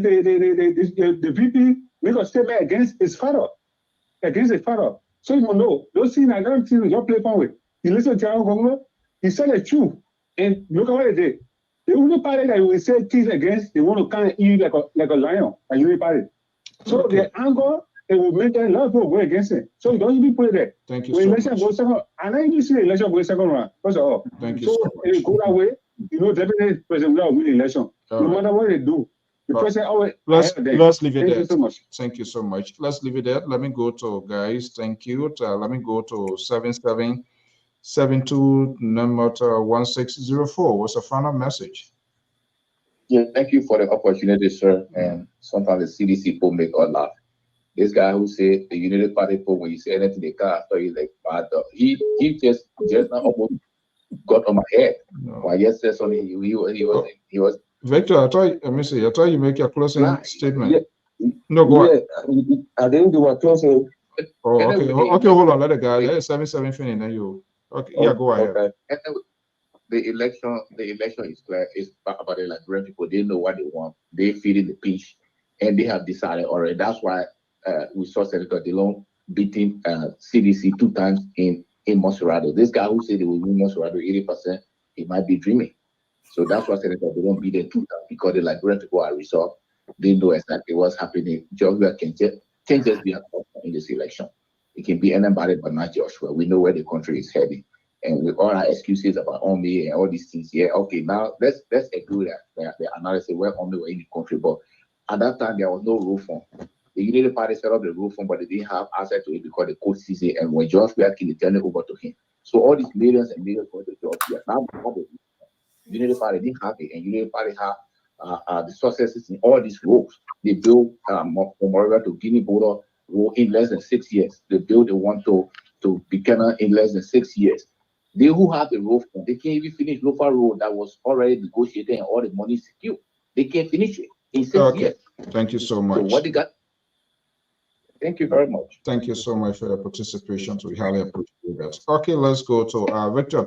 VP make a statement against his father. So you know, those things I don't think you play fun with. You listen to Tiago Gongo, he said the truth. And look at what they did. The only party that will say things against, they want to kind of eat like a lion, a United Party. So the anger, it will make a lot of people go against it. So don't even put it there. Thank you when so election much. goes second, and I even see the election go second round. First of all. Thank you so so much. if it go that way, definitely President will win the election. No matter what they do. The president always let's leave it there. Thank you so much. Thank you so much. Let's leave it there. Let me go to guys. Thank you. Let me go to 7772 number 1604. What's the final message? Yeah, thank you for the opportunity, sir. And sometimes the CDC people make us laugh. This guy who said the United Party people, when you say anything, they can't after you like bad dog. He just now almost got on my head. No. Well, yesterday something he was. Victor, I thought you make your closing statement. Yeah, No, go ahead. I didn't do my closing. Oh, okay. Okay, hold on. Let the guy. Let 77 finish, then you. Okay, yeah, go ahead. Okay. And the election is clear. It's about the Liberian people. They know what they want. They feed in the pitch. and they have decided already. That's why we saw Senator Dillon beating CDC 2 times in Monserrado. This guy who said he will win Monserrado 80%, he might be dreaming. So that's why Senator Dillon beat them 2 times, because the Liberian people are resolved. They know exactly what's happening. Joshua can't just be a in this election. It can be anybody but not Joshua. We know where the country is heading. And with all our excuses about Omni and all these things, yeah, okay, now let's agree that the analysis where Omni were in the country, but at that time there was no rule form. The Unity Party set up the rule form, but they didn't have access to it because the court sees it, and when Joshua came, they turned it over to him. So all these millions and millions going to Joshua. Now we have it. Unity Party didn't have it, and Unity Party have the successes in all these roads. They built from Moreover to Guinea border road in less than 6 years. They built the one to Buchanan in less than 6 years. They who have the road, they can't even finish Lofa Road that was already negotiated and all the money secured. They can't finish it in 6 years. Thank you so much. So what they got? Thank you very much. Thank you so much for your participation. We highly appreciate that. Okay, let's go to Victor.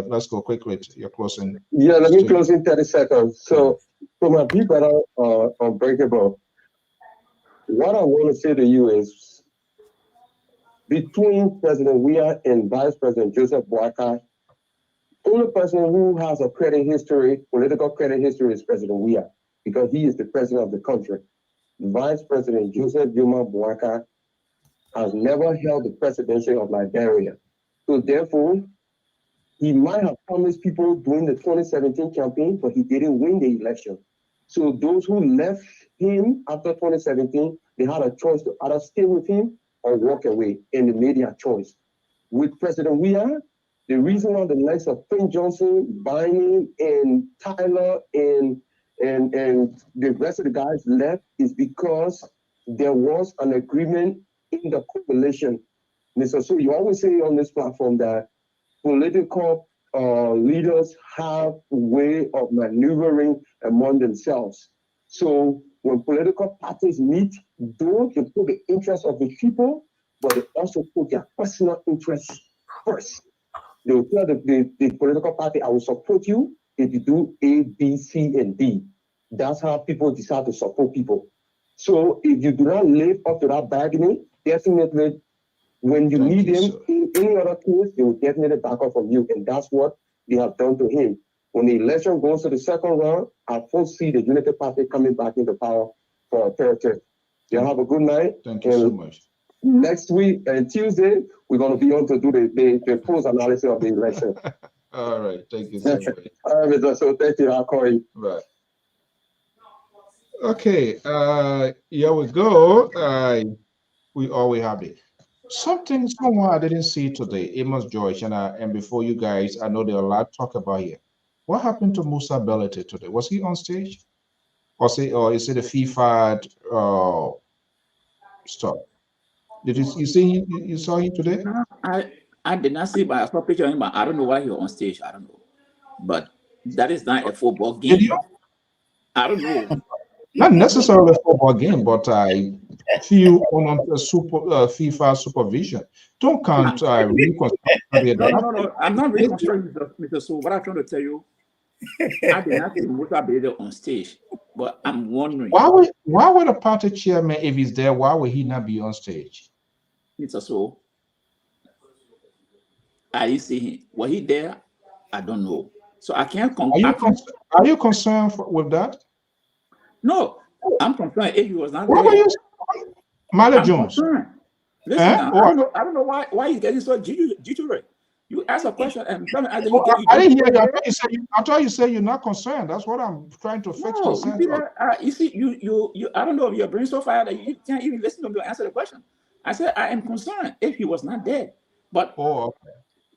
Let's go quickly to your closing. Yeah, let me close in 30 seconds. So, from a big better unbreakable, what I want to say to you is, between President Weah and Vice President Joseph Boakai, the only person who has a political credit history is President Weah, because he is the president of the country. Vice President Joseph Jomo Boakai has never held the presidency of Liberia. So therefore, he might have promised people during the 2017 campaign, but he didn't win the election. So those who left him after 2017, they had a choice to either stay with him or walk away, and they made their choice. With President Weah, the reason why the likes of Prince Johnson, Bynum, and Tyler, and the rest of the guys left is because there was an agreement in the coalition. Mr. So you always say on this platform that political leaders have a way of maneuvering among themselves. So when political parties meet, though they put the interests of the people, but they also put their personal interests first. They will tell the political party, I will support you if you do A, B, C, and D. That's how people decide to support people. So if you do not live up to that bargaining, definitely when you need them in any other case, they will definitely back off from you. And that's what they have done to him. When the election goes to the second round, I foresee the Unity Party coming back into power for a third term. You have a good night. Thank you so much. Next week and Tuesday, we're going to be on to do the post analysis of the election. All right. Thank you so much. All right, Mr. So thank you. I'll call you. Right. Okay. Here we go. We always have it. Someone I didn't see today, Amos George, and before you guys, I know there are a lot to talk about here. What happened to Musa Belete today? Was he on stage? Or is it a FIFA stuff? Did you see you saw him today? No, I did not see, but I saw a picture of him, but I don't know why he was on stage. I don't know. But that is not a football game. I don't know. Not necessarily a football game, but I feel on FIFA supervision. Don't count No, I'm not reconstructing, Mr. So what I'm trying to tell you, I did not see Musa Belete on stage, but I'm wondering why would a party chairman, if he's there, why would he not be on stage? Mr. So I didn't see him. Was he there? I don't know. So I can't. Are you concerned with that? No, I'm concerned if he was not what there. Were you, Marley Jones? Concerned. Listen, I don't know why he's getting so jittery. You ask a question and tell me. I didn't hear you. I thought you said you're not concerned. That's what I'm trying to fix. No, you see, you. I don't know if your brain so fire that you can't even listen to me to answer the question. I said I am concerned if he was not there, but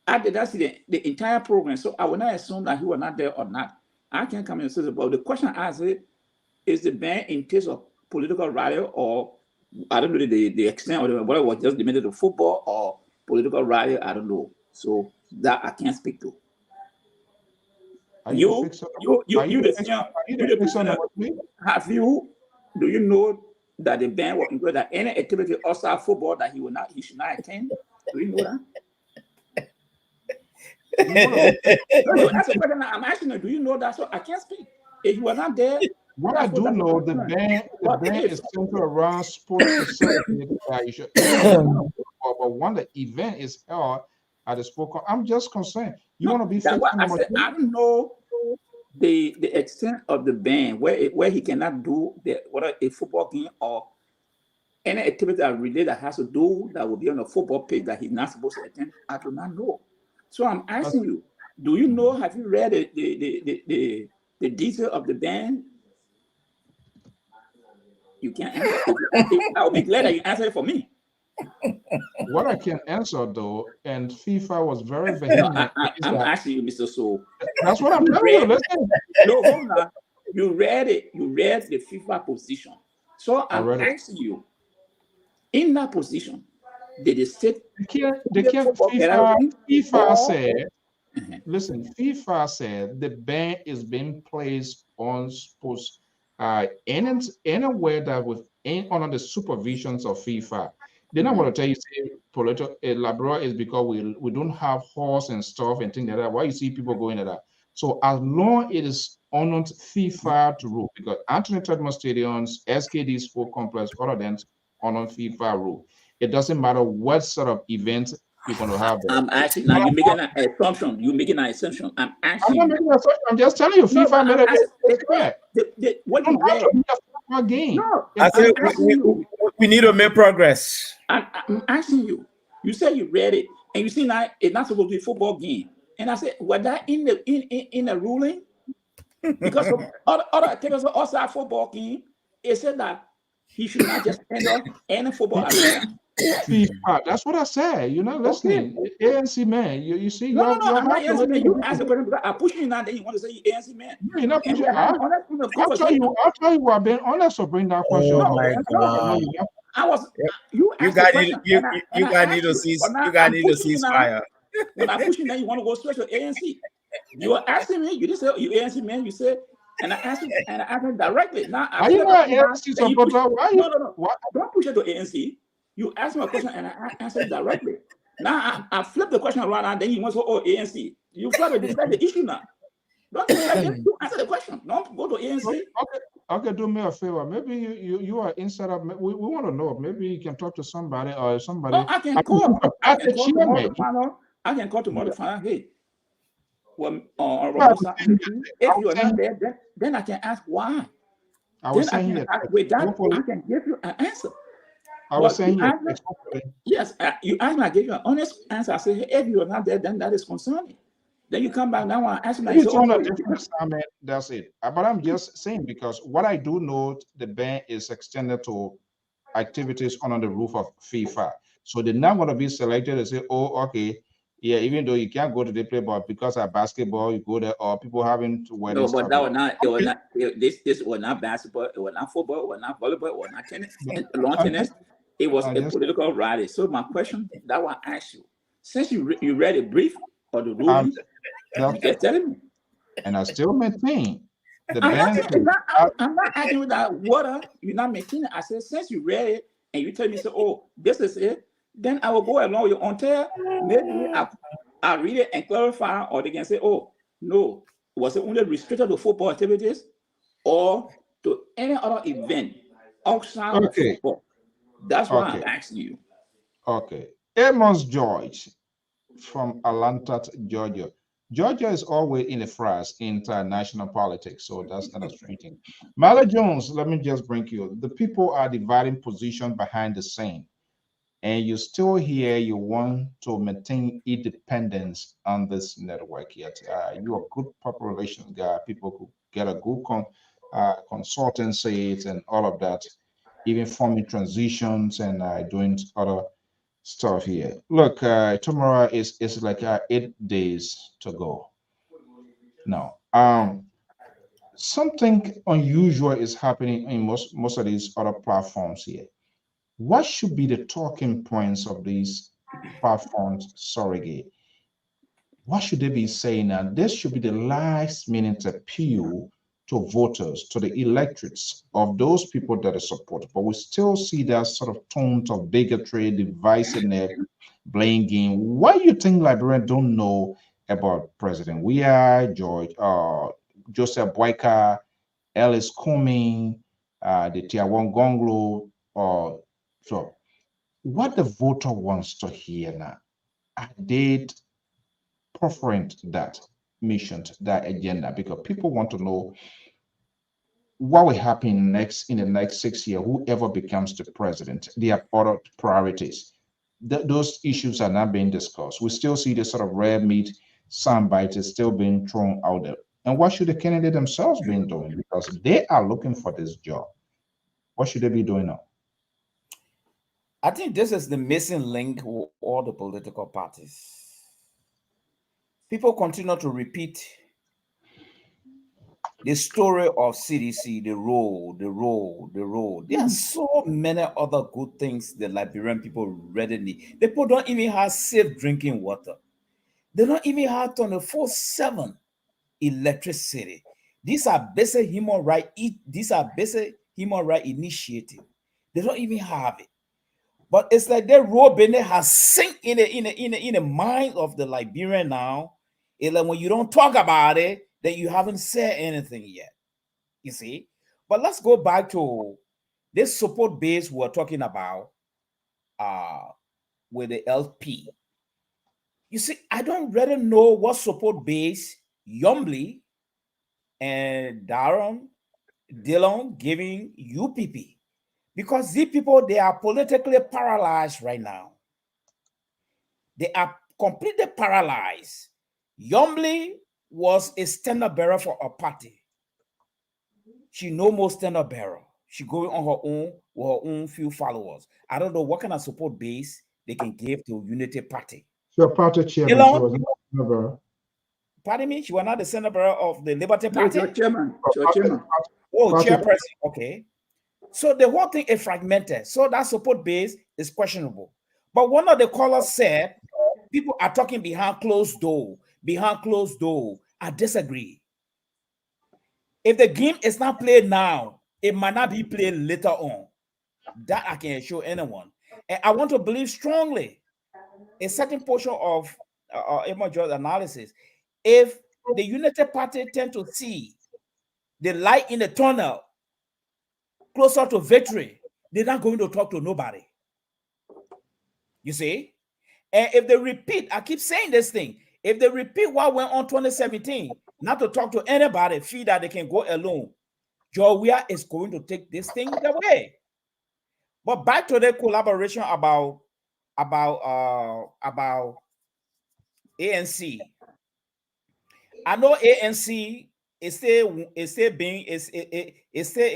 I did not see the entire program, so I will not assume that he was not there or not. I can't come and say, but the question I asked is the ban in case of political rally, or I don't know the extent or whether it was just limited to football or political rally. I don't know. So that I can't speak to. Do you know that the ban will include that any activity outside football that he should not attend? Do you know that? No, that's a question I'm asking you. Do you know that? So I can't speak. If you were not there, What I do know, the ban is centered around sports facilities that you should, but when the event is held at the sport, I'm just concerned. You want to be That's what faithful I number said. two? I don't know the extent of the ban where he cannot do whether a football game or any activity that related that has to do that will be on a football page that he's not supposed to attend. I do not know. So I'm asking you, do you know? Have you read the detail of the ban? You can't answer. I'll be glad that you answer it for me. What I can answer though, and FIFA was very No, vehement. I'm asking you, Mr. Soul. That's what I'm telling you. Listen. No, hold on. You read it. You read the FIFA position. So I'm asking you, in that position, did the state FIFA said, listen, FIFA said the ban is being placed on sports anywhere that with under the supervisions of FIFA. They're not going to tell you say political labor is because we don't have horse and stuff and things like that. Why you see people going at that? So as long it is under FIFA to rule, because Anthony Tedman Stadiums, SKD Sport Complex, all of them under FIFA rule. It doesn't matter what sort of event you're going to have there. I'm asking now. You're making an assumption. You're making an assumption. I'm asking. I'm not making an assumption. I'm just telling you. FIFA made it. What you read? Game. No, I said we need to make progress. I'm asking you. You said you read it, and you see now it's not supposed to be a football game. And I said, was that in the ruling? Because of other activities outside football game, it said that he should not just enter any football arena. FIFA, that's what I said. You're not listening. Okay. ANC man, you see. No, I'm not ANC man. You asked the question because I push you now. Then you want to say you ANC man. No, you're not pushing. I'll tell you. I've been honest to bring that question. Oh my God. I was. You guys need to cease fire. When I push you now, you want to go straight to ANC. You were asking me. You didn't say you ANC man. You said, and I asked you directly. Now are you not ANC supporter? Why? No. Don't push it to ANC. You asked me a question and I answered directly. Now I flipped the question around and then you want to go, ANC. You try to defend the issue now. Don't you answer the question. Don't go to ANC. Okay, do me a favor. Maybe you are inside of. We want to know. Maybe you can talk to somebody or somebody. No, I can call tomorrow to find out. Hey, well, if you are not there, then I can ask why. I was saying that. With that, I can give you an answer. I was saying yes. You asked me, I gave you an honest answer. I said, hey, if you are not there, then that is concerning. Then you come back now and ask me. It's on a different assignment. That's it. But I'm just saying because what I do know, the ban is extended to activities under the roof of FIFA. So they're not going to be selected and say, oh, okay, yeah, even though you can't go to the play, but because of basketball, you go there, or people having to wear. No, but that was not. It was not. This was not basketball. It was not football. It was not volleyball. It was not tennis. Lawn tennis. It was a political rally. So my question that I asked you, since you read a brief or the ruling, just telling me. And I still maintain the I'm not asking you that water. You're not maintaining. I said since you read it and you tell me, so oh, this is it. Then I will go along with your until maybe I read it and clarify, or they can say, oh no, was it only restricted to football activities or to any other event outside of football? That's why I'm asking you. Okay. Amos George from Atlanta, Georgia. Georgia is always in the frost in international politics, so that's kind of strange. Marla Jones, let me just bring you. The people are dividing position behind the scene, and you still here. You want to maintain independence on this network yet. You're a good public relations guy. People who get a good consultancy and all of that, even forming transitions and doing other stuff here. Look, tomorrow is like 8 days to go. Now, something unusual is happening in most of these other platforms here. What should be the talking points of these platforms, surrogate? What should they be saying? And this should be the last minute appeal to voters, to the electorates of those people that are supported. But we still see that sort of tone of bigotry, divisiveness, blame game. Why do you think Liberians don't know about President Weah, Joseph Boyka, Ellis Kumi, the Tiawan Gonglo, or so. What the voter wants to hear now, are they preferring that mission, that agenda? Because people want to know what will happen next in the next 6 years, whoever becomes the president. Their other priorities. Those issues are not being discussed. We still see this sort of red meat soundbite is still being thrown out there. And what should the candidate themselves be doing? Because they are looking for this job. What should they be doing now? I think this is the missing link with all the political parties. People continue to repeat the story of CDC, the road. There are so many other good things the Liberian people really need. The people don't even have safe drinking water. They don't even have 24/7 electricity. These are basic human right. These are basic human right initiative. They don't even have it. But it's like that road business has sink in the mind of the Liberian now. It's like when you don't talk about it, then you haven't said anything yet. You see? But let's go back to this support base we're talking about with the LP. You see, I don't really know what support base Yombly and Dillon giving UPP, because these people, they are politically paralyzed right now. They are completely paralyzed. Yombly was a standard bearer for a party. She no more standard bearer. She going on her own with her own few followers. I don't know what kind of support base they can give to Unity Party. Your party chairman, she was never. Pardon me? She was not the standard bearer of the Liberty Party? Your chairman. Your chairman. Oh, chairperson. Okay. So the whole thing is fragmented. So that support base is questionable. But one of the callers said, people are talking behind closed door. Behind closed door. I disagree. If the game is not played now, it might not be played later on. That I can assure anyone. And I want to believe strongly a certain portion of emergent analysis. If the United Party tend to see the light in the tunnel closer to victory, they're not going to talk to nobody. You see? And if they repeat, I keep saying this thing, if they repeat what went on 2017, not to talk to anybody, feel that they can go alone, Georgia is going to take this thing away. But back to the collaboration about ANC. I know ANC is still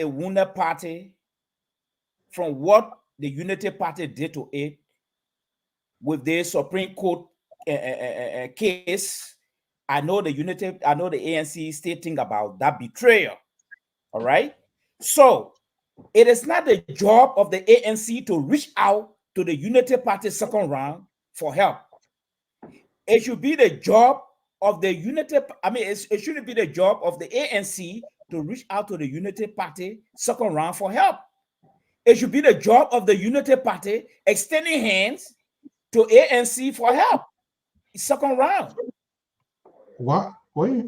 a wounded party from what the Unity Party did to it with the Supreme Court case. I know the ANC still think about that betrayal. All right. So it is not the job of the ANC to reach out to the Unity Party second round for help. It should be the job of the Unity. I mean, it shouldn't be the job of the ANC to reach out to the Unity Party second round for help. It should be the job of the Unity Party extending hands to ANC for help. Second round. What? Wait.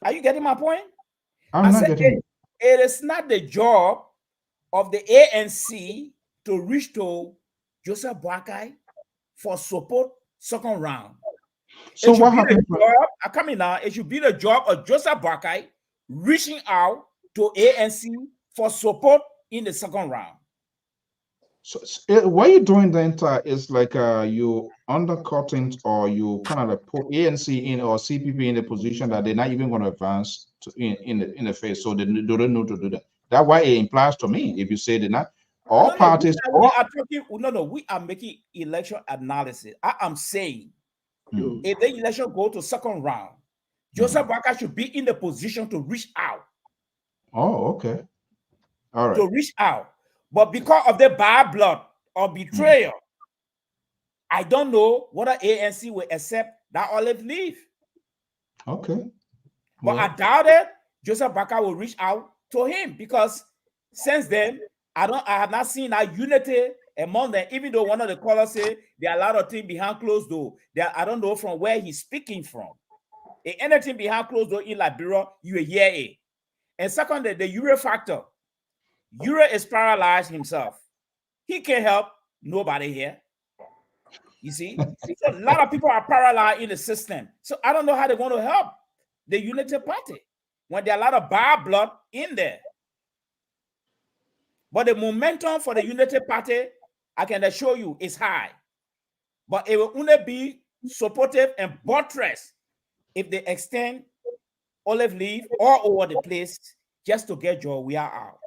Are you getting my point? I'm not getting it. It is not the job of the ANC to reach to Joseph Boakai for support second round. So what happened? It should be the job of Joseph Boakai reaching out to ANC for support in the second round. So what you're doing the entire is like you undercutting, or you kind of like put ANC in or CPP in the position that they're not even going to advance to in the face, so they don't know to do that. That's why it implies to me, if you say they're not all parties. We are making election analysis. I am saying if the election go to second round, Joseph Boakai should be in the position to reach out. Oh, okay. All right. To reach out. But because of the bad blood or betrayal, I don't know whether ANC will accept that olive leaf. Okay. But I doubt it. Joseph Boakai will reach out to him, because since then, I have not seen that unity among them, even though one of the callers say there are a lot of things behind closed door. I don't know from where he's speaking from. If anything behind closed door in Liberia, you will hear it. And second, the Euro factor. Euro is paralyzed himself. He can't help nobody here. You see? So a lot of people are paralyzed in the system. So I don't know how they're going to help the Unity Party when there are a lot of bad blood in there. But the momentum for the Unity Party, I can assure you, is high. But it will only be supportive and buttress if they extend olive leaf all over the place just to get George Weah out.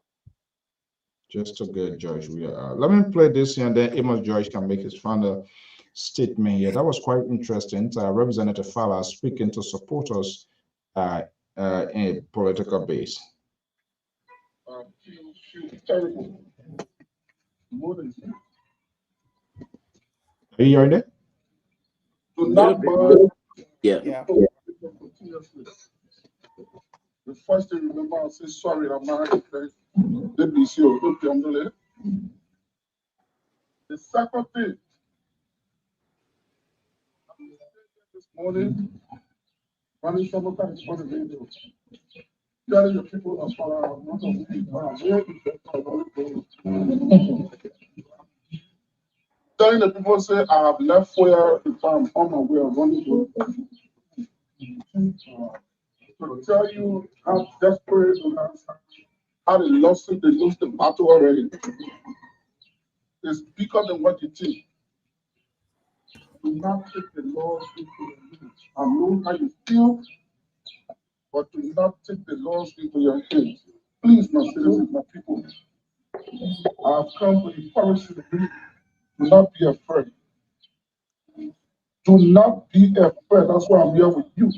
Just to get George Weah out. Let me play this here, and then Amos George can make his final statement here. That was quite interesting. Representative Fowler speaking to supporters in a political base. Terrible. Are you hearing it? Do not buy. Yeah. Continuously. The first thing, remember, I say sorry, I'm not okay. The second thing, this morning, running some of that is for the radio. Telling your people as far as not only telling the people say I have left where if I'm on my way of running to tell you how desperate and how they lost it, they lose the battle already. It's bigger than what you think. Do not take the laws into your hands. I know how you feel, but do not take the laws into your hands. Please, my citizens, my people, I have come to encourage you. Do not be afraid. Do not be afraid. That's why I'm here with you.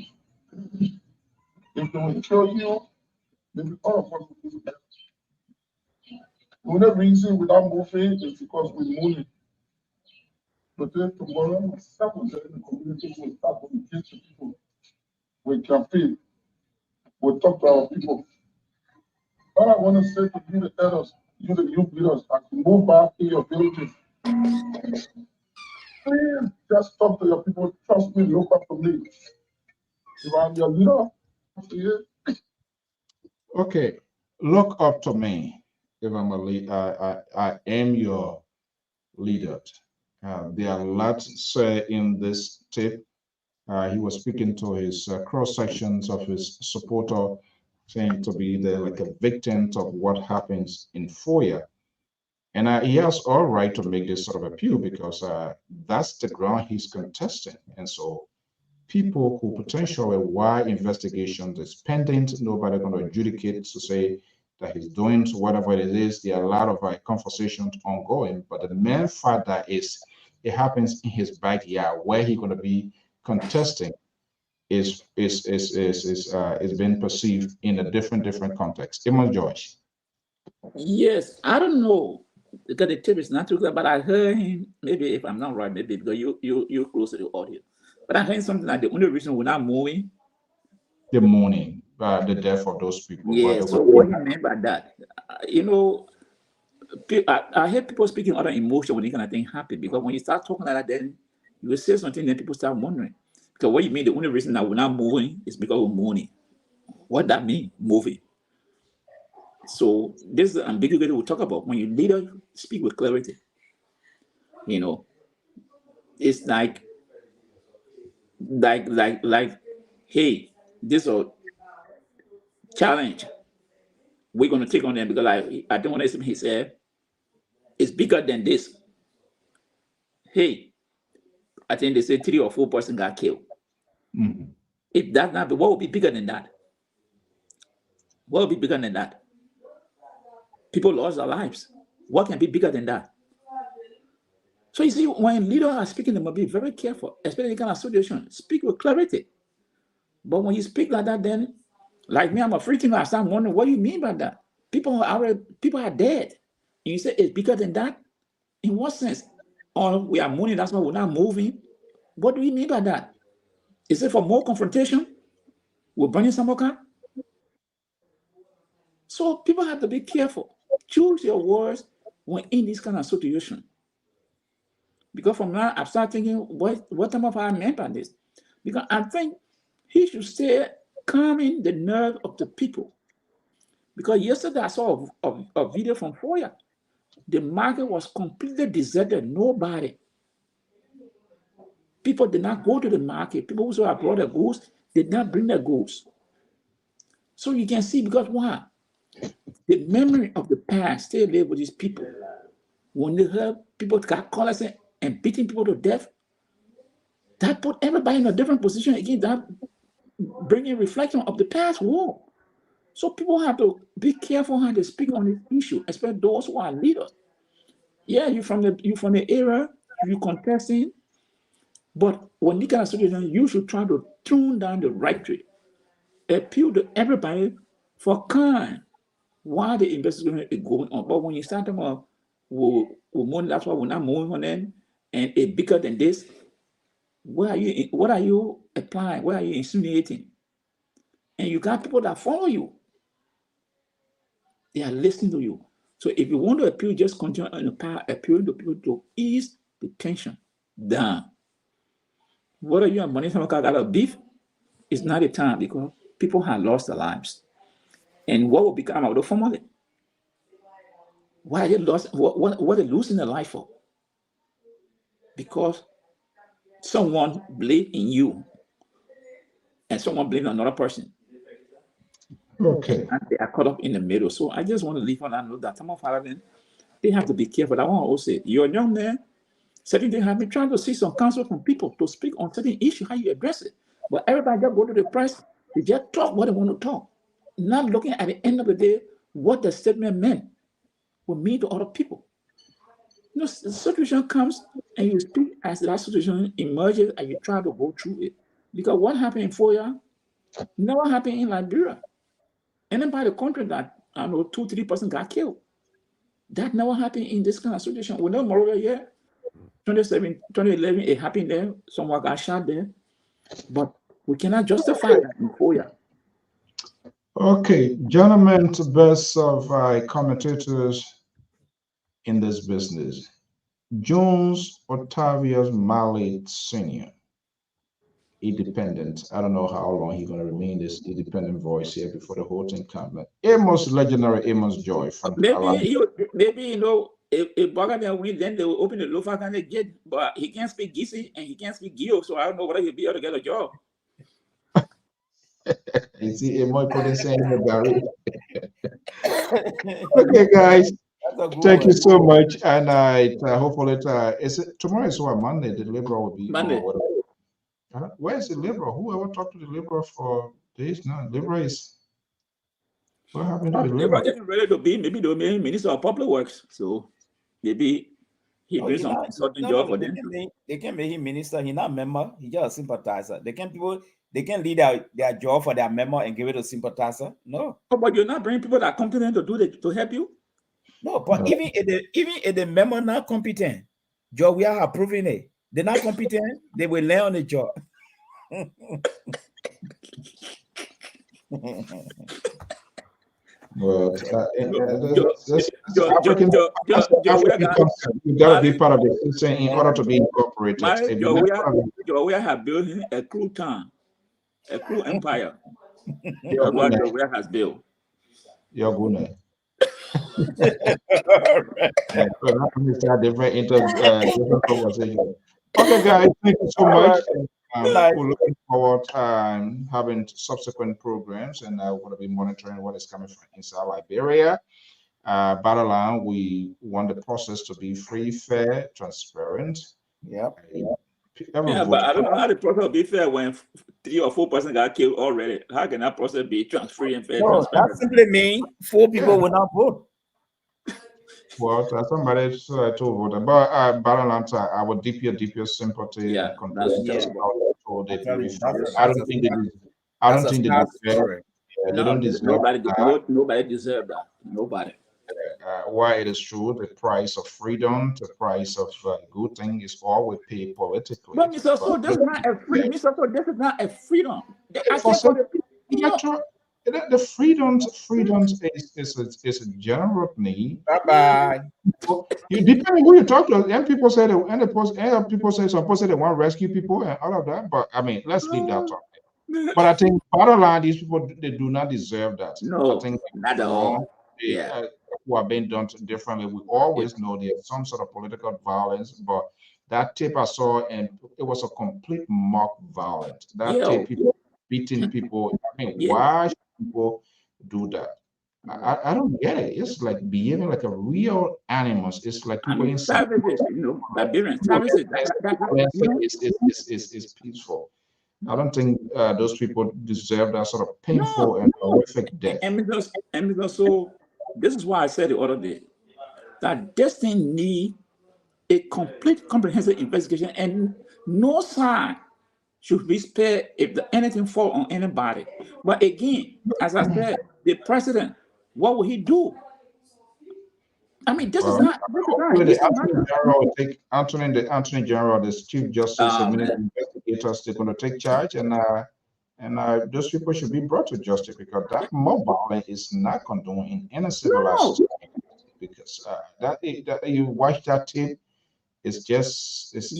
If they will kill you, maybe all of us will do that. The only reason without moving is because we're moving. But then tomorrow, some of the community will start to engage the people. We campaign. We'll talk to our people. What I want to say to you, the elders, you, the youth leaders, as you move back in your villages, please just talk to your people. Trust me, look up to me. If I'm your leader, okay, look up to me. If I'm a leader, I am your leader. There are lots said in this tape. He was speaking to his cross sections of his supporter, saying to be like a victim of what happens in FOIA. And he has all right to make this sort of appeal because that's the ground he's contesting. And so people who potentially why investigation is pending, nobody going to adjudicate to say that he's doing whatever it is. There are a lot of conversations ongoing, but the main fact that is it happens in his backyard where he's going to be contesting is being perceived in a different context. Amos George. Yes, I don't know because the tape is not too clear, but I heard him. Maybe if I'm not right, maybe because you're close to the audio. But I heard something like the only reason we're not moving. The mourning, the death of those people. Yeah. So what he meant by that, I hear people speaking other emotion when they kind of think happy because when you start talking like that, then you will say something, then people start wondering. Because what you mean, the only reason that we're not moving is because we're mourning. What that mean, moving? So this is the ambiguity we'll talk about. When you leader speak with clarity, it's like, hey, this is a challenge. We're going to take on them because I don't want to say he said it's bigger than this. Hey, I think they say 3 or 4 persons got killed. Mm-hmm. If that's not, what would be bigger than that? What would be bigger than that? People lost their lives. What can be bigger than that? So you see, when leaders are speaking, they must be very careful, especially in kind of situation. Speak with clarity. But when you speak like that, then, like me, I'm a freaking out. I start wondering, what do you mean by that? People are dead. And you say it's bigger than that? In what sense? Or we are moving, that's why we're not moving. What do you mean by that? Is it for more confrontation? We're burning some more car? So people have to be careful. Choose your words when in this kind of situation. Because from now, I've started thinking, what type of I meant by this? Because I think he should stay calming the nerve of the people. Because yesterday I saw a video from Foya. The market was completely deserted. Nobody. People did not go to the market. People who have brought their goods did not bring their goods. So you can see, because why? The memory of the past still live with these people. When they heard people got caught and beating people to death, that put everybody in a different position again. That bringing reflection of the past war. So people have to be careful how they speak on this issue, especially those who are leaders. Yeah, you from the era, you contesting, but when you kind of situation, you should try to tune down the rhetoric, appeal to everybody for kind while the investigation is going on. But when you start them up, that's why we're not moving on them, and it's bigger than this. What are you applying? What are you insinuating? And you got people that follow you. They are listening to you. So if you want to appeal, just continue on the path, appealing to people to ease the tension down. Whether you and money someone got a beef, it's not a time, because people have lost their lives. And what will become of the family? Why they lost? What they losing their life for? Because someone believed in you and someone believed in another person. Okay. And they are caught up in the middle. So I just want to leave on that note that some of our men, they have to be careful. I want to also say, you're a young man, certain things have been trying to seek some counsel from people to speak on certain issues, how you address it. But everybody just go to the press, they just talk what they want to talk, not looking at the end of the day what the statement meant will mean to other people. You know, the situation comes and you speak as that situation emerges and you try to go through it. Because what happened in Foya never happened in Liberia. Anybody the country that, I don't know, 2-3% got killed. That never happened in this kind of situation. We know Moreover, yeah, 2011, it happened there. Someone got shot there. But we cannot justify that in Foya. Okay, gentlemen, to best of commentators in this business, Jones Octavius Malley Sr., independent. I don't know how long he's going to remain this independent voice here before the whole thing comes. Amos, legendary Amos Joy from maybe you know, if Bogdan win, then they will open the Lofa and get, but he can't speak Gisi and he can't speak Gio, so I don't know whether he'll be able to get a job. You see, Amos couldn't say Gary. Okay, guys. Thank you so much, and hopefully tomorrow is what, Monday. The Liberal will be Monday. Where is the Liberal? Whoever talked to the Liberal for days now? Liberal is what happened to the They Liberal? were getting ready to be, maybe they'll be Minister of Public Works, so maybe he brings some consulting job for them. They can make him minister. He's not a member. He's just a sympathizer. They can lead their job for their member and give it to a sympathizer. No. Oh, but you're not bringing people that are competent to help you. No, but even if the member not competent, Joe, we are approving it. They're not competent. They will learn on the job. Well, you gotta be part of the system in order to be incorporated. We have built a crouton, a crew empire. What Joe has built. You're gonna. Different conversation. Okay, guys, thank you so much. We're looking forward to having subsequent programs, and we're going to be monitoring what is coming from inside Liberia. Bottom line, we want the process to be free, fair, transparent. Yeah. But I don't know how the process will be fair when 3 or 4% got killed already. How can that process be free and fair? No, that simply means 4 people will not vote. Well, somebody to vote, but bottom line, I would deep your sympathy and condolence. I don't think they deserve. They don't deserve. Nobody deserves that. Nobody. Why it is true, the price of freedom, the price of good thing is all we pay politically. But Mr. So this is not a freedom. Mr. So this is not a freedom. The freedom is a general need. Bye-bye. You depending who you talk to, and people say some people say they want to rescue people and all of that. But I mean, let's leave that talk. But I think bottom line, these people they do not deserve that. No, I think not at wrong. all. Yeah. Who are being done differently. We always know there's some sort of political violence, but that tape I saw, and it was a complete mock violence. That Yeah. tape, people beating people. I mean, Yeah. why should people do that? I don't get it. It's like behaving like a real animals. It's like I people mean, inside. savages, barbarians, savages. Is peaceful. I don't think those people deserve that sort of painful and horrific death. And also, this is why I said the other day that this thing need a complete, comprehensive investigation, and no sign should be spared if anything fall on anybody. But again, as I said, the president, what will he do? I mean, this is not. The Attorney General, the Chief Justice, the Minister investigators, they're going to take charge, and those people should be brought to justice because that mob violence is not condoned in any civilized society. Because that you watch that tape, it's just it's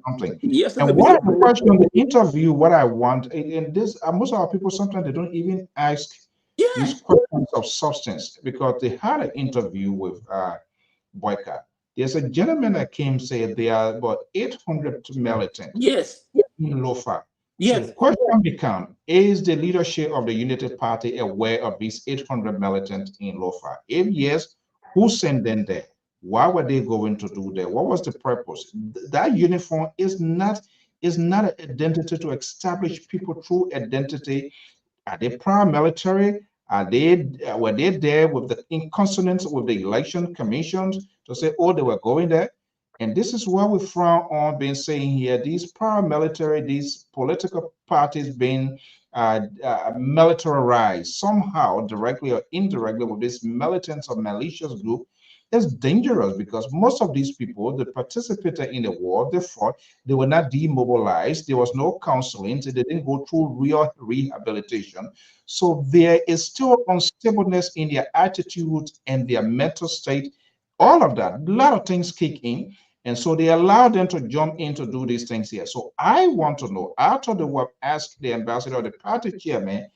something. Yes, and what the question on the interview, what I want, and this most of our people sometimes they don't even ask these questions of substance because they had an interview with Boyka. There's a gentleman that came said there are about 800 militants. Yes. In Lofa. Yes. So the question becomes: is the leadership of the United Party aware of these 800 militants in Lofa? If yes, who sent them there? Why were they going to do that? What was the purpose? That uniform is not an identity to establish people through identity. Are they paramilitary? Were they there with the in consonance with the election commissions to say, oh, they were going there? And this is why we frown on being saying here, these paramilitary, these political parties being militarized somehow, directly or indirectly, with these militants or malicious group. It's dangerous because most of these people, they participated in the war, they fought, they were not demobilized, there was no counseling, so they didn't go through real rehabilitation. So there is still unstableness in their attitude and their mental state. All of that, a lot of things kick in. And so they allow them to jump in to do these things here. So I want to know, after the work, ask the ambassador, the party chairman,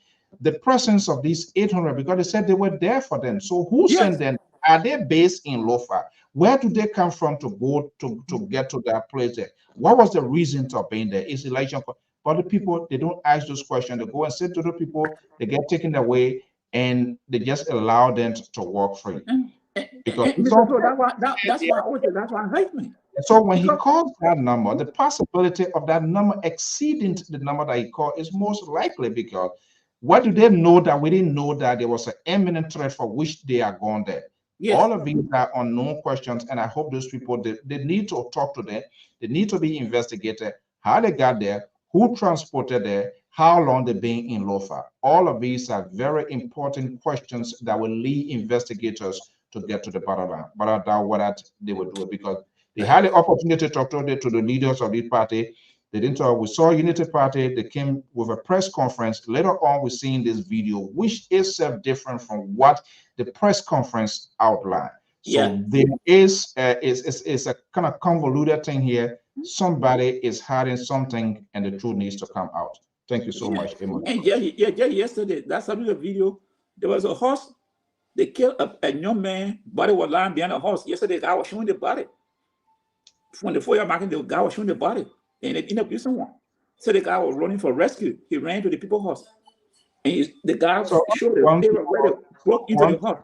the presence of these 800, because they said they were there for them. So who sent them? Are they based in Lofa? Where do they come from to go to get to that place there? What was the reason to being there? Is election? But the people, they don't ask those questions. They go and say to the people, they get taken away, and they just allow them to walk free. Because that's why I hate me. So when he calls that number, the possibility of that number exceeding the number that he called is most likely because what do they know that we didn't know that there was an imminent threat for which they are gone there? Yes. All of these are unknown questions, and I hope those people, they need to talk to them. They need to be investigated, how they got there, who transported there, how long they've been in Lofa. All of these are very important questions that will lead investigators to get to the bottom line. But I doubt whether they will do it because they had the opportunity to talk to the leaders of the party. They didn't talk. We saw Unity Party. They came with a press conference. Later on, we're seeing this video, which is different from what the press conference outlined. So there is a kind of convoluted thing here. Somebody is hiding something, and the truth needs to come out. Thank you so much, Emma. And yesterday, that's the video. There was a horse. They killed a young man. Body was lying behind a horse. Yesterday, the guy was showing the body. From the 4-yard marking, the guy was showing the body. And it ended up using one. So the guy was running for rescue. He ran to the people's horse. And the guy showed the broke into the horse.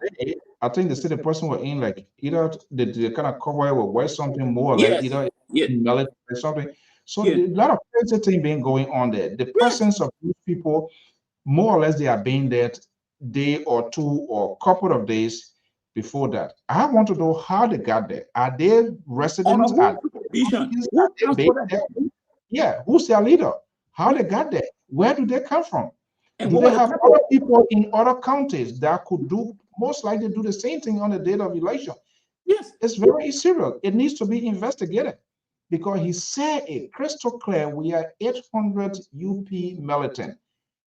I think the city person were in like either the kind of cover will wear something more like either military or something. So a lot of crazy thing being going on there. The presence of these people, more or less, they are being there day or two or couple of days before that. I want to know how they got there. Are they residents? Who's their leader? How they got there? Where do they come from? And do they have other people in other counties that could most likely do the same thing on the date of election? Yes, it's very serious. It needs to be investigated because he said it crystal clear. We are 800 UP militant,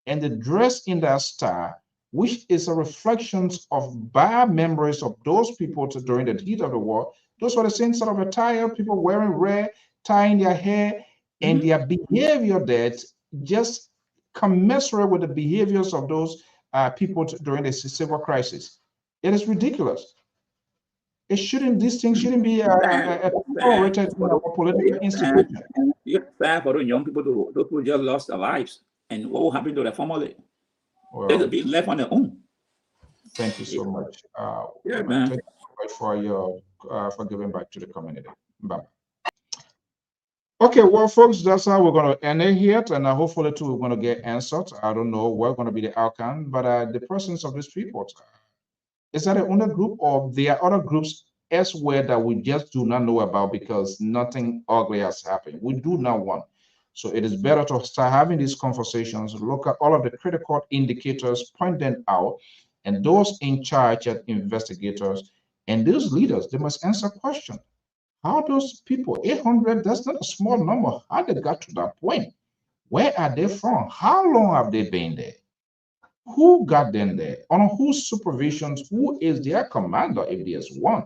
and the dress in that star, which is a reflection of bad memories of those people during the heat of the war. Those were the same sort of attire, people wearing red, tying their hair, and their behavior that just commensurate with the behaviors of those people during the civil crisis. It is ridiculous. These things shouldn't be tolerated in our political institution. It's sad for the young people who just lost their lives. And what will happen to their family? They'll be left on their own. Thank you so much. Yeah, man. Thank you for your for giving back to the community. Bye. Okay, well, folks, that's how we're going to end it here, and hopefully, too, we're going to get answered. I don't know what's going to be the outcome, but the presence of this report, is that an owner group, or there are other groups elsewhere that we just do not know about because nothing ugly has happened? We do not want. So it is better to start having these conversations, look at all of the critical indicators, point them out, and those in charge as investigators and those leaders, they must answer questions. How those people, 800, that's not a small number. How they got to that point? Where are they from? How long have they been there? Who got them there? On whose supervision? Who is their commander if there's one?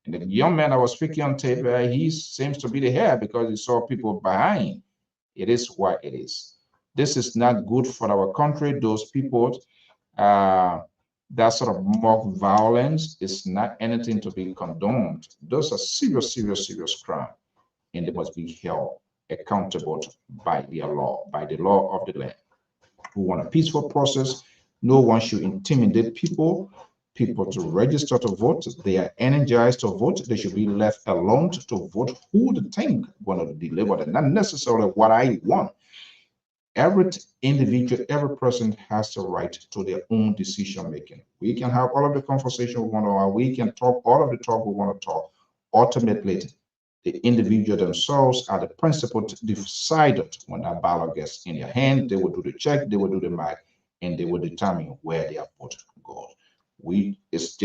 And the young man I was speaking on tape, he seems to be the head because he saw people behind. It is what it is. This is not good for our country. Those people, that sort of mock violence is not anything to be condoned. Those are serious, serious, serious crime, and they must be held accountable by their law, by the law of the land. We want a peaceful process. No one should intimidate people to register to vote. They are energized to vote. They should be left alone to vote who they think going to deliver them, not necessarily what I want. Every individual, every person has the right to their own decision making. We can have all of the conversation we want to have. We can talk all of the talk we want to talk. Ultimately, the individual themselves are the principal decided when that ballot gets in their hand. They will do the check, they will do the math, and they will determine where their vote goes. It's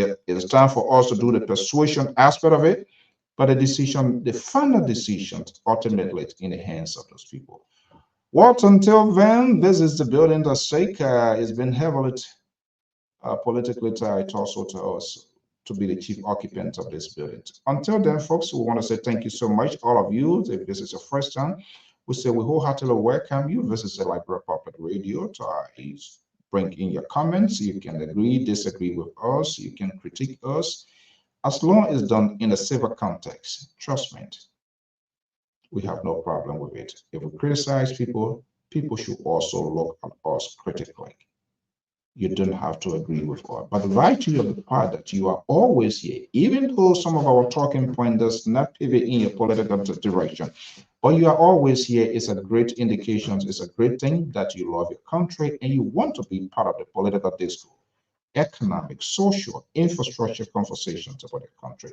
time for us to do the persuasion aspect of it, but the final decision, ultimately, in the hands of those people. What until then, this is the building that's stake. It's been heavily politically tied also to us to be the chief occupant of this building. Until then, folks, we want to say thank you so much, all of you. If this is your first time, we say we wholeheartedly welcome you. This is the Liberia Public Radio. Bring in your comments. You can agree, disagree with us. You can critique us. As long as done in a civil context, trust me, we have no problem with it. If we criticize people, people should also look at us critically. You don't have to agree with us. But the right to the part that you are always here, even though some of our talking point does not pivot in your political direction, but you are always here is a great indication, it's a great thing that you love your country and you want to be part of the political discourse, economic, social, infrastructure conversations about the country.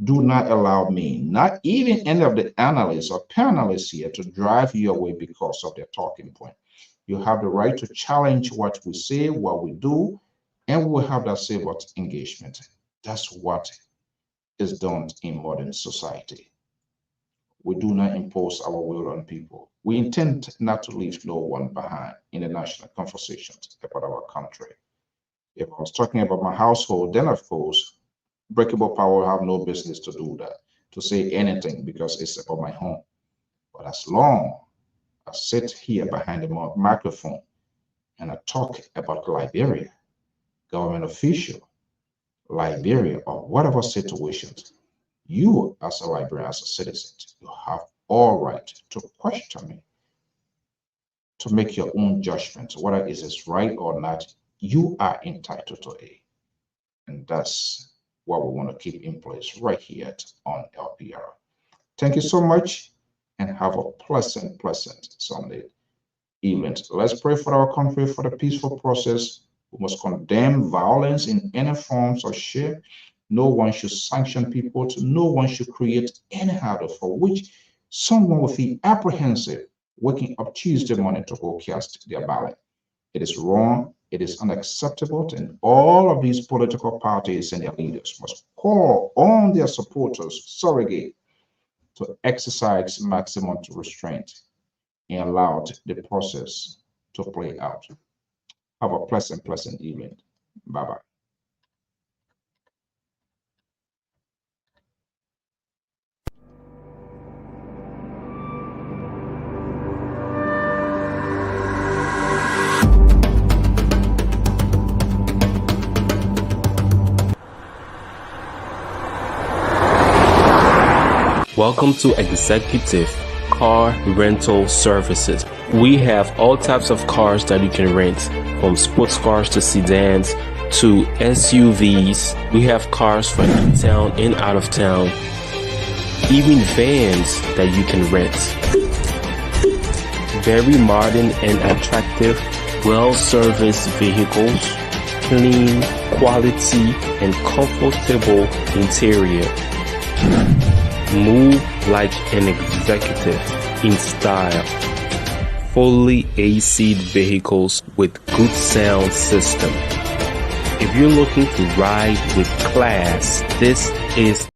Do not allow me, not even any of the analysts or panelists here, to drive you away because of their talking point. You have the right to challenge what we say, what we do, and we'll have that civil engagement. That's what is done in modern society. We do not impose our will on people. We intend not to leave no one behind in the national conversations about our country. If I was talking about my household, then of course, breakable power have no business to do that, to say anything because it's about my home. But as long as I sit here behind the microphone and I talk about Liberia, government official, Liberia, or whatever situations, you as a Liberian, as a citizen, you have all right to question me, to make your own judgment, whether it is right or not. You are entitled to it. And that's what we want to keep in place right here on LPR. Thank you so much and have a pleasant Sunday evening. Let's pray for our country, for the peaceful process. We must condemn violence in any forms or shape. No one should sanction people. No one should create any habit for which someone will feel apprehensive waking up Tuesday morning to go cast their ballot. It is wrong. It is unacceptable, and all of these political parties and their leaders must call on their supporters, surrogate, to exercise maximum restraint and allow the process to play out. Have a pleasant evening. Bye-bye. Welcome to Executive Car Rental Services. We have all types of cars that you can rent, from sports cars to sedans to SUVs. We have cars for in-town and out of town, even vans that you can rent. Very modern and attractive, well-serviced vehicles, clean, quality, and comfortable interior. Move like an executive in style. Fully AC vehicles with good sound system. If you're looking to ride with class, this is